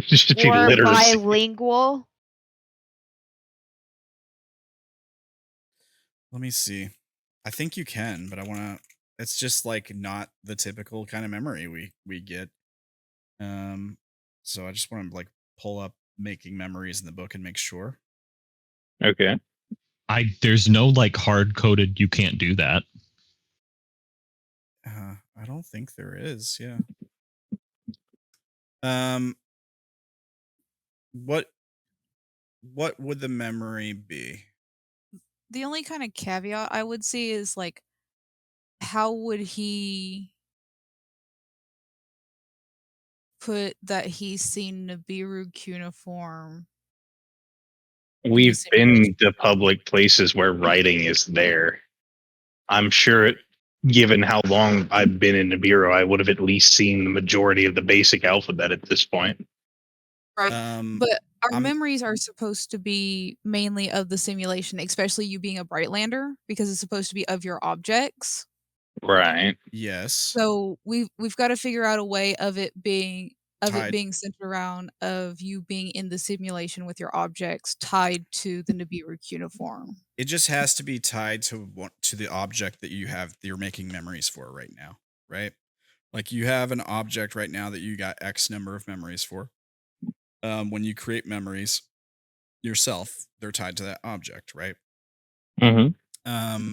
[SPEAKER 5] Should be
[SPEAKER 3] Or
[SPEAKER 5] literacy.
[SPEAKER 3] bilingual.
[SPEAKER 1] Let me see. I think you can, but I want to. It's just like not the typical kind of memory we get. So I just want to like pull up making memories in the book and make sure.
[SPEAKER 5] Okay.
[SPEAKER 2] There's no like hard coded. You can't do that.
[SPEAKER 1] I don't think there is. Yeah. What would the memory be?
[SPEAKER 6] The only kind of caveat I would see is like, how would he put that he's seen Nibiru cuneiform?
[SPEAKER 5] We've been to public places where writing is there. I'm sure, given how long I've been in Nibiru, I would have at least seen the majority of the basic alphabet at this point.
[SPEAKER 6] Right. But our memories are supposed to be mainly of the simulation, especially you being a Brightlander, because it's supposed to be of your objects.
[SPEAKER 5] Right.
[SPEAKER 1] Yes.
[SPEAKER 6] So we've got to figure out a way of it being centered around of you being in the simulation with your objects tied to the Nibiru cuneiform.
[SPEAKER 1] It just has to be tied to the object that you're making memories for right now, right? Like you have an object right now that you got X number of memories for. When you create memories yourself, they're tied to that object, right?
[SPEAKER 5] Mm-hmm.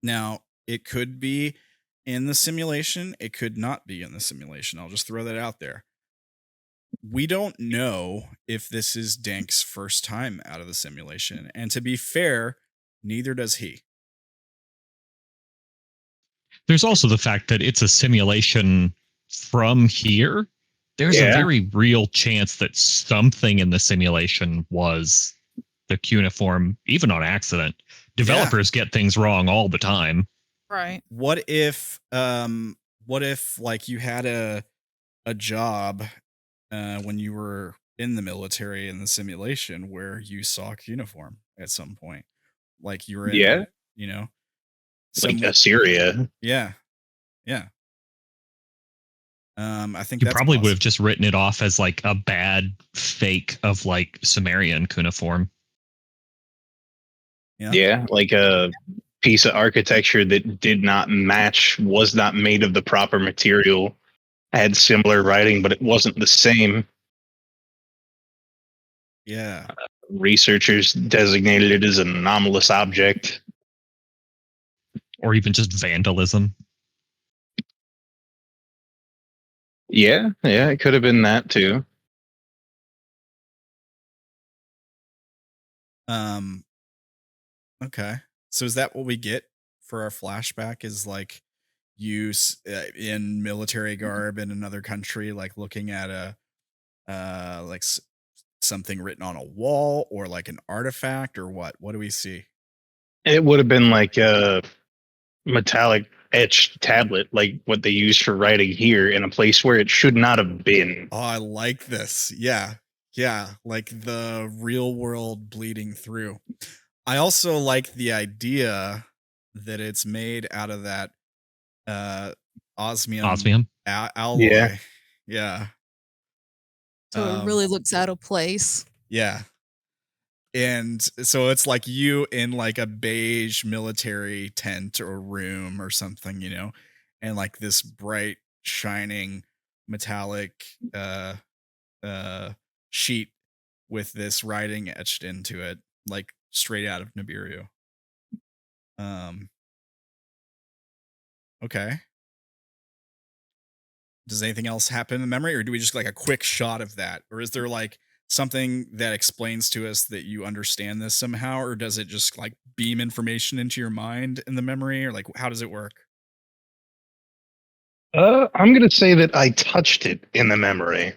[SPEAKER 1] Now it could be in the simulation. It could not be in the simulation. I'll just throw that out there. We don't know if this is Dank's first time out of the simulation. And to be fair, neither does he.
[SPEAKER 2] There's also the fact that it's a simulation from here. There's a very real chance that something in the simulation was the cuneiform, even on accident. Developers get things wrong all the time.
[SPEAKER 6] Right.
[SPEAKER 1] What if like you had a job when you were in the military in the simulation where you saw cuneiform at some point. Like you were in,
[SPEAKER 5] Yeah,
[SPEAKER 1] you know,
[SPEAKER 5] like
[SPEAKER 1] some
[SPEAKER 5] Assyria.
[SPEAKER 1] yeah, yeah. I think
[SPEAKER 2] You
[SPEAKER 1] that's
[SPEAKER 2] probably would have
[SPEAKER 1] possible.
[SPEAKER 2] just written it off as like a bad fake of like Sumerian cuneiform.
[SPEAKER 1] Yeah.
[SPEAKER 5] Yeah, like a piece of architecture that did not match, was not made of the proper material, had similar writing, but it wasn't the same.
[SPEAKER 1] Yeah.
[SPEAKER 5] Researchers designated it as an anomalous object.
[SPEAKER 2] Or even just vandalism.
[SPEAKER 5] Yeah, it could have been that too.
[SPEAKER 1] Okay. So is that what we get for our flashback? Is like you in military garb in another country, like looking at a like something written on a wall or like an artifact or what? What do we see?
[SPEAKER 5] It would have been like a metallic etched tablet, like what they use for writing here, in a place where it should not have been.
[SPEAKER 1] Oh, I like this. Yeah. Yeah. Like the real world bleeding through. I also like the idea that it's made out of that osmium
[SPEAKER 2] Osmium.
[SPEAKER 1] alloy.
[SPEAKER 5] Yeah.
[SPEAKER 1] Yeah.
[SPEAKER 6] So it really looks out of place.
[SPEAKER 1] Yeah. And so it's like you in like a beige military tent or room or something, you know, and like this bright, shining metallic sheet with this writing etched into it, like straight out of Nibiru. Okay. Does anything else happen in the memory, or do we just like a quick shot of that? Or is there like something that explains to us that you understand this somehow, or does it just like beam information into your mind in the memory, or like how does it work?
[SPEAKER 5] I'm gonna say that I touched it in the memory,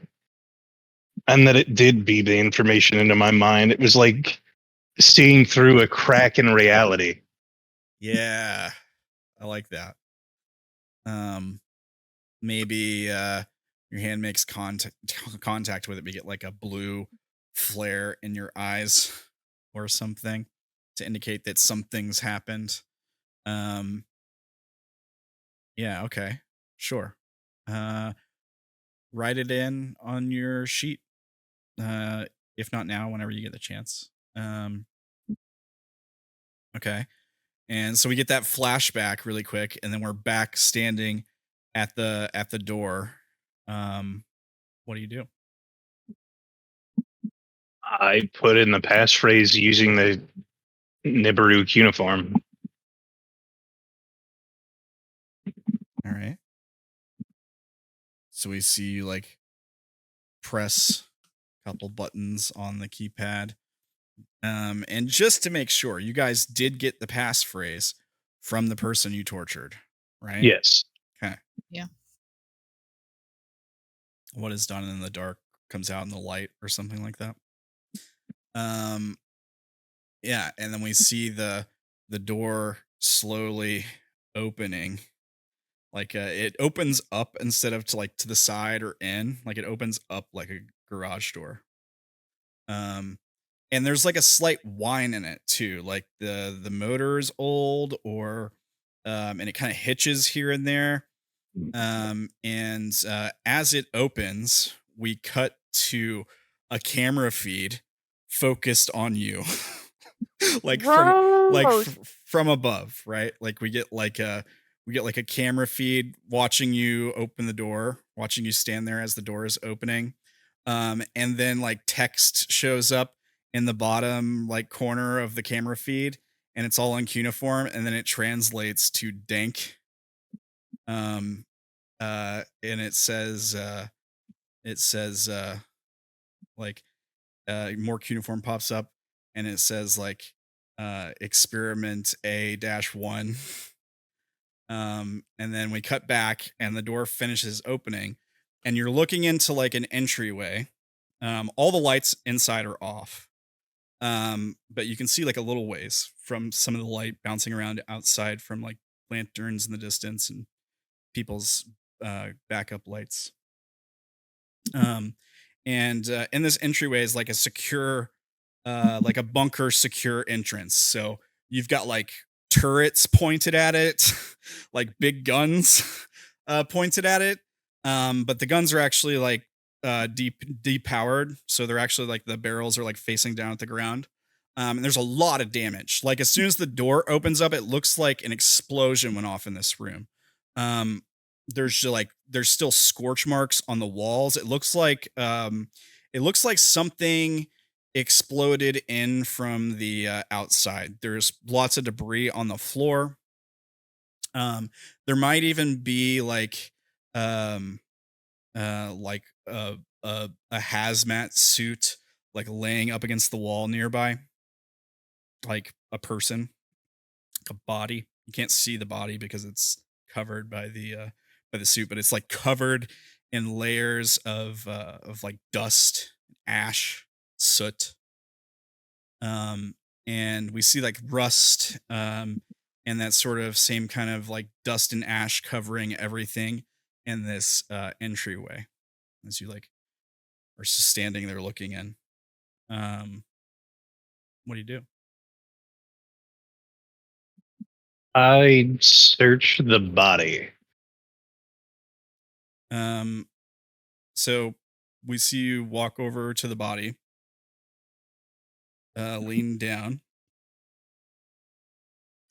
[SPEAKER 5] and that it did beam the information into my mind. It was like seeing through a crack in reality.
[SPEAKER 1] Yeah, I like that. Maybe your hand makes contact with it, we get like a blue flare in your eyes or something to indicate that something's happened. Um, yeah, okay, sure. Uh, write it in on your sheet. If not now, whenever you get the chance. Okay. And so we get that flashback really quick, and then we're back standing at the door. What do you do?
[SPEAKER 5] I put in the passphrase using the Nibiru cuneiform.
[SPEAKER 1] All right. So we see you like press a couple buttons on the keypad. And just to make sure, you guys did get the passphrase from the person you tortured, right?
[SPEAKER 5] Yes.
[SPEAKER 1] Okay.
[SPEAKER 6] Yeah.
[SPEAKER 1] What is done in the dark comes out in the light or something like that. Yeah, and then we see the door slowly opening. Like it opens up instead of to the side or in. Like it opens up like a garage door. And there's like a slight whine in it too. Like the motor is old, or and it kind of hitches here and there. And as it opens, we cut to a camera feed focused on you. Like
[SPEAKER 3] Gross.
[SPEAKER 1] from above, right? Like we get like a camera feed watching you open the door, watching you stand there as the door is opening. And then like text shows up in the bottom like corner of the camera feed, and it's all in cuneiform, and then it translates to Dank. And it says like more cuneiform pops up, and it says like experiment A-1. And then we cut back, and the door finishes opening, and you're looking into like an entryway. All the lights inside are off. But you can see like a little ways from some of the light bouncing around outside from like lanterns in the distance and people's backup lights. And in this entryway is like a secure, like a bunker secure entrance. So you've got like turrets pointed at it, like big guns pointed at it. But the guns are actually like depowered, so they're actually like the barrels are like facing down at the ground. And there's a lot of damage. Like as soon as the door opens up, it looks like an explosion went off in this room. Um, there's still scorch marks on the walls. It looks like something exploded in from the outside. There's lots of debris on the floor. There might even be um like a hazmat suit like laying up against the wall nearby, like a person, a body. You can't see the body because it's covered by the suit, but it's like covered in layers of like dust, ash, soot. And we see like rust, and that sort of same kind of like dust and ash covering everything in this entryway as you like are just standing there looking in. Um, what do you do?
[SPEAKER 5] I search the body.
[SPEAKER 1] So we see you walk over to the body, lean down,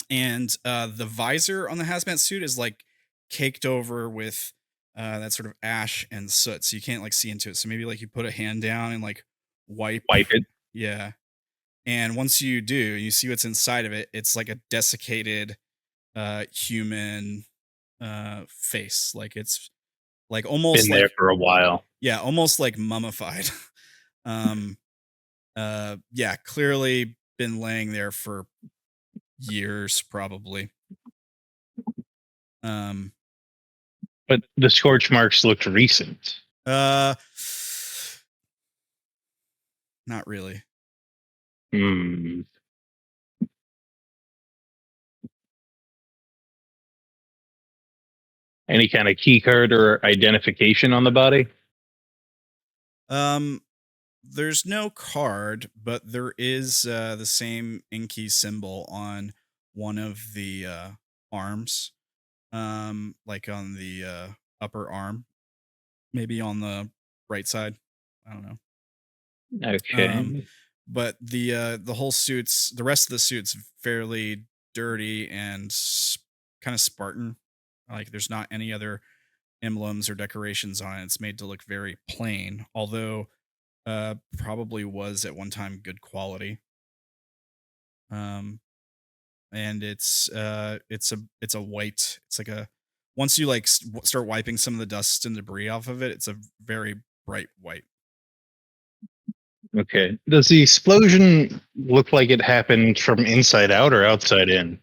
[SPEAKER 1] and the visor on the hazmat suit is like caked over with that sort of ash and soot, so you can't like see into it. So maybe like you put a hand down and like wipe.
[SPEAKER 5] Wipe it.
[SPEAKER 1] Yeah. And once you do, you see what's inside of it. It's like a desiccated human face. Like it's like almost
[SPEAKER 5] Been
[SPEAKER 1] like,
[SPEAKER 5] there for a while.
[SPEAKER 1] yeah, almost like mummified. um yeah, clearly been laying there for years probably. Um
[SPEAKER 5] But the scorch marks looked recent.
[SPEAKER 1] uh not really.
[SPEAKER 5] Hmm. Any kind of key card or identification on the body?
[SPEAKER 1] Um there's no card, but there is the same inky symbol on one of the arms. Like on the upper arm, maybe on the right side. I don't know. Um,
[SPEAKER 5] Okay.
[SPEAKER 1] but the whole suit's the rest of the suit's fairly dirty and kind of Spartan. Like there's not any other emblems or decorations on it. It's made to look very plain, although probably was at one time good quality. Um, and it's a white. It's like a once you like start wiping some of the dust and debris off of it, it's a very bright white.
[SPEAKER 5] Okay. Does the explosion look like it happened from inside out or outside in?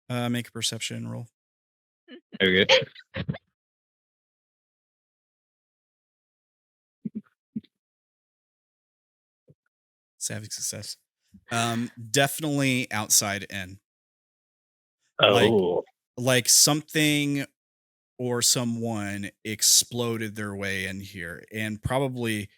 [SPEAKER 1] Make a perception roll.
[SPEAKER 5] Okay.
[SPEAKER 1] Savvy success. Definitely outside in. Like
[SPEAKER 5] Oh.
[SPEAKER 1] like something or someone exploded their way in here and probably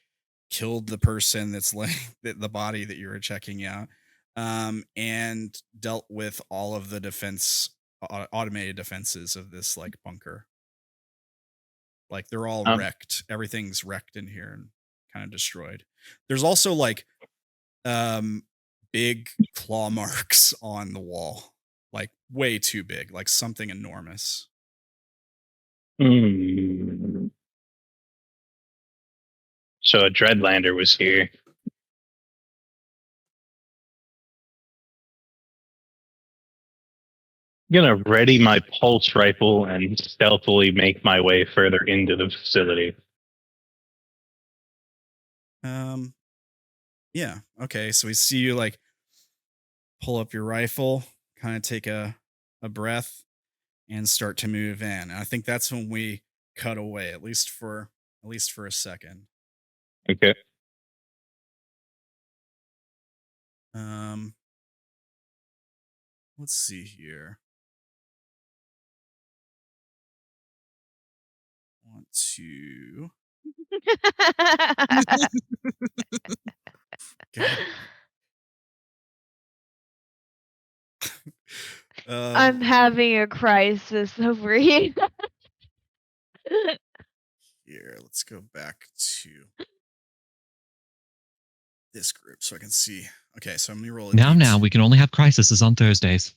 [SPEAKER 1] killed the person that's laying the body that you were checking out, and dealt with all of the defense automated defenses of this like bunker. Like they're all
[SPEAKER 5] Um,
[SPEAKER 1] wrecked. Everything's wrecked in here and kind of destroyed. There's also like um big claw marks on the wall. Like way too big, like something enormous.
[SPEAKER 5] hmm. So a Dreadlander was here. I'm gonna ready my pulse rifle and stealthily make my way further into the facility.
[SPEAKER 1] Um yeah, okay. So we see you like pull up your rifle, kind of take a breath and start to move in. And I think that's when we cut away, at least for a second.
[SPEAKER 5] Okay.
[SPEAKER 1] Um let's see here. Want to God.
[SPEAKER 3] I'm having a crisis over here.
[SPEAKER 1] Here, let's go back to this group so I can see. Okay, so I'm gonna roll a
[SPEAKER 2] Now, we can only have crises on Thursdays.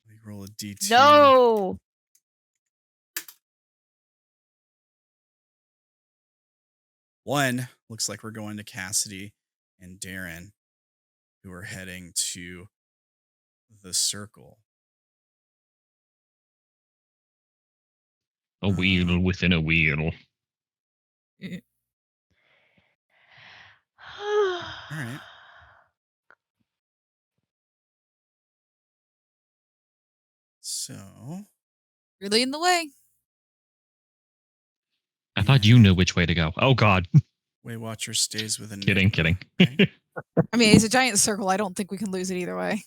[SPEAKER 1] Let me roll a D2.
[SPEAKER 3] No.
[SPEAKER 1] One, looks like we're going to Cassidy and Darren, who are heading to the circle.
[SPEAKER 2] A wheel within a wheel.
[SPEAKER 1] All right. So.
[SPEAKER 6] Really in the way.
[SPEAKER 2] I thought you knew which way to go. Oh, God.
[SPEAKER 1] Way Watcher stays with
[SPEAKER 2] Kidding.
[SPEAKER 1] Right?
[SPEAKER 6] I mean, it's a giant circle. I don't think we can lose it either way.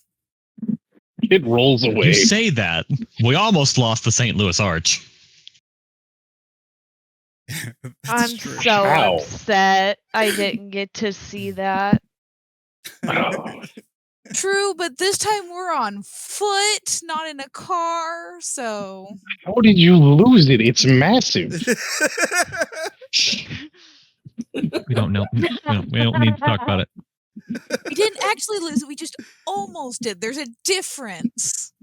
[SPEAKER 5] It rolls away.
[SPEAKER 2] You say that. We almost lost the St. Louis Arch.
[SPEAKER 3] I'm
[SPEAKER 1] true.
[SPEAKER 3] so
[SPEAKER 5] How?
[SPEAKER 3] upset I didn't get to see that.
[SPEAKER 6] True, but this time we're on foot, not in a car, so...
[SPEAKER 5] How did you lose it? It's massive.
[SPEAKER 2] We don't know. We don't need to talk about it.
[SPEAKER 6] We didn't actually lose it, we just almost did. There's a difference.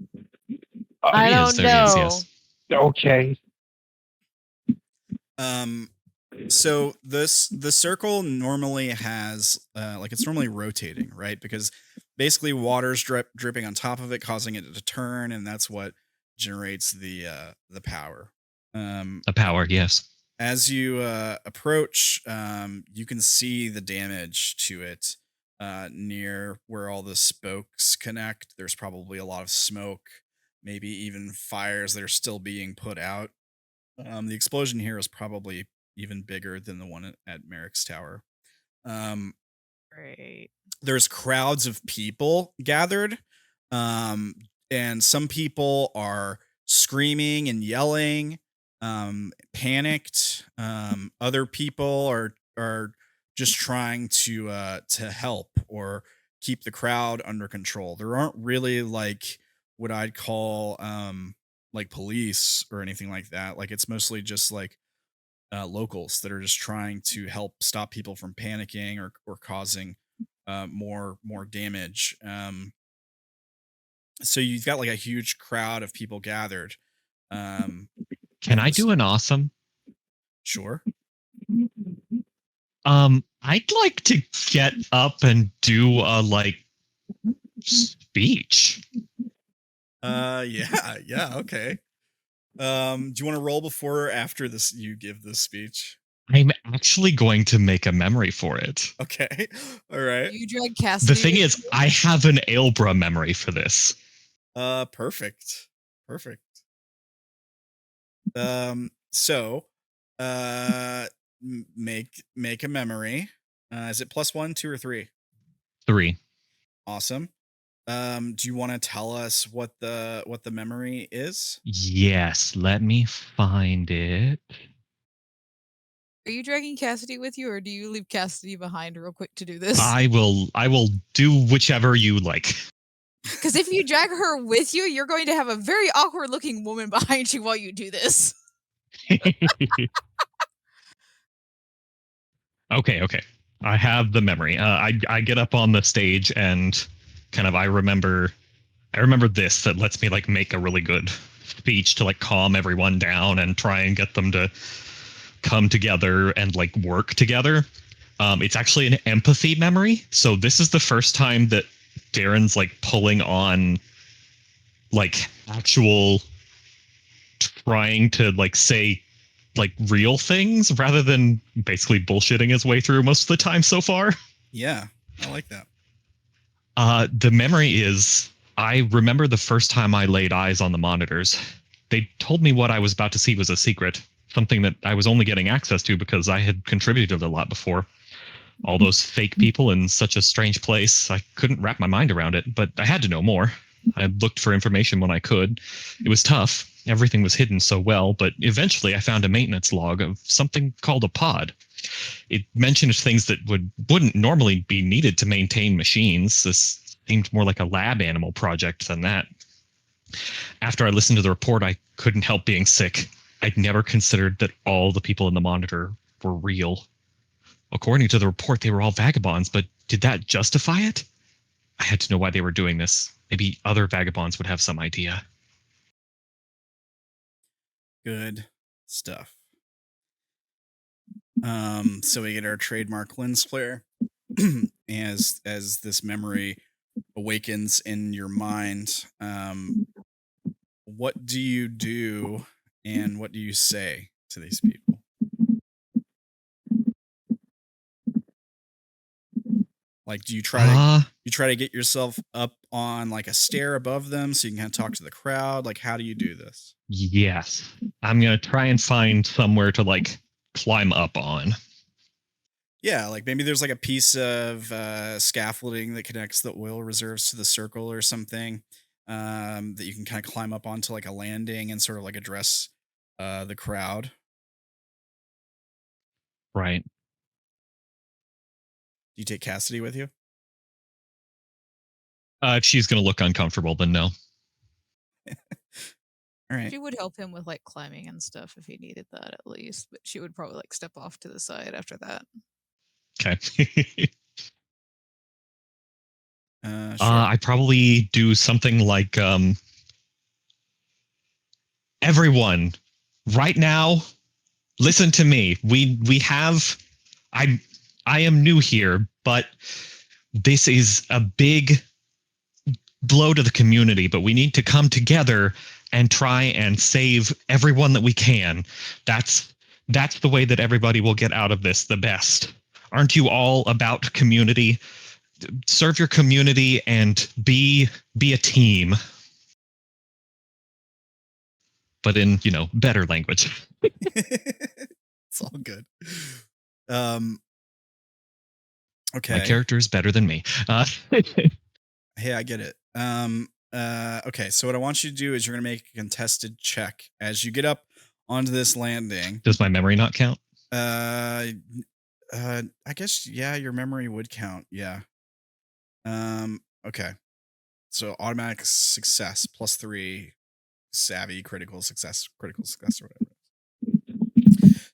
[SPEAKER 3] I don't know.
[SPEAKER 2] Yes.
[SPEAKER 5] Okay.
[SPEAKER 1] So the circle normally has it's normally rotating, right? Because basically water's dripping on top of it, causing it to turn, and that's what generates the power.
[SPEAKER 2] The power, yes.
[SPEAKER 1] As you approach, you can see the damage to it near where all the spokes connect. There's probably a lot of smoke, maybe even fires that are still being put out. The explosion here is probably even bigger than the one at Merrick's Tower.
[SPEAKER 3] Great.
[SPEAKER 1] There's crowds of people gathered, and some people are screaming and yelling, panicked. Other people are just trying to help or keep the crowd under control. There aren't really like what I'd call like police or anything like that. Like it's mostly just like locals that are just trying to help stop people from panicking or causing more damage. So you've got like a huge crowd of people gathered.
[SPEAKER 2] Can I do an awesome?
[SPEAKER 1] Sure.
[SPEAKER 2] I'd like to get up and do a speech.
[SPEAKER 1] Yeah, okay. Do you want to roll before or after this you give this speech?
[SPEAKER 2] I'm actually going to make a memory for it.
[SPEAKER 1] Okay. All right.
[SPEAKER 6] You drag Cassidy.
[SPEAKER 2] The thing is, I have an Ailbra memory for this.
[SPEAKER 1] Perfect. So make a memory. Is it +1, 2, or 3?
[SPEAKER 2] 3.
[SPEAKER 1] Awesome. Do you want to tell us what the memory is?
[SPEAKER 2] Yes, let me find it.
[SPEAKER 6] Are you dragging Cassidy with you, or do you leave Cassidy behind real quick to do this?
[SPEAKER 2] I will do whichever you like.
[SPEAKER 6] Because if you drag her with you, you're going to have a very awkward-looking woman behind you while you do this.
[SPEAKER 2] Okay. I have the memory. I get up on the stage and kind of I remember this that lets me make a really good speech to calm everyone down and try and get them to come together and work together. It's actually an empathy memory. So this is the first time that Darren's pulling on actual trying to say real things rather than basically bullshitting his way through most of the time so far.
[SPEAKER 1] Yeah, I like that.
[SPEAKER 2] The memory is, I remember the first time I laid eyes on the monitors. They told me what I was about to see was a secret, something that I was only getting access to because I had contributed a lot before. All those fake people in such a strange place, I couldn't wrap my mind around it, but I had to know more. I looked for information when I could. It was tough. everything was hidden so well, but eventually I found a maintenance log of something called a pod. It mentioned things that wouldn't normally be needed to maintain machines. This seemed more like a lab animal project than that. After I listened to the report, I couldn't help being sick. I'd never considered that all the people in the monitor were real. According to the report, they were all vagabonds, but did that justify it? I had to know why they were doing this. Maybe other vagabonds would have some idea.
[SPEAKER 1] Good stuff. So we get our trademark lens flare as this memory awakens in your mind. What do you do and what do you say to these people? Like, do you try to get yourself up on like a stair above them so you can kind of talk to the crowd? Like, how do you do this?
[SPEAKER 2] Yes. I'm going to try and find somewhere to like climb up on.
[SPEAKER 1] Yeah, like maybe there's like a piece of scaffolding that connects the oil reserves to the circle or something, that you can kind of climb up onto like a landing and sort of like address the crowd.
[SPEAKER 2] Right.
[SPEAKER 1] Do you take Cassidy with you?
[SPEAKER 2] If she's going to look uncomfortable, then no.
[SPEAKER 1] All right.
[SPEAKER 6] She would help him with like climbing and stuff if he needed that at least, but she would probably like step off to the side after that.
[SPEAKER 2] Okay.
[SPEAKER 1] Sure.
[SPEAKER 2] I probably do something like everyone right now listen to me. We have I am new here, but this is a big blow to the community, but we need to come together and try and save everyone that we can. That's the way that everybody will get out of this the best. Aren't you all about community? Serve your community and be a team. But in, better language.
[SPEAKER 1] It's all good. Okay.
[SPEAKER 2] My character is better than me.
[SPEAKER 1] Hey, I get it. Okay, so what I want you to do is you're going to make a contested check as you get up onto this landing.
[SPEAKER 2] Does my memory not count?
[SPEAKER 1] I guess, yeah, your memory would count. Yeah. Okay. So automatic success +3, savvy, critical success, or whatever.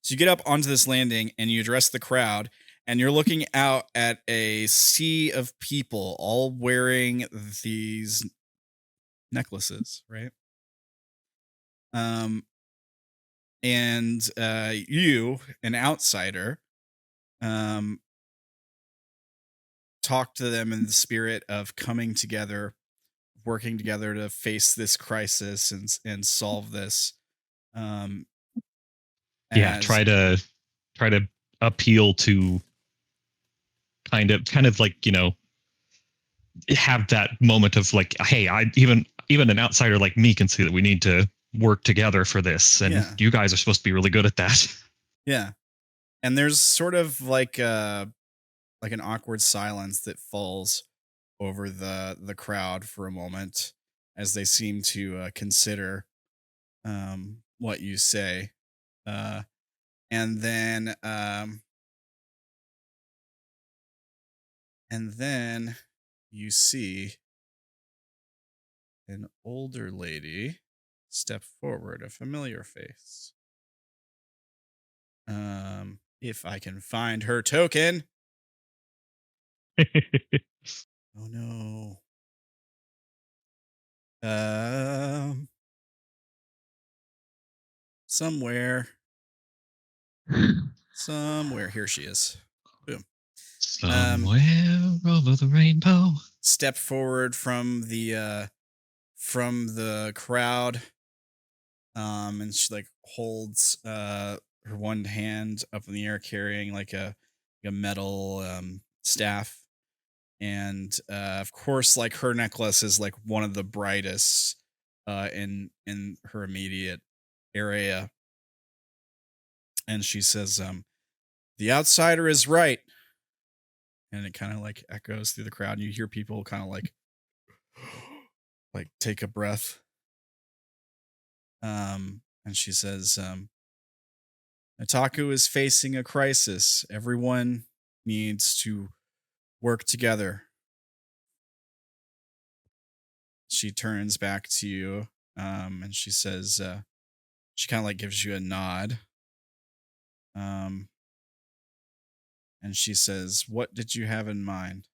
[SPEAKER 1] So you get up onto this landing and you address the crowd, and you're looking out at a sea of people all wearing these necklaces, right? And you, an outsider, talk to them in the spirit of coming together, working together to face this crisis and solve this.
[SPEAKER 2] Yeah, try to appeal to kind of like, have that moment of like, hey, I even an outsider like me can see that we need to work together for this, and you guys are supposed to be really good at that.
[SPEAKER 1] Yeah. And there's sort of like an awkward silence that falls over the crowd for a moment as they seem to consider what you say. And then you see an older lady step forward, a familiar face. If I can find her token. Oh no. Somewhere. Here she is. Boom.
[SPEAKER 2] Somewhere over the rainbow.
[SPEAKER 1] Step forward from the crowd. And she like holds her one hand up in the air carrying like a metal staff. And of course, like her necklace is like one of the brightest in her immediate area. And she says, the outsider is right. And it kind of like echoes through the crowd. You hear people kind of like take a breath. And she says, Nataku is facing a crisis. Everyone needs to work together. She turns back to you, and she says, she kind of like gives you a nod. And she says, what did you have in mind?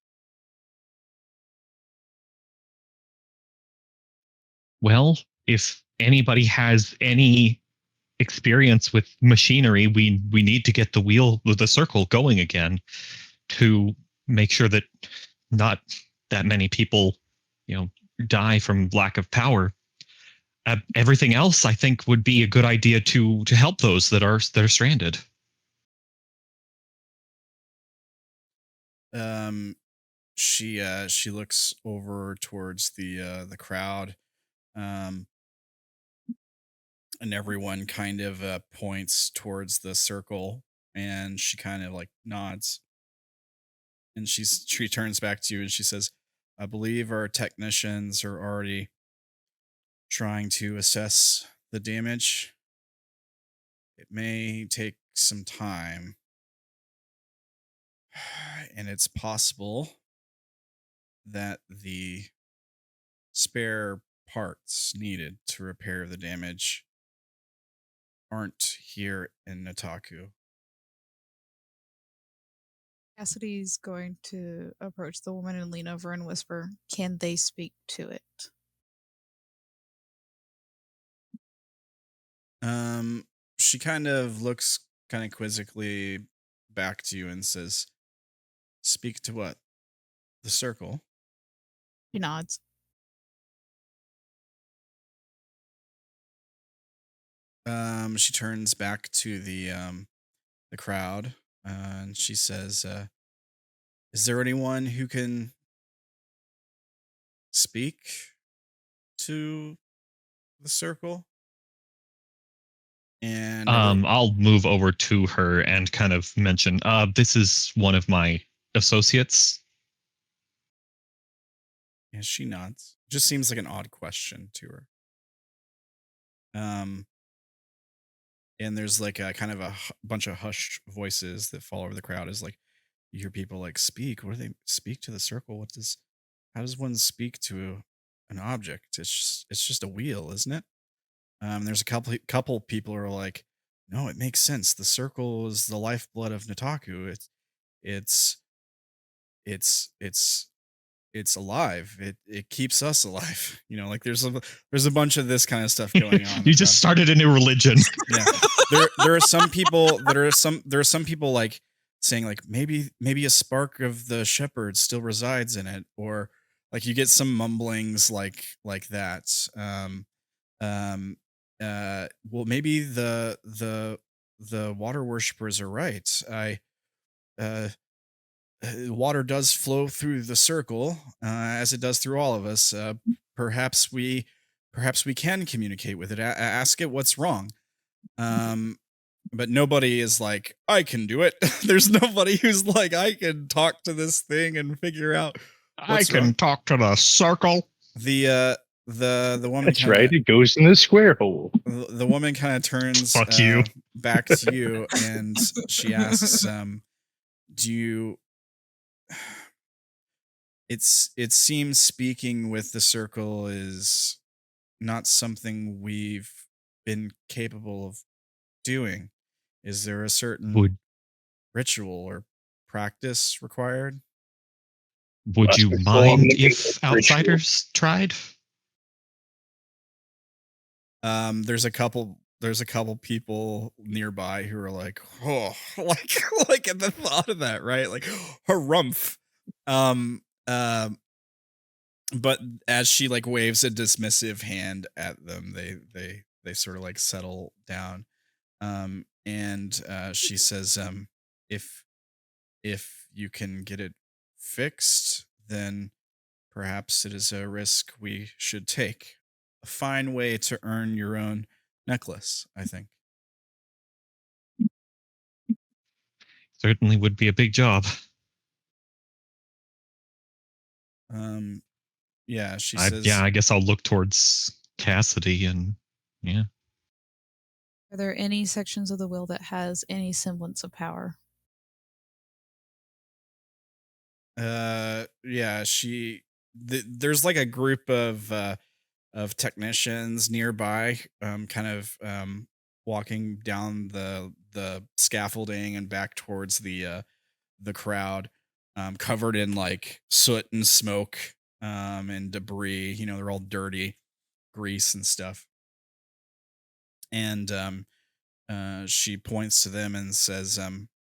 [SPEAKER 2] Well, if anybody has any experience with machinery, we need to get the circle going again to make sure that not that many people, die from lack of power. Everything else, I think, would be a good idea to help those that are stranded.
[SPEAKER 1] She looks over towards the crowd, and everyone kind of points towards the circle, and she kind of like nods, and she turns back to you and she says, I believe our technicians are already trying to assess the damage. It may take some time, and it's possible that the spare parts needed to repair the damage aren't here in Nataku.
[SPEAKER 6] Cassidy's going to approach the woman and lean over and whisper, can they speak to it?
[SPEAKER 1] She kind of looks kind of quizzically back to you and says, speak to what? The circle?
[SPEAKER 6] She nods.
[SPEAKER 1] She turns back to the crowd, and she says, is there anyone who can speak to the circle? And
[SPEAKER 2] I'll move over to her and kind of mention, this is one of my associates.
[SPEAKER 1] Yeah, she nods. Just seems like an odd question to her. And there's like a kind of a bunch of hushed voices that fall over the crowd. Is like, you hear people like speak. What do they speak to the circle? How does one speak to an object? It's just a wheel, isn't it? There's a couple people who are like, no, it makes sense. The circle is the lifeblood of Nataku. It's alive. It keeps us alive. Like there's a bunch of this kind of stuff going on.
[SPEAKER 2] You just started a new religion.
[SPEAKER 1] Yeah. There are some people there are some people like saying like maybe a spark of the shepherd still resides in it, or like you get some mumblings like that. Well, maybe the water worshippers are right. Water does flow through the circle, as it does through all of us. Perhaps we can communicate with it. Ask it what's wrong. But nobody is like, I can do it. There's nobody who's like, I can talk to this thing and figure out what's wrong.
[SPEAKER 2] Talk to the circle.
[SPEAKER 1] The woman.
[SPEAKER 5] That's right. It goes in the square hole.
[SPEAKER 1] The woman kind of turns
[SPEAKER 2] Fuck you.
[SPEAKER 1] back to you, and she asks, do you? It seems speaking with the circle is not something we've been capable of doing. Is there a certain ritual or practice required?
[SPEAKER 2] Would you mind if outsiders tried?
[SPEAKER 1] There's a couple people nearby who are like, oh, like at the thought of that, right? Like, harumph. But as she like waves a dismissive hand at them, they sort of like settle down. And she says, if you can get it fixed, then perhaps it is a risk we should take. A fine way to earn your own necklace, I think.
[SPEAKER 2] Certainly would be a big job.
[SPEAKER 1] Yeah, she says.
[SPEAKER 2] Yeah, I guess I'll look towards Cassidy and yeah.
[SPEAKER 6] Are there any sections of the will that has any semblance of power?
[SPEAKER 1] Yeah, there's like a group of technicians nearby, kind of walking down the scaffolding and back towards the crowd, covered in like soot and smoke, and debris. You know, they're all dirty, grease and stuff. And she points to them and says,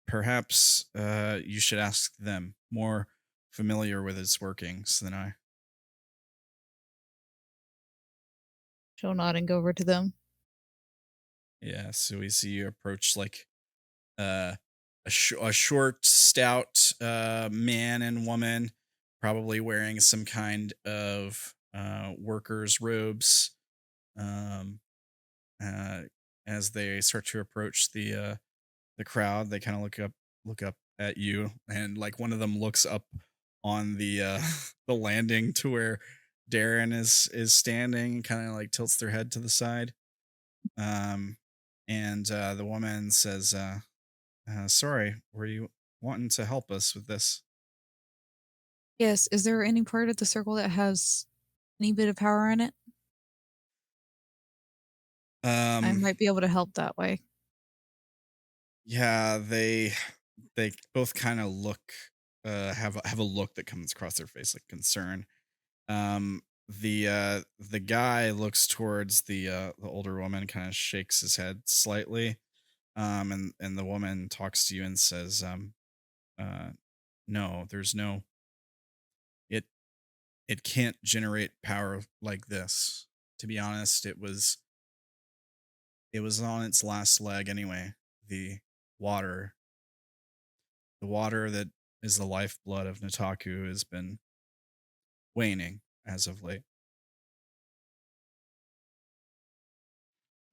[SPEAKER 1] perhaps you should ask them, more familiar with its workings than I.
[SPEAKER 6] She'll nod and go over to them.
[SPEAKER 1] Yeah, so we see you approach like uh, a short, stout man and woman, probably wearing some kind of workers' robes. Um, uh, as they start to approach the crowd, they kind of look up at you, and like one of them looks up on the the landing to where Derrin is standing, and kind of like tilts their head to the side. Um, and the woman says, "Sorry, were you wanting to help us with this?"
[SPEAKER 6] Yes, is there any part of the circle that has any bit of power in it? I might be able to help that way.
[SPEAKER 1] Yeah, they both kind of look, have a look that comes across their face, like concern. The guy looks towards the older woman, kind of shakes his head slightly, and the woman talks to you and says, uh no, there's no, it it can't generate power like this. To be honest, it was on its last leg anyway. The water, the water that is the lifeblood of Nataku has been waning as of late.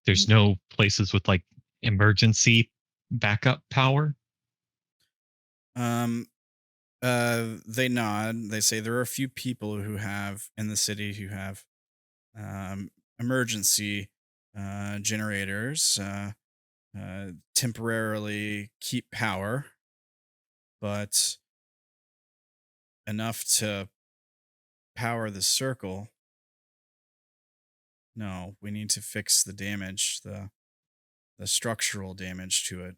[SPEAKER 2] There's no places with like emergency backup power.
[SPEAKER 1] Um, they nod. They say there are a few people who have in the city who have emergency generators, temporarily keep power, but enough to power the circle. No, we need to fix the damage, the structural damage to it.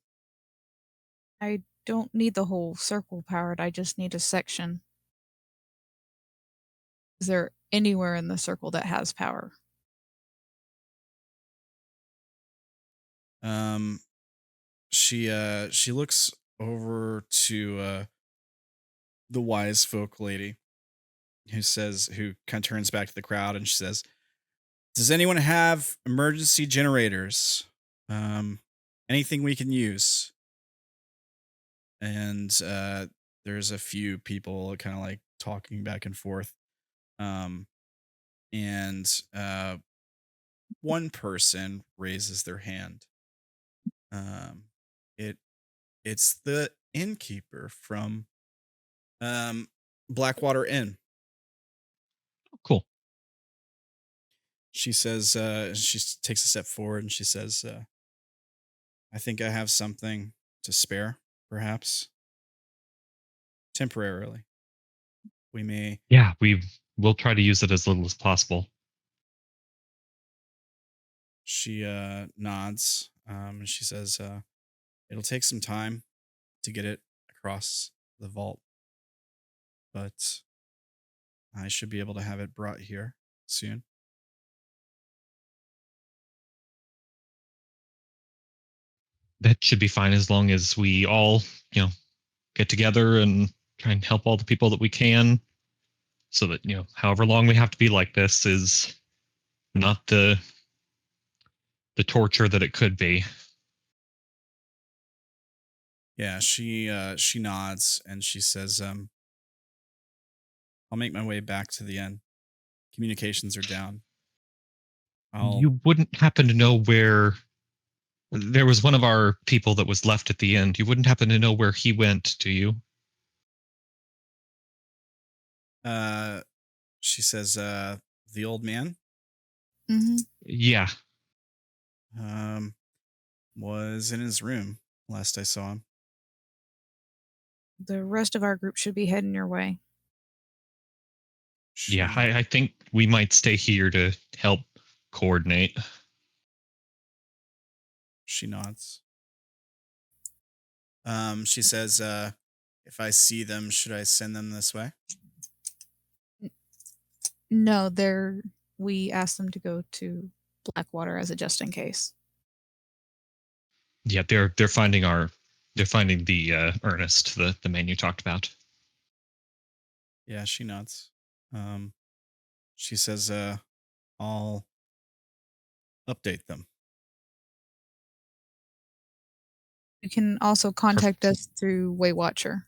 [SPEAKER 6] I don't need the whole circle powered, I just need a section. Is there anywhere in the circle that has power?
[SPEAKER 1] Um, she looks over to the wise folk lady, who kind of turns back to the crowd, and she says, "Does anyone have emergency generators? Um, anything we can use?" And there's a few people kind of like talking back and forth. Um, and one person raises their hand. Um, it it's the innkeeper from Blackwater Inn.
[SPEAKER 2] Cool.
[SPEAKER 1] She says, takes a step forward and she says, "I think I have something to spare, perhaps temporarily. We may."
[SPEAKER 2] Yeah, we'll try to use it as little as possible.
[SPEAKER 1] She nods. And she says, "It'll take some time to get it across the vault, but I should be able to have it brought here soon."
[SPEAKER 2] That should be fine as long as we all, get together and try and help all the people that we can, so that however long we have to be like this is not the torture that it could be.
[SPEAKER 1] Yeah, she nods and she says, "I'll make my way back to the inn. Communications are down.
[SPEAKER 2] You wouldn't happen to know where there was one of our people that was left at the end. You wouldn't happen to know where he went, do you?"
[SPEAKER 1] She says, "The old man."
[SPEAKER 6] Mm-hmm.
[SPEAKER 2] Yeah.
[SPEAKER 1] Um, was in his room last I saw him.
[SPEAKER 6] The rest of our group should be heading your way.
[SPEAKER 2] Yeah, I think we might stay here to help coordinate.
[SPEAKER 1] She nods. She says, if I see them, should I send them this way?
[SPEAKER 6] No, we asked them to go to Blackwater as a just in case.
[SPEAKER 2] Yeah, they're finding the Earnest, the man you talked about.
[SPEAKER 1] Yeah, she nods. She says, I'll update them.
[SPEAKER 6] You can also contact us through Waywatcher.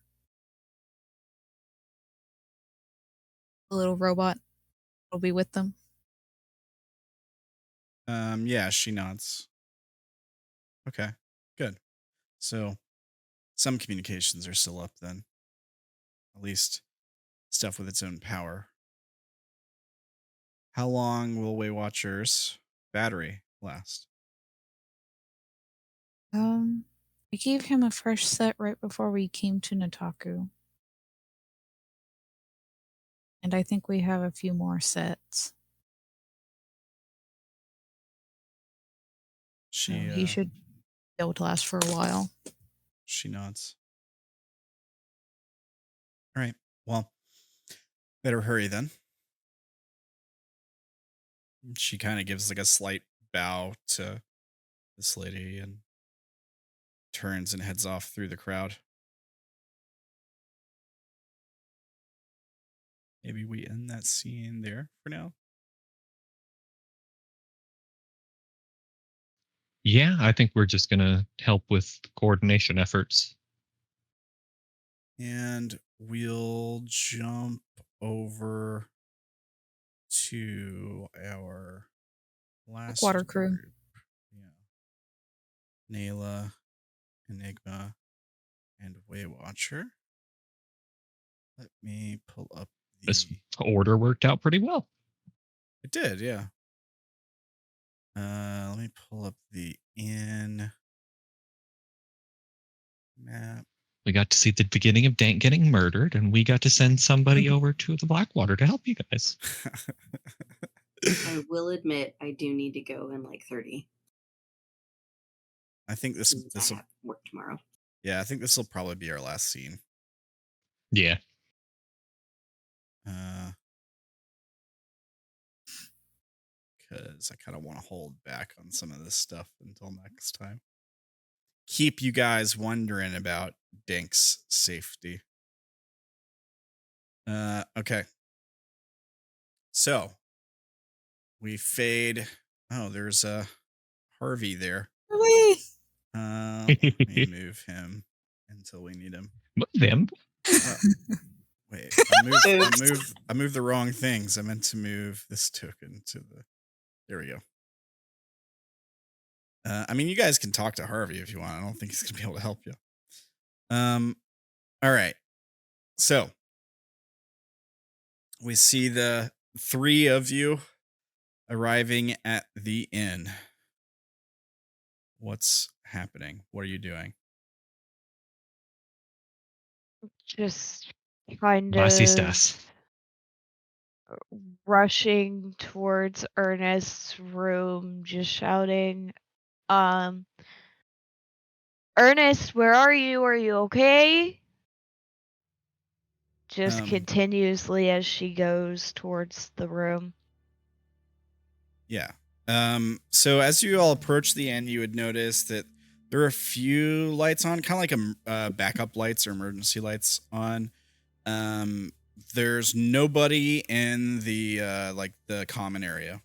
[SPEAKER 6] The little robot will be with them.
[SPEAKER 1] Yeah, she nods. Okay, good. So some communications are still up then. At least stuff with its own power. How long will Waywatcher's battery last?
[SPEAKER 6] We gave him a fresh set right before we came to Nataku. And I think we have a few more sets. He should be able to last for a while.
[SPEAKER 1] She nods. All right. Well, better hurry then. She kind of gives like a slight bow to this lady and turns and heads off through the crowd. Maybe we end that scene there for now.
[SPEAKER 2] Yeah, I think we're just gonna help with coordination efforts.
[SPEAKER 1] And we'll jump over to our last
[SPEAKER 6] Water crew.
[SPEAKER 1] group. Yeah. Nayla, Enigma, and Waywatcher. Let me pull up
[SPEAKER 2] This order worked out pretty well.
[SPEAKER 1] It did, yeah. Let me pull up the inn map.
[SPEAKER 2] We got to see the beginning of Dank getting murdered, and we got to send somebody over to the Blackwater to help you guys.
[SPEAKER 4] I will admit, I do need to go in like 30.
[SPEAKER 1] I think this will
[SPEAKER 4] work tomorrow.
[SPEAKER 1] Yeah, I think this will probably be our last scene.
[SPEAKER 2] Yeah.
[SPEAKER 1] Because I kind of want to hold back on some of this stuff until next time. Keep you guys wondering about Dank's safety. Okay. So we fade. Oh, there's a Harvey there. Let me move him until we need him.
[SPEAKER 2] Move him.
[SPEAKER 1] Wait, I moved the wrong things. I meant to move this token to the. There we go. I mean, you guys can talk to Harvey if you want. I don't think he's gonna be able to help you. All right. So we see the three of you arriving at the inn. What's happening? What are you doing?
[SPEAKER 3] Just kind
[SPEAKER 2] Bossy
[SPEAKER 3] of
[SPEAKER 2] Stas.
[SPEAKER 3] rushing towards Earnest's room, just shouting, Earnest, where are you? Are you okay? Just continuously as she goes towards the room.
[SPEAKER 1] Yeah. So as you all approach the end, you would notice that there are a few lights on, kind of like a backup lights or emergency lights on. There's nobody in the like the common area.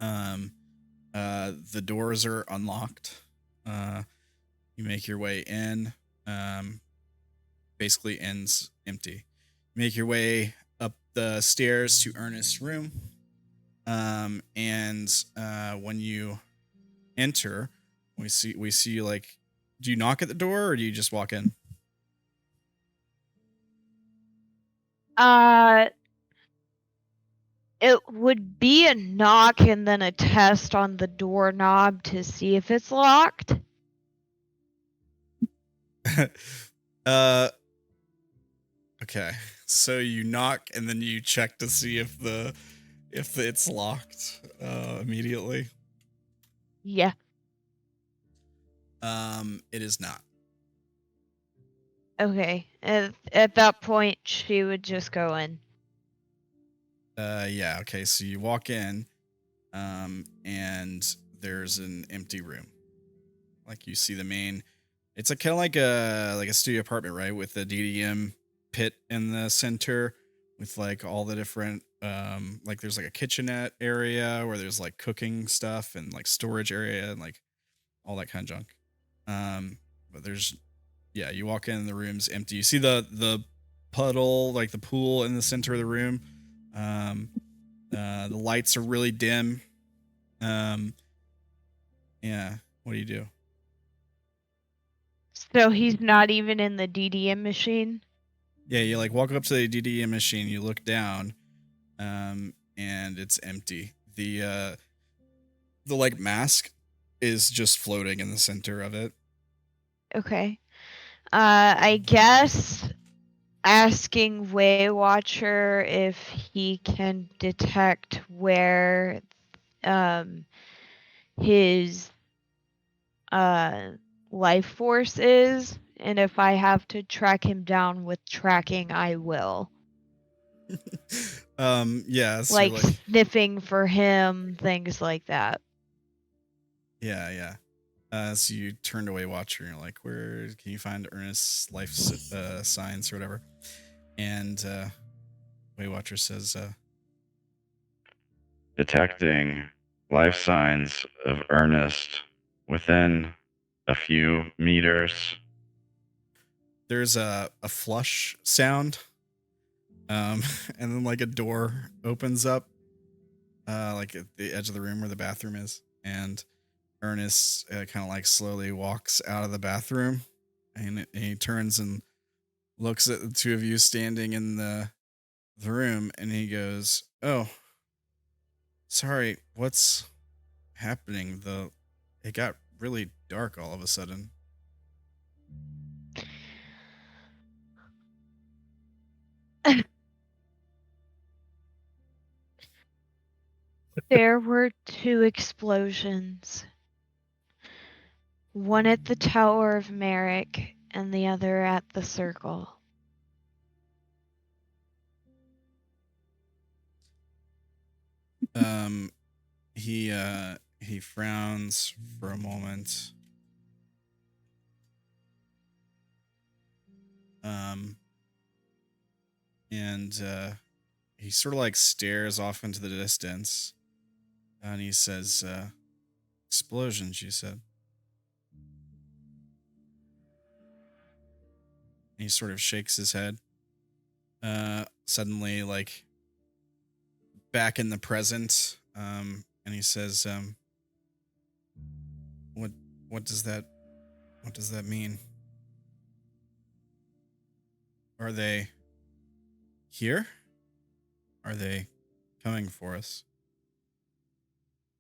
[SPEAKER 1] The doors are unlocked. You make your way in. Basically ends empty. Make your way up the stairs to Earnest's room. And when you enter, we see you like, do you knock at the door or do you just walk in?
[SPEAKER 3] It would be a knock and then a test on the doorknob to see if it's locked.
[SPEAKER 1] Okay. So you knock and then you check to see if it's locked immediately.
[SPEAKER 3] Yeah.
[SPEAKER 1] It is not.
[SPEAKER 3] Okay. At that point, she would just go in.
[SPEAKER 1] Yeah. Okay. So you walk in, and there's an empty room. Like you see the main. It's kind of like a studio apartment, right? With the DDM pit in the center, with like all the different like there's like a kitchenette area where there's like cooking stuff and like storage area and like all that kind of junk. But there's you walk in, the room's empty. You see the puddle, like the pool in the center of the room. The lights are really dim. Yeah. What do you do?
[SPEAKER 3] So he's not even in the DDM machine?
[SPEAKER 1] Yeah, you like walk up to the DDM machine, you look down, and it's empty. The like mask is just floating in the center of it.
[SPEAKER 3] Okay. I guess asking Waywatcher if he can detect where his life force is, and if I have to track him down with tracking, I will.
[SPEAKER 1] Yeah, so
[SPEAKER 3] like sniffing for him, things like that.
[SPEAKER 1] Yeah. So you turned away Watcher and you're like, where can you find Earnest's life signs or whatever? And Waywatcher says,
[SPEAKER 7] detecting life signs of Earnest within a few meters.
[SPEAKER 1] There's a flush sound, and then like a door opens up, like at the edge of the room where the bathroom is, and Earnest kind of like slowly walks out of the bathroom, and he turns and looks at the two of you standing in the room, and he goes, "Oh, sorry, what's happening? It got really dark all of a sudden."
[SPEAKER 3] There were 2 explosions. One at the Tower of Merrick and the other at the Circle.
[SPEAKER 1] He frowns for a moment. And he sort of like stares off into the distance, and he says, "Explosions," you said. He sort of shakes his head. Suddenly, like back in the present, and he says, "What does that mean? Are they here? Are they coming for us?"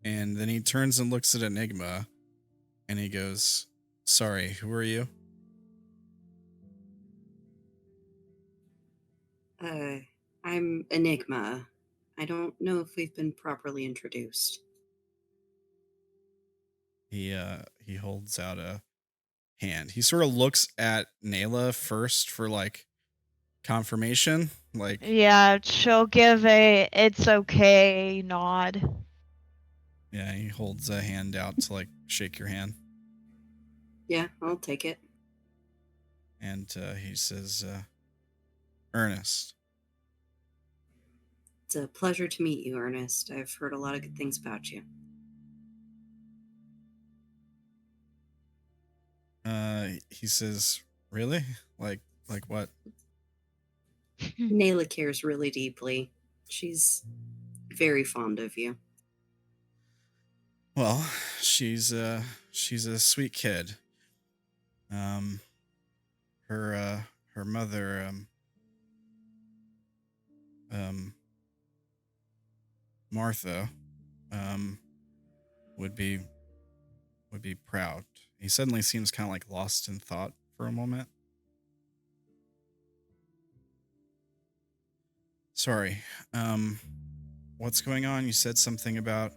[SPEAKER 1] And then he turns and looks at Enigma, and he goes, "Sorry, who are you?"
[SPEAKER 4] I'm Enigma. I don't know if we've been properly introduced.
[SPEAKER 1] He holds out a hand. He sort of looks at Naela first for like confirmation. Like,
[SPEAKER 3] Yeah, she'll give a "it's okay" nod.
[SPEAKER 1] yeah, he holds a hand out to like shake your hand.
[SPEAKER 4] Yeah, I'll take it.
[SPEAKER 1] And he says, "Earnest."
[SPEAKER 4] It's a pleasure to meet you, Earnest. I've heard a lot of good things about you.
[SPEAKER 1] He says, "Really? Like what?"
[SPEAKER 4] Naela cares really deeply. She's very fond of you.
[SPEAKER 1] Well, she's a sweet kid. Her mother Martha would be proud. He suddenly seems kind of like lost in thought for a moment. Sorry. What's going on? You said something about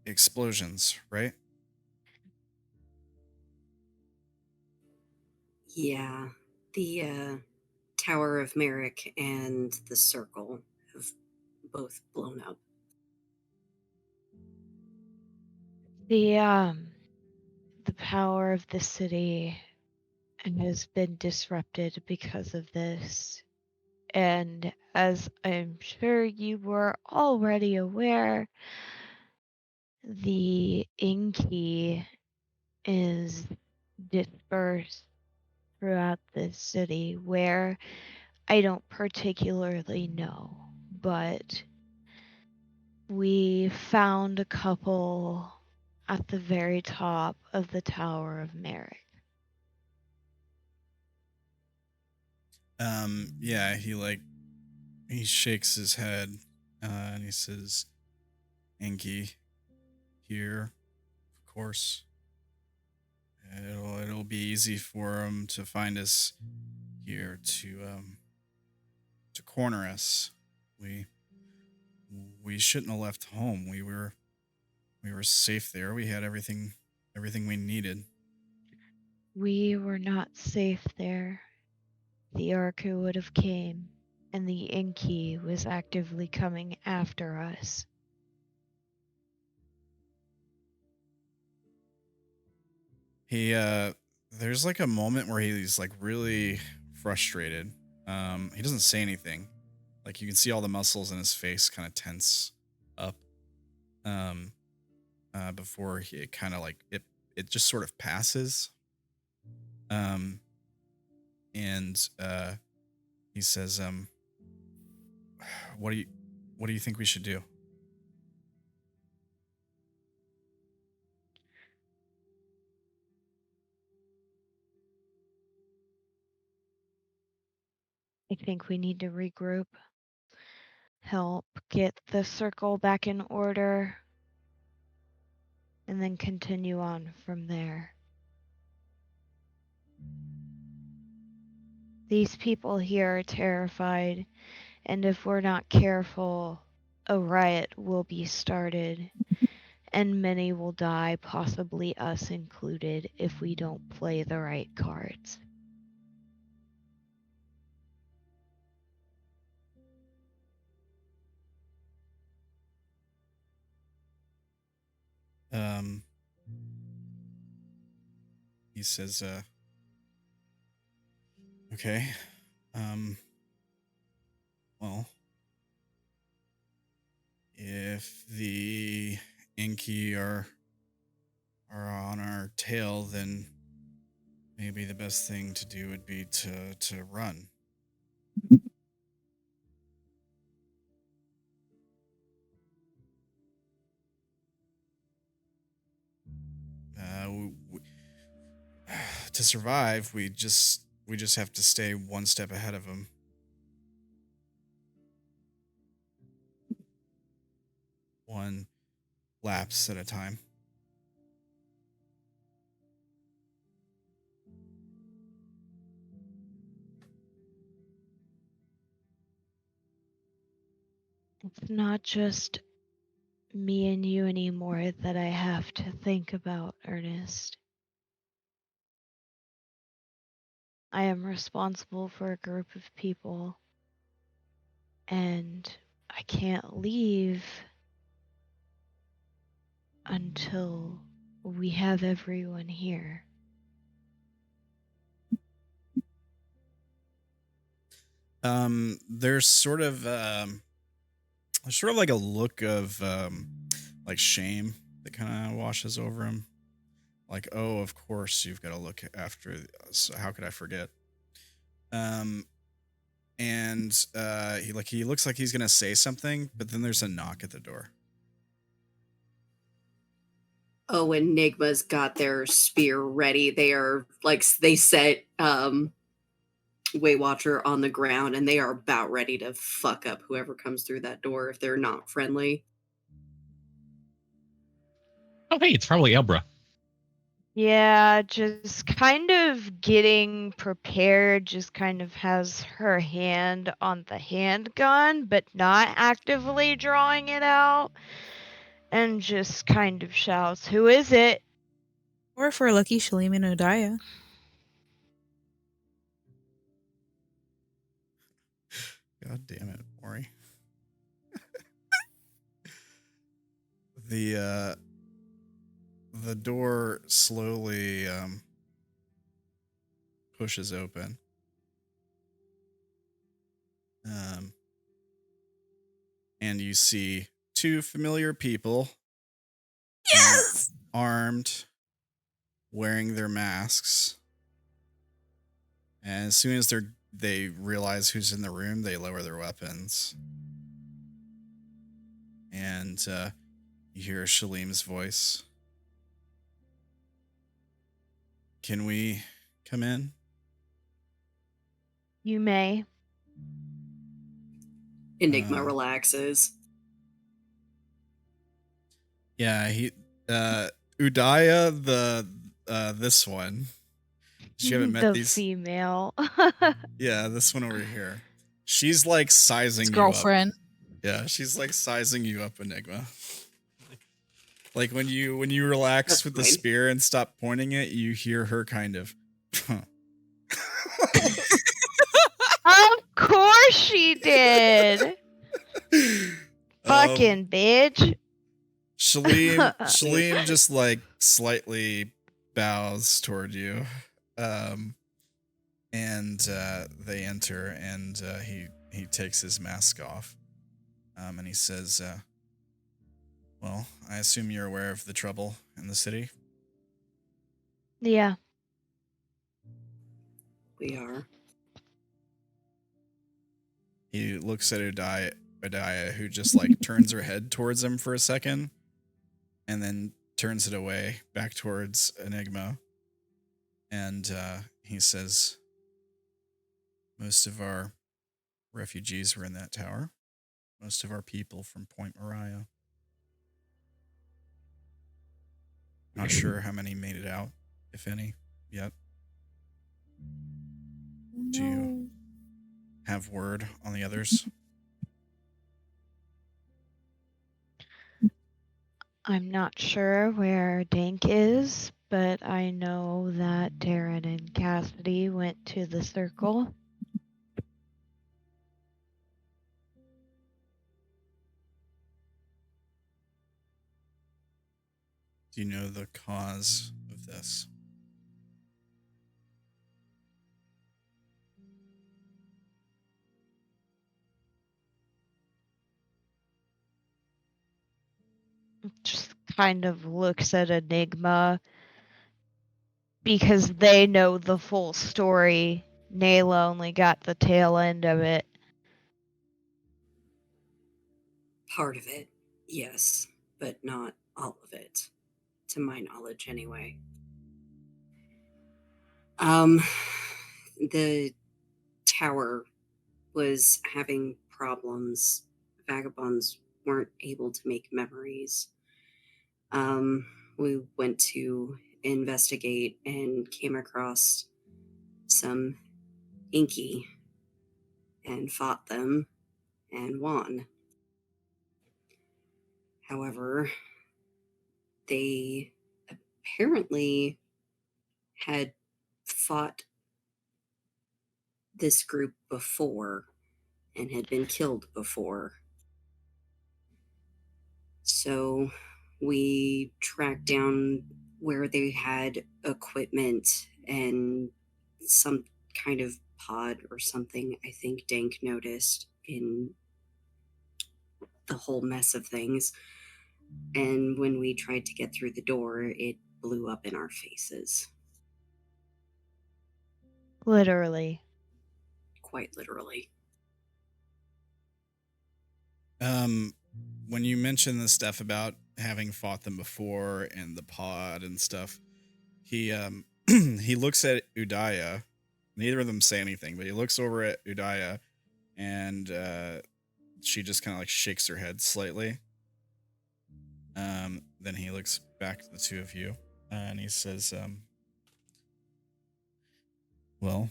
[SPEAKER 1] explosions, right?
[SPEAKER 4] Yeah. The Tower of Merrick and the Circle have both blown up.
[SPEAKER 3] The power of the city has been disrupted because of this. And as I'm sure you were already aware, the Inky is dispersed throughout the city, where I don't particularly know, but we found a couple at the very top of the Tower of Merrick.
[SPEAKER 1] Yeah, he shakes his head and he says, Enki here, of course. It'll be easy for him to find us here to corner us. We shouldn't have left home. We were safe there. We had everything we needed.
[SPEAKER 3] We were not safe there. The Arca would have came, and the Inky was actively coming after us.
[SPEAKER 1] He there's like a moment where he's like really frustrated. He doesn't say anything. Like you can see all the muscles in his face kind of tense up. Before it kind of like it just sort of passes. And he says, what do you think we should do?
[SPEAKER 3] I think we need to regroup, help get the circle back in order, and then continue on from there. These people here are terrified, and if we're not careful, a riot will be started, and many will die, possibly us included, if we don't play the right cards.
[SPEAKER 1] He says, okay. Well, if the Inky are on our tail, then maybe the best thing to do would be to run. To survive, we just have to stay one step ahead of them. One lapse at a time.
[SPEAKER 3] It's not just me and you anymore that I have to think about, Earnest. I am responsible for a group of people, and I can't leave until we have everyone here.
[SPEAKER 1] There's sort of like a look of like shame that kind of washes over him. Like, oh, of course you've got to look after us. How could I forget? And he looks like he's gonna say something, but then there's a knock at the door.
[SPEAKER 4] Oh, Enigma's got their spear ready. They are like they set Weight Watcher on the ground, and they are about ready to fuck up whoever comes through that door if they're not friendly.
[SPEAKER 2] Oh, hey, it's probably Elbra.
[SPEAKER 3] Yeah, just kind of getting prepared, just kind of has her hand on the handgun, but not actively drawing it out, and just kind of shouts, "Who is it?"
[SPEAKER 6] Or if we're lucky, Shalim and Odaya.
[SPEAKER 1] God damn it, Mori. The door slowly pushes open. And you see two familiar people.
[SPEAKER 6] Yes!
[SPEAKER 1] Armed, wearing their masks. And as soon as they realize who's in the room, they lower their weapons. And you hear Shalim's voice. Can we come in?
[SPEAKER 3] You may.
[SPEAKER 4] Enigma relaxes.
[SPEAKER 1] Yeah, Udaya, this one. You haven't met
[SPEAKER 3] the
[SPEAKER 1] these
[SPEAKER 3] female.
[SPEAKER 1] Yeah, this one over here. She's like sizing
[SPEAKER 6] His
[SPEAKER 1] you up.
[SPEAKER 6] girlfriend.
[SPEAKER 1] Yeah, she's like sizing you up, Enigma. Like when you relax
[SPEAKER 4] That's
[SPEAKER 1] with the
[SPEAKER 4] fine.
[SPEAKER 1] spear and stop pointing it, you hear her kind of.
[SPEAKER 3] Of course she did. Fucking bitch.
[SPEAKER 1] Shalim just like slightly bows toward you. And they enter, and he takes his mask off. And he says, well, I assume you're aware of the trouble in the city?
[SPEAKER 3] Yeah.
[SPEAKER 4] We are.
[SPEAKER 1] He looks at Udaya, who just like turns her head towards him for a second, and then turns it away back towards Enigma. And he says, most of our refugees were in that tower. Most of our people from Point Moriah. Not sure how many made it out, if any, yet. Do you have word on the others?
[SPEAKER 3] I'm not sure where Dank is, but I know that Derrin and Cassidy went to the circle.
[SPEAKER 1] Do you know the cause of this?
[SPEAKER 3] Just kind of looks at Enigma because they know the full story. Naela only got the tail end of it.
[SPEAKER 4] Part of it, yes, but not all of it, to my knowledge anyway. The tower was having problems. Vagabonds weren't able to make memories. We went to investigate and came across some Inky and fought them and won. However, they apparently had fought this group before and had been killed before. So we tracked down where they had equipment and some kind of pod or something, I think Dank noticed in the whole mess of things. And when we tried to get through the door, it blew up in our faces.
[SPEAKER 3] Literally.
[SPEAKER 4] Quite literally.
[SPEAKER 1] When you mention the stuff about having fought them before and the pod and stuff, he he looks at Udaya Neither of them say anything, but he looks over at Udaya, and she just kind of like shakes her head slightly. Then he looks back to the two of you, and he says, well,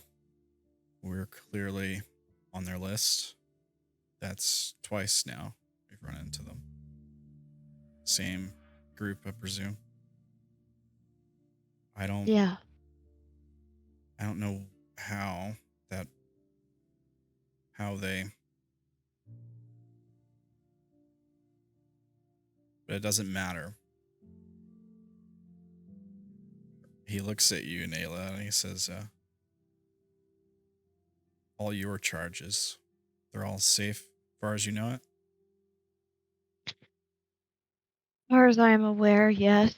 [SPEAKER 1] we're clearly on their list. That's twice now we've run into them. Same group, I presume.
[SPEAKER 3] Yeah.
[SPEAKER 1] I don't know how they, but it doesn't matter. He looks at you, Naela, and he says, all your charges, they're all safe as far as you know it?
[SPEAKER 3] As far as I am aware, yes.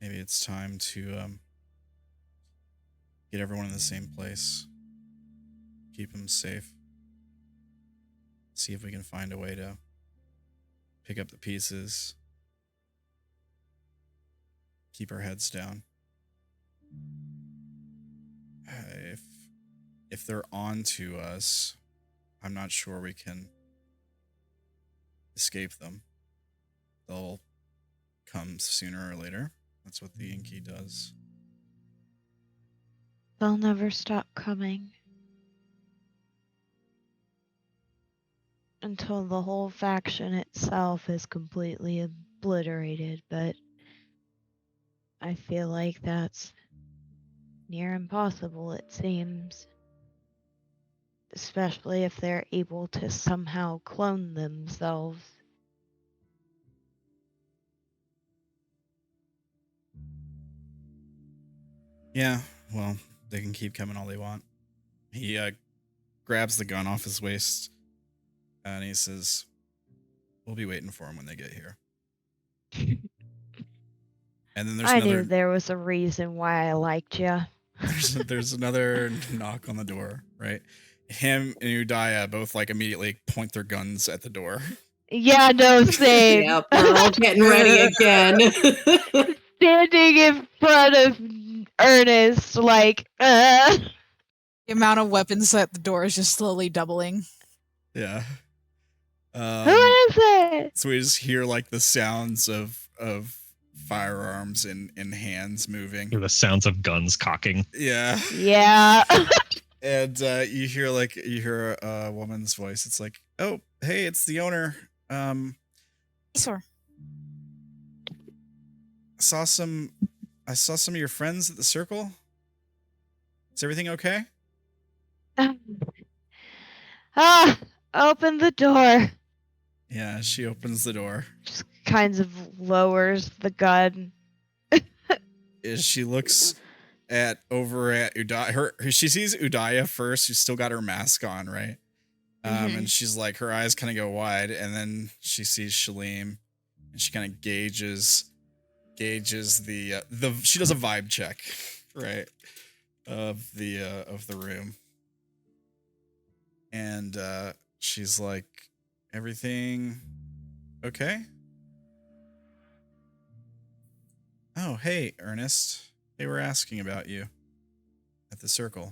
[SPEAKER 1] Maybe it's time to get everyone in the same place. Keep them safe. See if we can find a way to pick up the pieces. Keep our heads down. If they're on to us, I'm not sure we can escape them. They'll come sooner or later. That's what the Inky does.
[SPEAKER 3] They'll never stop coming. Until the whole faction itself is completely obliterated, but I feel like that's near impossible, it seems. Especially if they're able to somehow clone themselves.
[SPEAKER 1] Yeah, well, they can keep coming all they want. He grabs the gun off his waist, and he says, we'll be waiting for them when they get here. And then there's
[SPEAKER 3] I
[SPEAKER 1] another...
[SPEAKER 3] knew there was a reason why I liked you.
[SPEAKER 1] there's another knock on the door, right? Him and Udaya both like immediately point their guns at the door.
[SPEAKER 3] Yeah, no, same.
[SPEAKER 4] Yep, we're all getting ready again.
[SPEAKER 3] Standing in front of Earnest, like,
[SPEAKER 6] The amount of weapons at the door is just slowly doubling.
[SPEAKER 1] Yeah.
[SPEAKER 3] Who is it?
[SPEAKER 1] So we just hear like the sounds of firearms and hands moving.
[SPEAKER 2] Hear the sounds of guns cocking.
[SPEAKER 1] Yeah.
[SPEAKER 3] Yeah.
[SPEAKER 1] And you hear a woman's voice. It's like, oh, hey, it's the owner.
[SPEAKER 6] Sure.
[SPEAKER 1] I saw some of your friends at the circle. Is everything okay?
[SPEAKER 3] Open the door.
[SPEAKER 1] Yeah, she opens the door.
[SPEAKER 3] Just kinds of lowers the gun.
[SPEAKER 1] As she looks over at Udaya, she sees Udaya first, who's still got her mask on, right? And she's like, her eyes kind of go wide, and then she sees Shalim, and she kind of gauges the she does a vibe check, right, of the room, and she's like, everything okay? Oh, hey, Earnest. They were asking about you at the circle.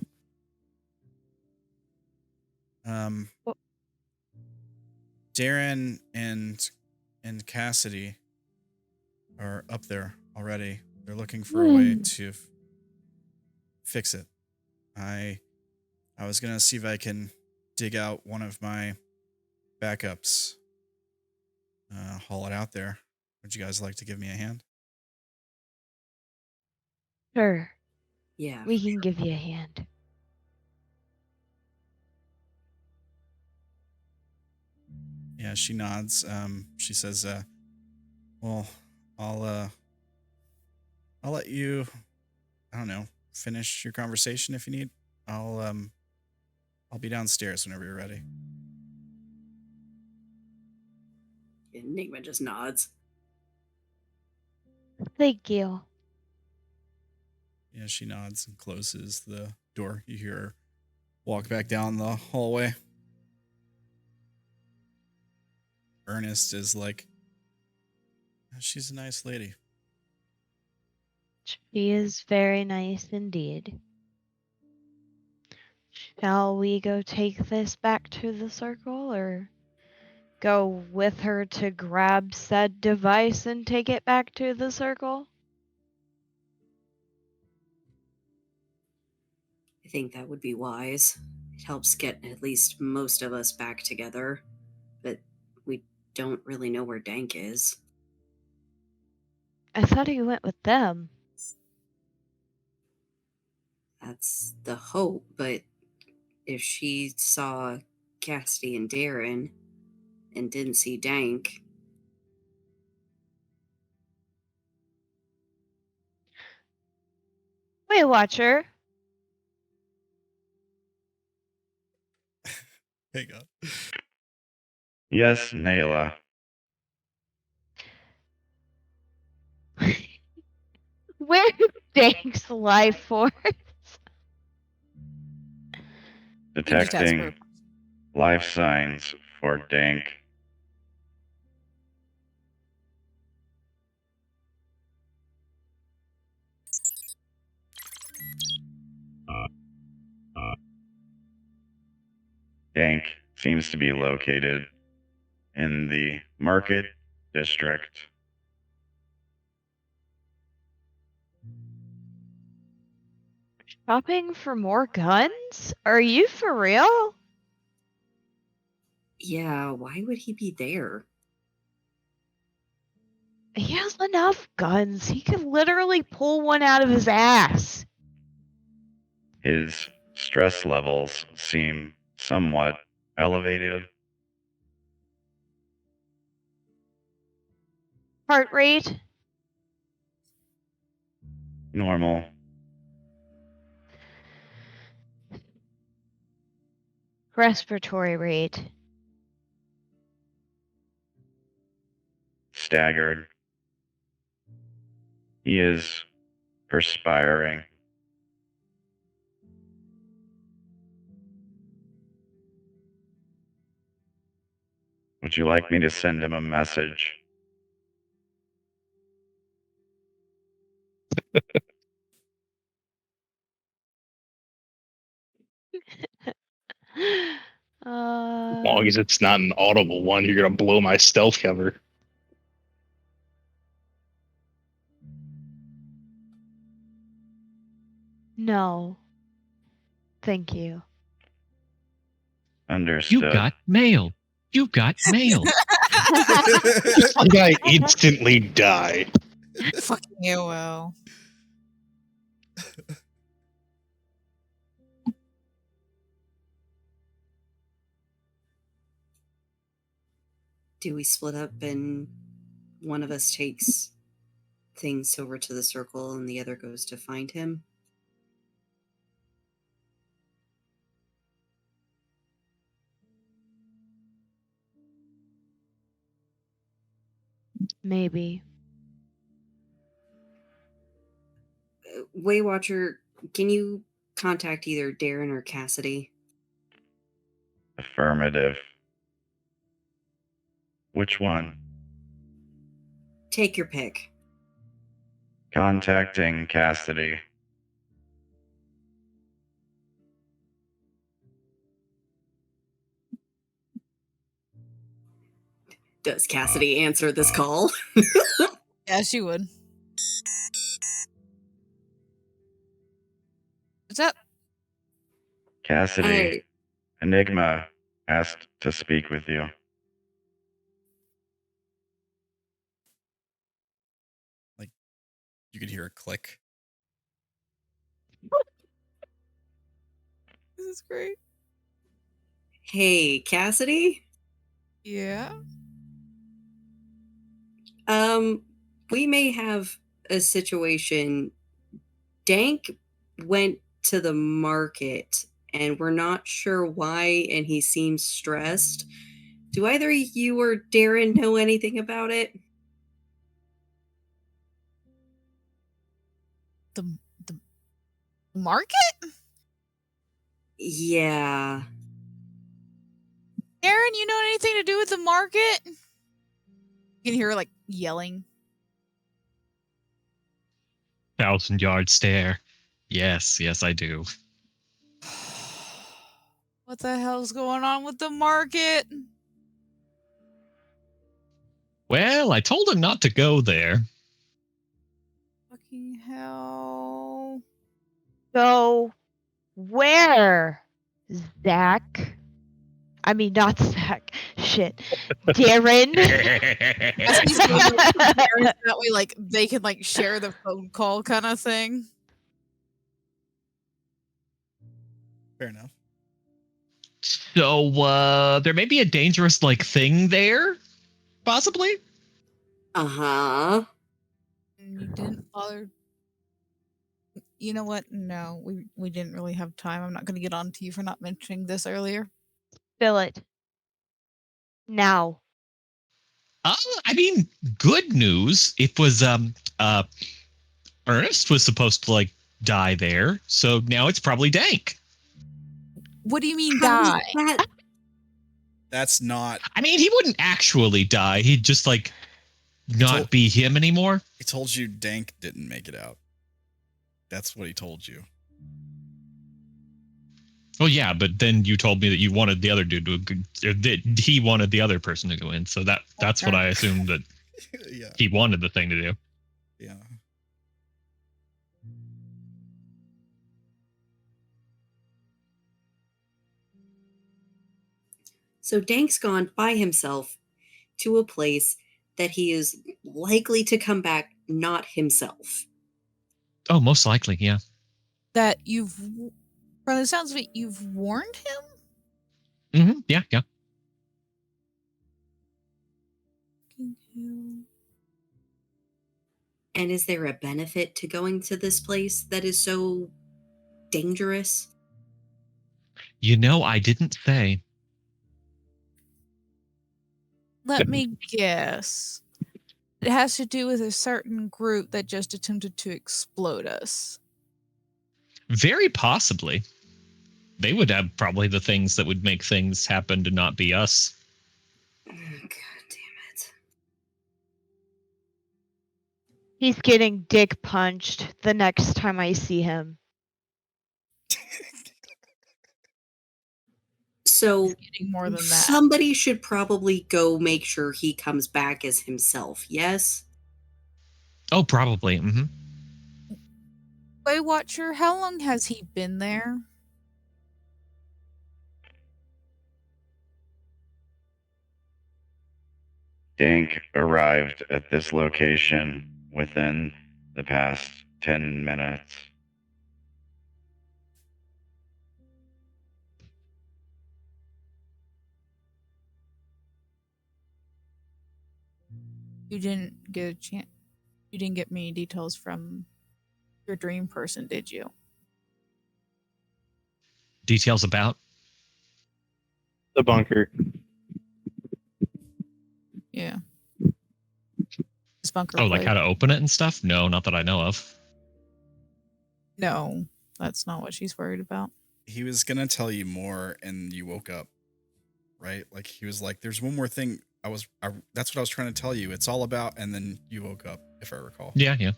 [SPEAKER 1] Derrin and Cassidy are up there already. They're looking for a way to fix it. I was gonna see if I can dig out one of my backups, haul it out there. Would you guys like to give me a hand?
[SPEAKER 3] Sure.
[SPEAKER 4] Yeah.
[SPEAKER 3] We can give you a hand.
[SPEAKER 1] Yeah, she nods. She says, well, I'll let you, I don't know, finish your conversation if you need. I'll be downstairs whenever you're ready.
[SPEAKER 4] Enigma just nods.
[SPEAKER 3] Thank you.
[SPEAKER 1] Yeah, she nods and closes the door. You hear her walk back down the hallway. Earnest is like, she's a nice lady.
[SPEAKER 3] She is very nice indeed. Shall we go take this back to the circle, or go with her to grab said device and take it back to the circle?
[SPEAKER 4] I think that would be wise. It helps get at least most of us back together, but we don't really know where Dank is.
[SPEAKER 3] I thought he went with them.
[SPEAKER 4] That's the hope, but if she saw Cassidy and Darren and didn't see Dank,
[SPEAKER 3] Wait, Watcher.
[SPEAKER 1] Hang on.
[SPEAKER 7] Yes, Naela.
[SPEAKER 3] Where's Dank's life force?
[SPEAKER 7] Detecting life signs for Dank. Dank seems to be located in the market district.
[SPEAKER 3] Shopping for more guns? Are you for real?
[SPEAKER 4] yeah, why would he be there?
[SPEAKER 3] He has enough guns. He could literally pull one out of his ass.
[SPEAKER 7] His stress levels seem somewhat elevated.
[SPEAKER 3] Heart rate?
[SPEAKER 7] Normal.
[SPEAKER 3] Respiratory rate?
[SPEAKER 7] Staggered. He is perspiring. Would you like me to send him a message?
[SPEAKER 5] As long as it's not an audible one, you're gonna blow my stealth cover.
[SPEAKER 3] No. Thank you.
[SPEAKER 7] Understood.
[SPEAKER 2] You got mail. You got mail.
[SPEAKER 5] Like I instantly die.
[SPEAKER 6] Fucking AOL.
[SPEAKER 4] Do we split up and one of us takes things over to the circle and the other goes to find him?
[SPEAKER 3] Maybe.
[SPEAKER 4] Waywatcher, can you contact either Darren or Cassidy?
[SPEAKER 7] Affirmative. Which one?
[SPEAKER 4] Take your pick.
[SPEAKER 7] Contacting Cassidy.
[SPEAKER 4] Does Cassidy answer this call?
[SPEAKER 6] Yeah, she would. What's up?
[SPEAKER 7] Cassidy. Enigma asked to speak with you.
[SPEAKER 1] You could hear a click.
[SPEAKER 6] This is great.
[SPEAKER 4] Hey, Cassidy?
[SPEAKER 6] Yeah.
[SPEAKER 4] We may have a situation. Dank went to the market and we're not sure why, and he seems stressed. Do either you or Darren know anything about it?
[SPEAKER 6] The market?
[SPEAKER 4] Yeah.
[SPEAKER 6] Darren, you know anything to do with the market? You can hear her like yelling.
[SPEAKER 2] 1,000-yard stare. Yes, I do.
[SPEAKER 6] What the hell's going on with the market?
[SPEAKER 2] Well, I told him not to go there.
[SPEAKER 6] Fucking hell.
[SPEAKER 3] So, where, Zach? I mean, not Zach. Shit. Darren.
[SPEAKER 6] That way, like, they can, like, share the phone call kind of thing.
[SPEAKER 1] Fair enough.
[SPEAKER 2] So, there may be a dangerous, like, thing there? Possibly?
[SPEAKER 4] Uh-huh.
[SPEAKER 6] You didn't bother. You know what? No, we didn't really have time. I'm not going to get on to you for not mentioning this earlier.
[SPEAKER 3] Fill it. Now.
[SPEAKER 2] I mean, good news. It was, Earnest was supposed to, like, die there, so now it's probably Dank.
[SPEAKER 6] What do you mean
[SPEAKER 4] How is
[SPEAKER 6] die?
[SPEAKER 4] that?
[SPEAKER 1] That's not.
[SPEAKER 2] I mean, he wouldn't actually die. He'd just, like, not be him anymore.
[SPEAKER 1] He told you Dank didn't make it out. That's what he told you.
[SPEAKER 2] Well, yeah, but then you told me that you wanted the other dude to, that he wanted the other person to go in. So that's what I assumed that
[SPEAKER 1] Yeah.
[SPEAKER 2] he wanted the thing to do.
[SPEAKER 1] Yeah.
[SPEAKER 4] So Dank's gone by himself to a place that he is likely to come back not himself.
[SPEAKER 2] Oh, most likely, yeah.
[SPEAKER 6] That you've, from the sounds of it, you've warned him?
[SPEAKER 2] Yeah.
[SPEAKER 4] And is there a benefit to going to this place that is so dangerous?
[SPEAKER 2] You know, I didn't say.
[SPEAKER 6] Let me guess. It has to do with a certain group that just attempted to explode us.
[SPEAKER 2] Very possibly. They would have probably the things that would make things happen to not be us.
[SPEAKER 4] God damn it.
[SPEAKER 3] He's getting dick punched the next time I see him.
[SPEAKER 4] So
[SPEAKER 6] Getting more than that.
[SPEAKER 4] somebody should probably go make sure he comes back as himself, yes?
[SPEAKER 2] Oh, probably.
[SPEAKER 6] Way Watcher, how long has he been there?
[SPEAKER 7] Dank arrived at this location within the past 10 minutes.
[SPEAKER 6] You didn't get a chance. You didn't get many details from your dream person, did you?
[SPEAKER 2] Details about?
[SPEAKER 5] The bunker.
[SPEAKER 6] Yeah. This bunker.
[SPEAKER 2] Oh, like how to open it and stuff? No, not that I know of.
[SPEAKER 6] No, that's not what she's worried about.
[SPEAKER 1] He was going to tell you more and you woke up, right? Like he was like, there's one more thing that's what I was trying to tell you. It's all about, and then you woke up, if I recall.
[SPEAKER 2] Yeah.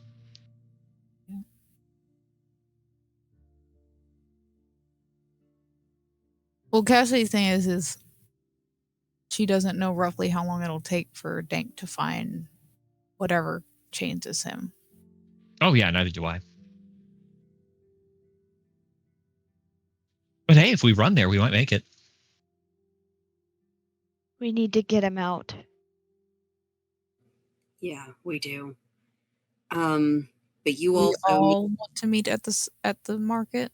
[SPEAKER 6] Well, Cassidy's thing is she doesn't know roughly how long it'll take for Dank to find whatever changes him.
[SPEAKER 2] Oh, yeah, neither do I. But hey, if we run there, we might make it.
[SPEAKER 3] We need to get him out.
[SPEAKER 4] Yeah, we do. But you
[SPEAKER 6] We
[SPEAKER 4] also
[SPEAKER 6] all want to meet at the market.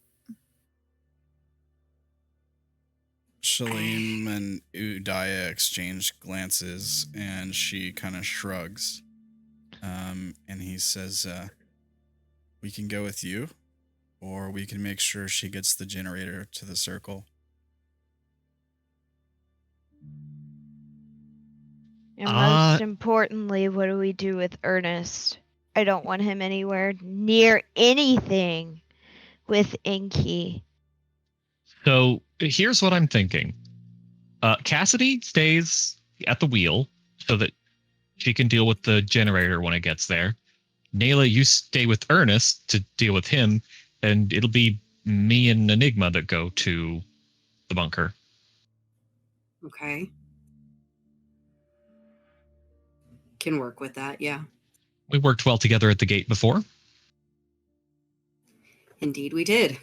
[SPEAKER 1] Shalim and Udaya exchange glances, and she kind of shrugs. And he says, we can go with you, or we can make sure she gets the generator to the circle.
[SPEAKER 3] And most importantly, what do we do with Earnest? I don't want him anywhere near anything with Inky.
[SPEAKER 2] So here's what I'm thinking. Cassidy stays at the wheel so that she can deal with the generator when it gets there. Naela, you stay with Earnest to deal with him, and it'll be me and Enigma that go to the bunker.
[SPEAKER 4] Okay. Can work with that, yeah.
[SPEAKER 2] We worked well together at the gate before.
[SPEAKER 4] Indeed we did.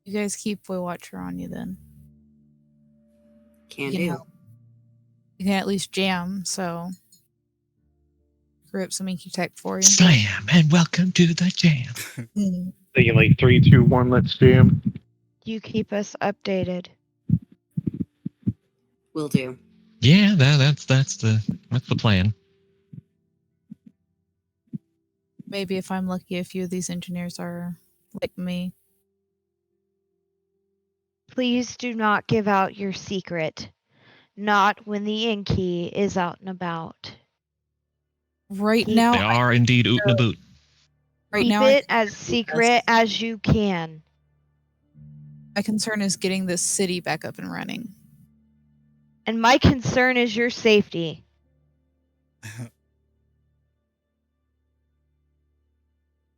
[SPEAKER 6] You guys keep Boy Watcher on you then.
[SPEAKER 4] Can
[SPEAKER 6] You
[SPEAKER 4] do.
[SPEAKER 6] know. You can at least jam, so screw up some inky tech for you.
[SPEAKER 2] Slam and welcome to the jam.
[SPEAKER 5] Thinking like 3, 2, 1, let's jam.
[SPEAKER 3] You keep us updated.
[SPEAKER 4] Will do.
[SPEAKER 2] Yeah, that's the plan.
[SPEAKER 6] Maybe if I'm lucky, a few of these engineers are like me.
[SPEAKER 3] Please do not give out your secret. Not when the Inky is out and about.
[SPEAKER 6] Right
[SPEAKER 3] Keep
[SPEAKER 6] now,
[SPEAKER 2] They are indeed oot and a boot.
[SPEAKER 6] right
[SPEAKER 3] Keep
[SPEAKER 6] now,
[SPEAKER 3] it as secret as you can.
[SPEAKER 6] my concern is getting this city back up and running.
[SPEAKER 3] And my concern is your safety.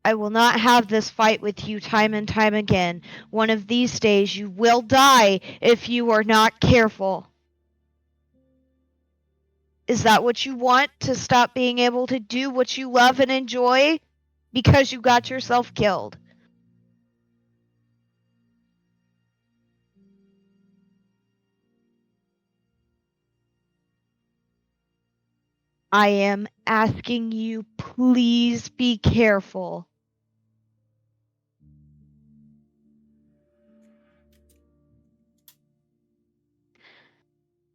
[SPEAKER 3] I will not have this fight with you time and time again. One of these days you will die if you are not careful. Is that what you want? To stop being able to do what you love and enjoy because you got yourself killed? I am asking you, please be careful.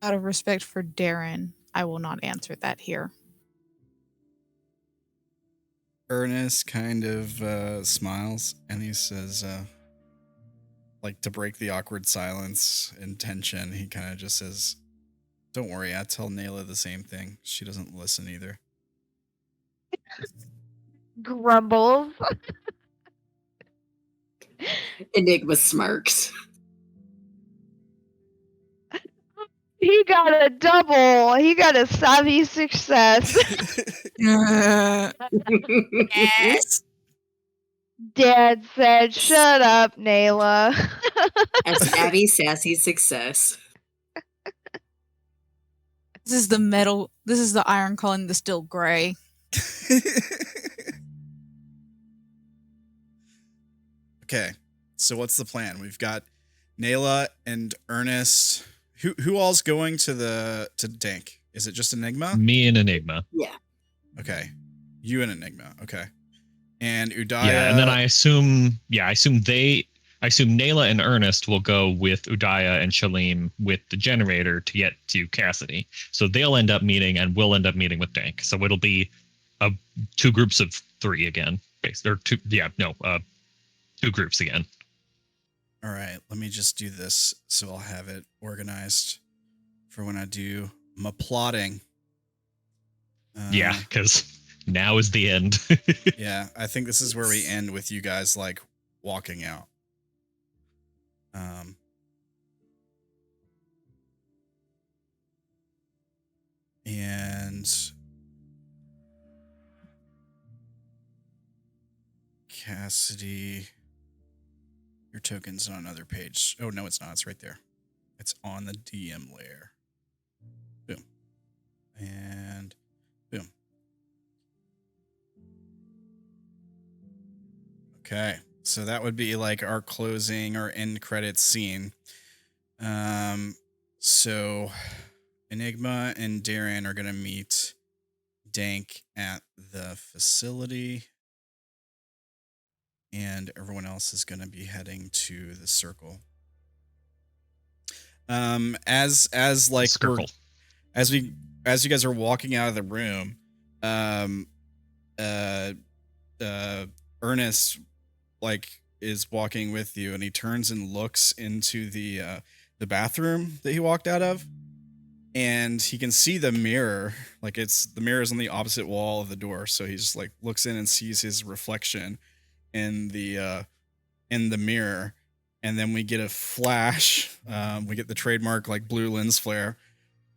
[SPEAKER 6] Out of respect for Derrin, I will not answer that here.
[SPEAKER 1] Earnest kind of smiles and he says, like to break the awkward silence and tension, he kind of just says, "Don't worry, I tell Naela the same thing. She doesn't listen either."
[SPEAKER 3] Grumbles.
[SPEAKER 4] Enigma smirks.
[SPEAKER 3] He got a double. He got a savvy success.
[SPEAKER 6] Yes.
[SPEAKER 3] Dad said, "Shut up, Naela."
[SPEAKER 4] A savvy, sassy success.
[SPEAKER 6] This is the metal. This is the iron calling the steel gray.
[SPEAKER 1] Okay, so what's the plan? We've got Naela and Earnest. Who all's going to Dank? Is it just Enigma?
[SPEAKER 2] Me and Enigma.
[SPEAKER 4] Yeah.
[SPEAKER 1] Okay, you and Enigma. Okay, and Udaya.
[SPEAKER 2] Yeah, and then I assume Naela and Earnest will go with Udaya and Shalim with the generator to get to Cassidy. So they'll end up meeting, and we'll end up meeting with Dank. So it'll be two groups of 3 again, or two. Yeah, no, 2 groups again.
[SPEAKER 1] All right, let me just do this so I'll have it organized for when I do my plotting.
[SPEAKER 2] Yeah, because now is the end.
[SPEAKER 1] Yeah, I think this is where we end with you guys like walking out. And Cassidy, your token's on another page. Oh, no, it's not. It's right there. It's on the DM layer. Boom. And boom. Okay. So that would be like our closing or end credits scene. So Enigma and Darren are going to meet Dank at the facility. And everyone else is going to be heading to the circle. As like
[SPEAKER 2] Circle.
[SPEAKER 1] as you guys are walking out of the room, Earnest like is walking with you, and he turns and looks into the bathroom that he walked out of, and he can see the mirror. Like the mirror is on the opposite wall of the door, so he just like looks in and sees his reflection in the mirror, and then we get a flash. We get the trademark like blue lens flare,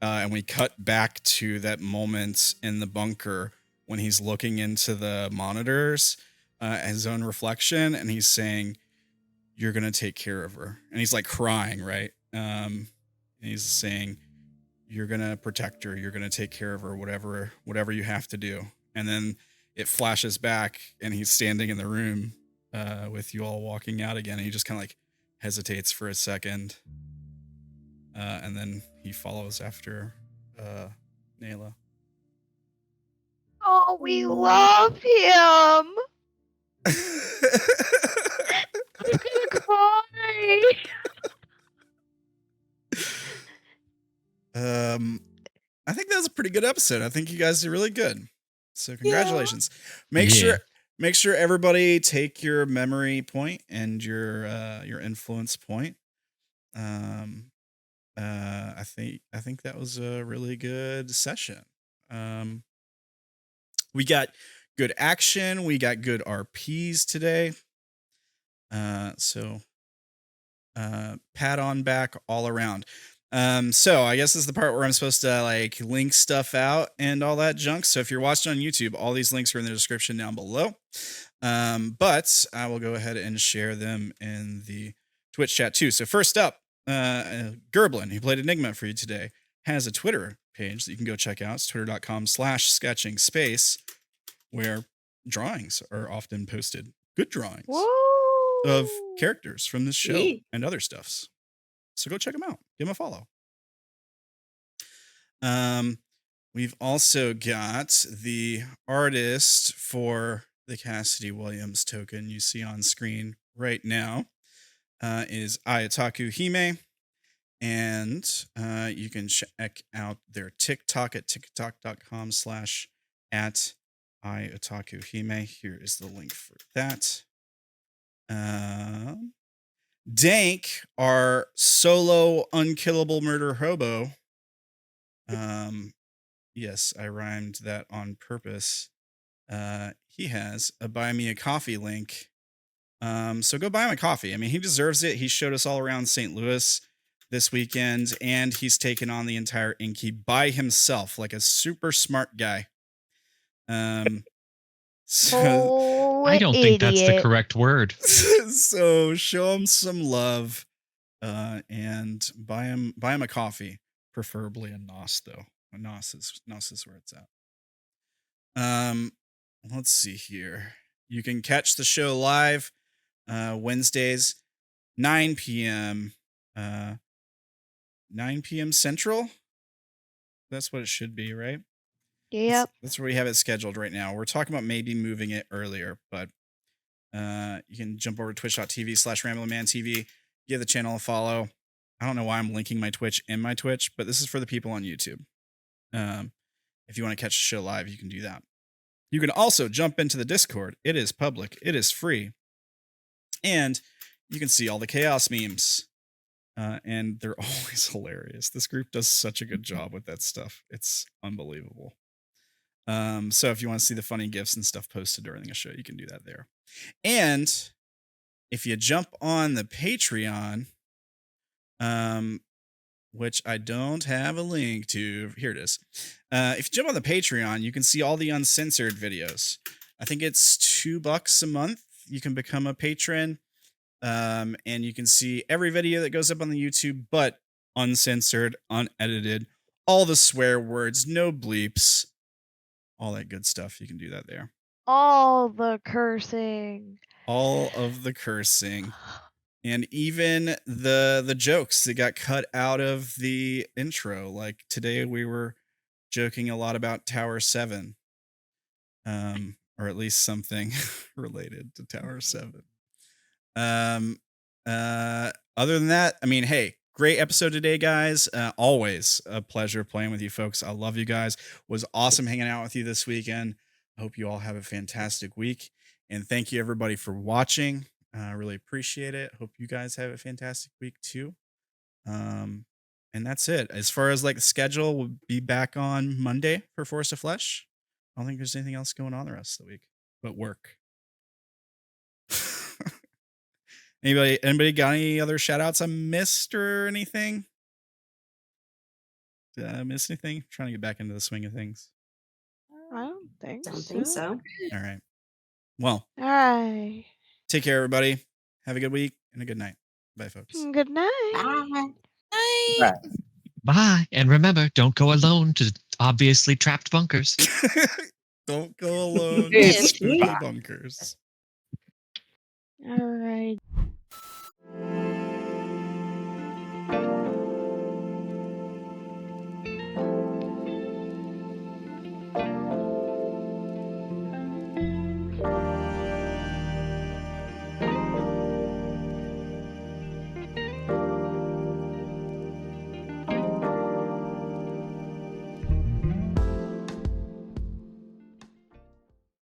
[SPEAKER 1] and we cut back to that moment in the bunker when he's looking into the monitors, his own reflection, and he's saying, "You're gonna take care of her," and he's like crying, right? And he's saying, "You're gonna protect her. You're gonna take care of her. Whatever you have to do." And then it flashes back, and he's standing in the room with you all walking out again. And he just kind of like hesitates for a second, and then he follows after Naela.
[SPEAKER 3] Oh, we love him. I'm gonna cry.
[SPEAKER 1] I think that was a pretty good episode. I think you guys did really good. So congratulations. Make sure everybody take your memory point and your influence point. I think that was a really good session. We got good action. We got good RPs today. So pat on back all around. So I guess this is the part where I'm supposed to like link stuff out and all that junk. So if you're watching on YouTube, all these links are in the description down below. But I will go ahead and share them in the Twitch chat too. So first up, Gerblin, who played Enigma for you today, has a Twitter page that you can go check out. It's twitter.com/sketchingspace, where drawings are often posted. Good drawings.
[SPEAKER 3] Whoa.
[SPEAKER 1] Of characters from this show
[SPEAKER 4] Neat.
[SPEAKER 1] and other stuffs. So go check them out. Give them a follow. We've also got the artist for the Cassidy Williams token you see on screen right now is Ayataku Hime. And you can check out their TikTok at tiktok.com/@Ayatakuhime. Here is the link for that. Dank, our solo unkillable murder hobo. Yes, I rhymed that on purpose. He has a buy me a coffee link. So go buy him a coffee. I mean, he deserves it. He showed us all around St. Louis this weekend, and he's taken on the entire Inky by himself, like a super smart guy. So
[SPEAKER 2] I don't think that's the correct word.
[SPEAKER 1] so show him some love, and buy him a coffee, preferably a Nos though. A Nos is where it's at. Let's see here. You can catch the show live Wednesdays, 9 p.m. 9 p.m. Central. That's what it should be, right?
[SPEAKER 3] Yep.
[SPEAKER 1] That's where we have it scheduled right now. We're talking about maybe moving it earlier, but you can jump over to twitch.tv/RamblinManTV, give the channel a follow. I don't know why I'm linking my Twitch in my Twitch, but this is for the people on YouTube. If you want to catch the show live, you can do that. You can also jump into the Discord. It is public. It is free. And you can see all the chaos memes. And they're always hilarious. This group does such a good job with that stuff. It's unbelievable. So if you want to see the funny GIFs and stuff posted during the show, you can do that there. And if you jump on the Patreon, which I don't have a link to, here it is. If you jump on the Patreon, you can see all the uncensored videos. I think it's $2 a month. You can become a patron. And you can see every video that goes up on the YouTube, but uncensored, unedited, all the swear words, no bleeps, all that good stuff. You can do that there.
[SPEAKER 3] All the cursing.
[SPEAKER 1] All of the cursing. And even the jokes that got cut out of the intro. Like today we were joking a lot about Tower 7. Or at least something related to Tower 7. Other than that, I mean, hey, great episode today, guys. Always a pleasure playing with you folks. I love you guys. Was awesome hanging out with you this weekend. I hope you all have a fantastic week. And thank you everybody for watching. I really appreciate it. Hope you guys have a fantastic week too. And that's it. As far as like the schedule, we'll be back on Monday for Force of Flesh. I don't think there's anything else going on the rest of the week but work. Anybody got any other shout outs I missed or anything? Did I miss anything? I'm trying to get back into the swing of things.
[SPEAKER 3] I don't think
[SPEAKER 4] Don't
[SPEAKER 3] so.
[SPEAKER 4] think so.
[SPEAKER 1] All right. Well,
[SPEAKER 3] All right.
[SPEAKER 1] take care, everybody. Have a good week and a good night. Bye, folks.
[SPEAKER 3] Good night.
[SPEAKER 4] Bye.
[SPEAKER 6] Bye.
[SPEAKER 5] Right.
[SPEAKER 2] Bye. And remember, don't go alone to obviously trapped bunkers.
[SPEAKER 1] Don't go alone
[SPEAKER 5] It's
[SPEAKER 1] to spooky
[SPEAKER 5] fine.
[SPEAKER 1] bunkers.
[SPEAKER 3] All right.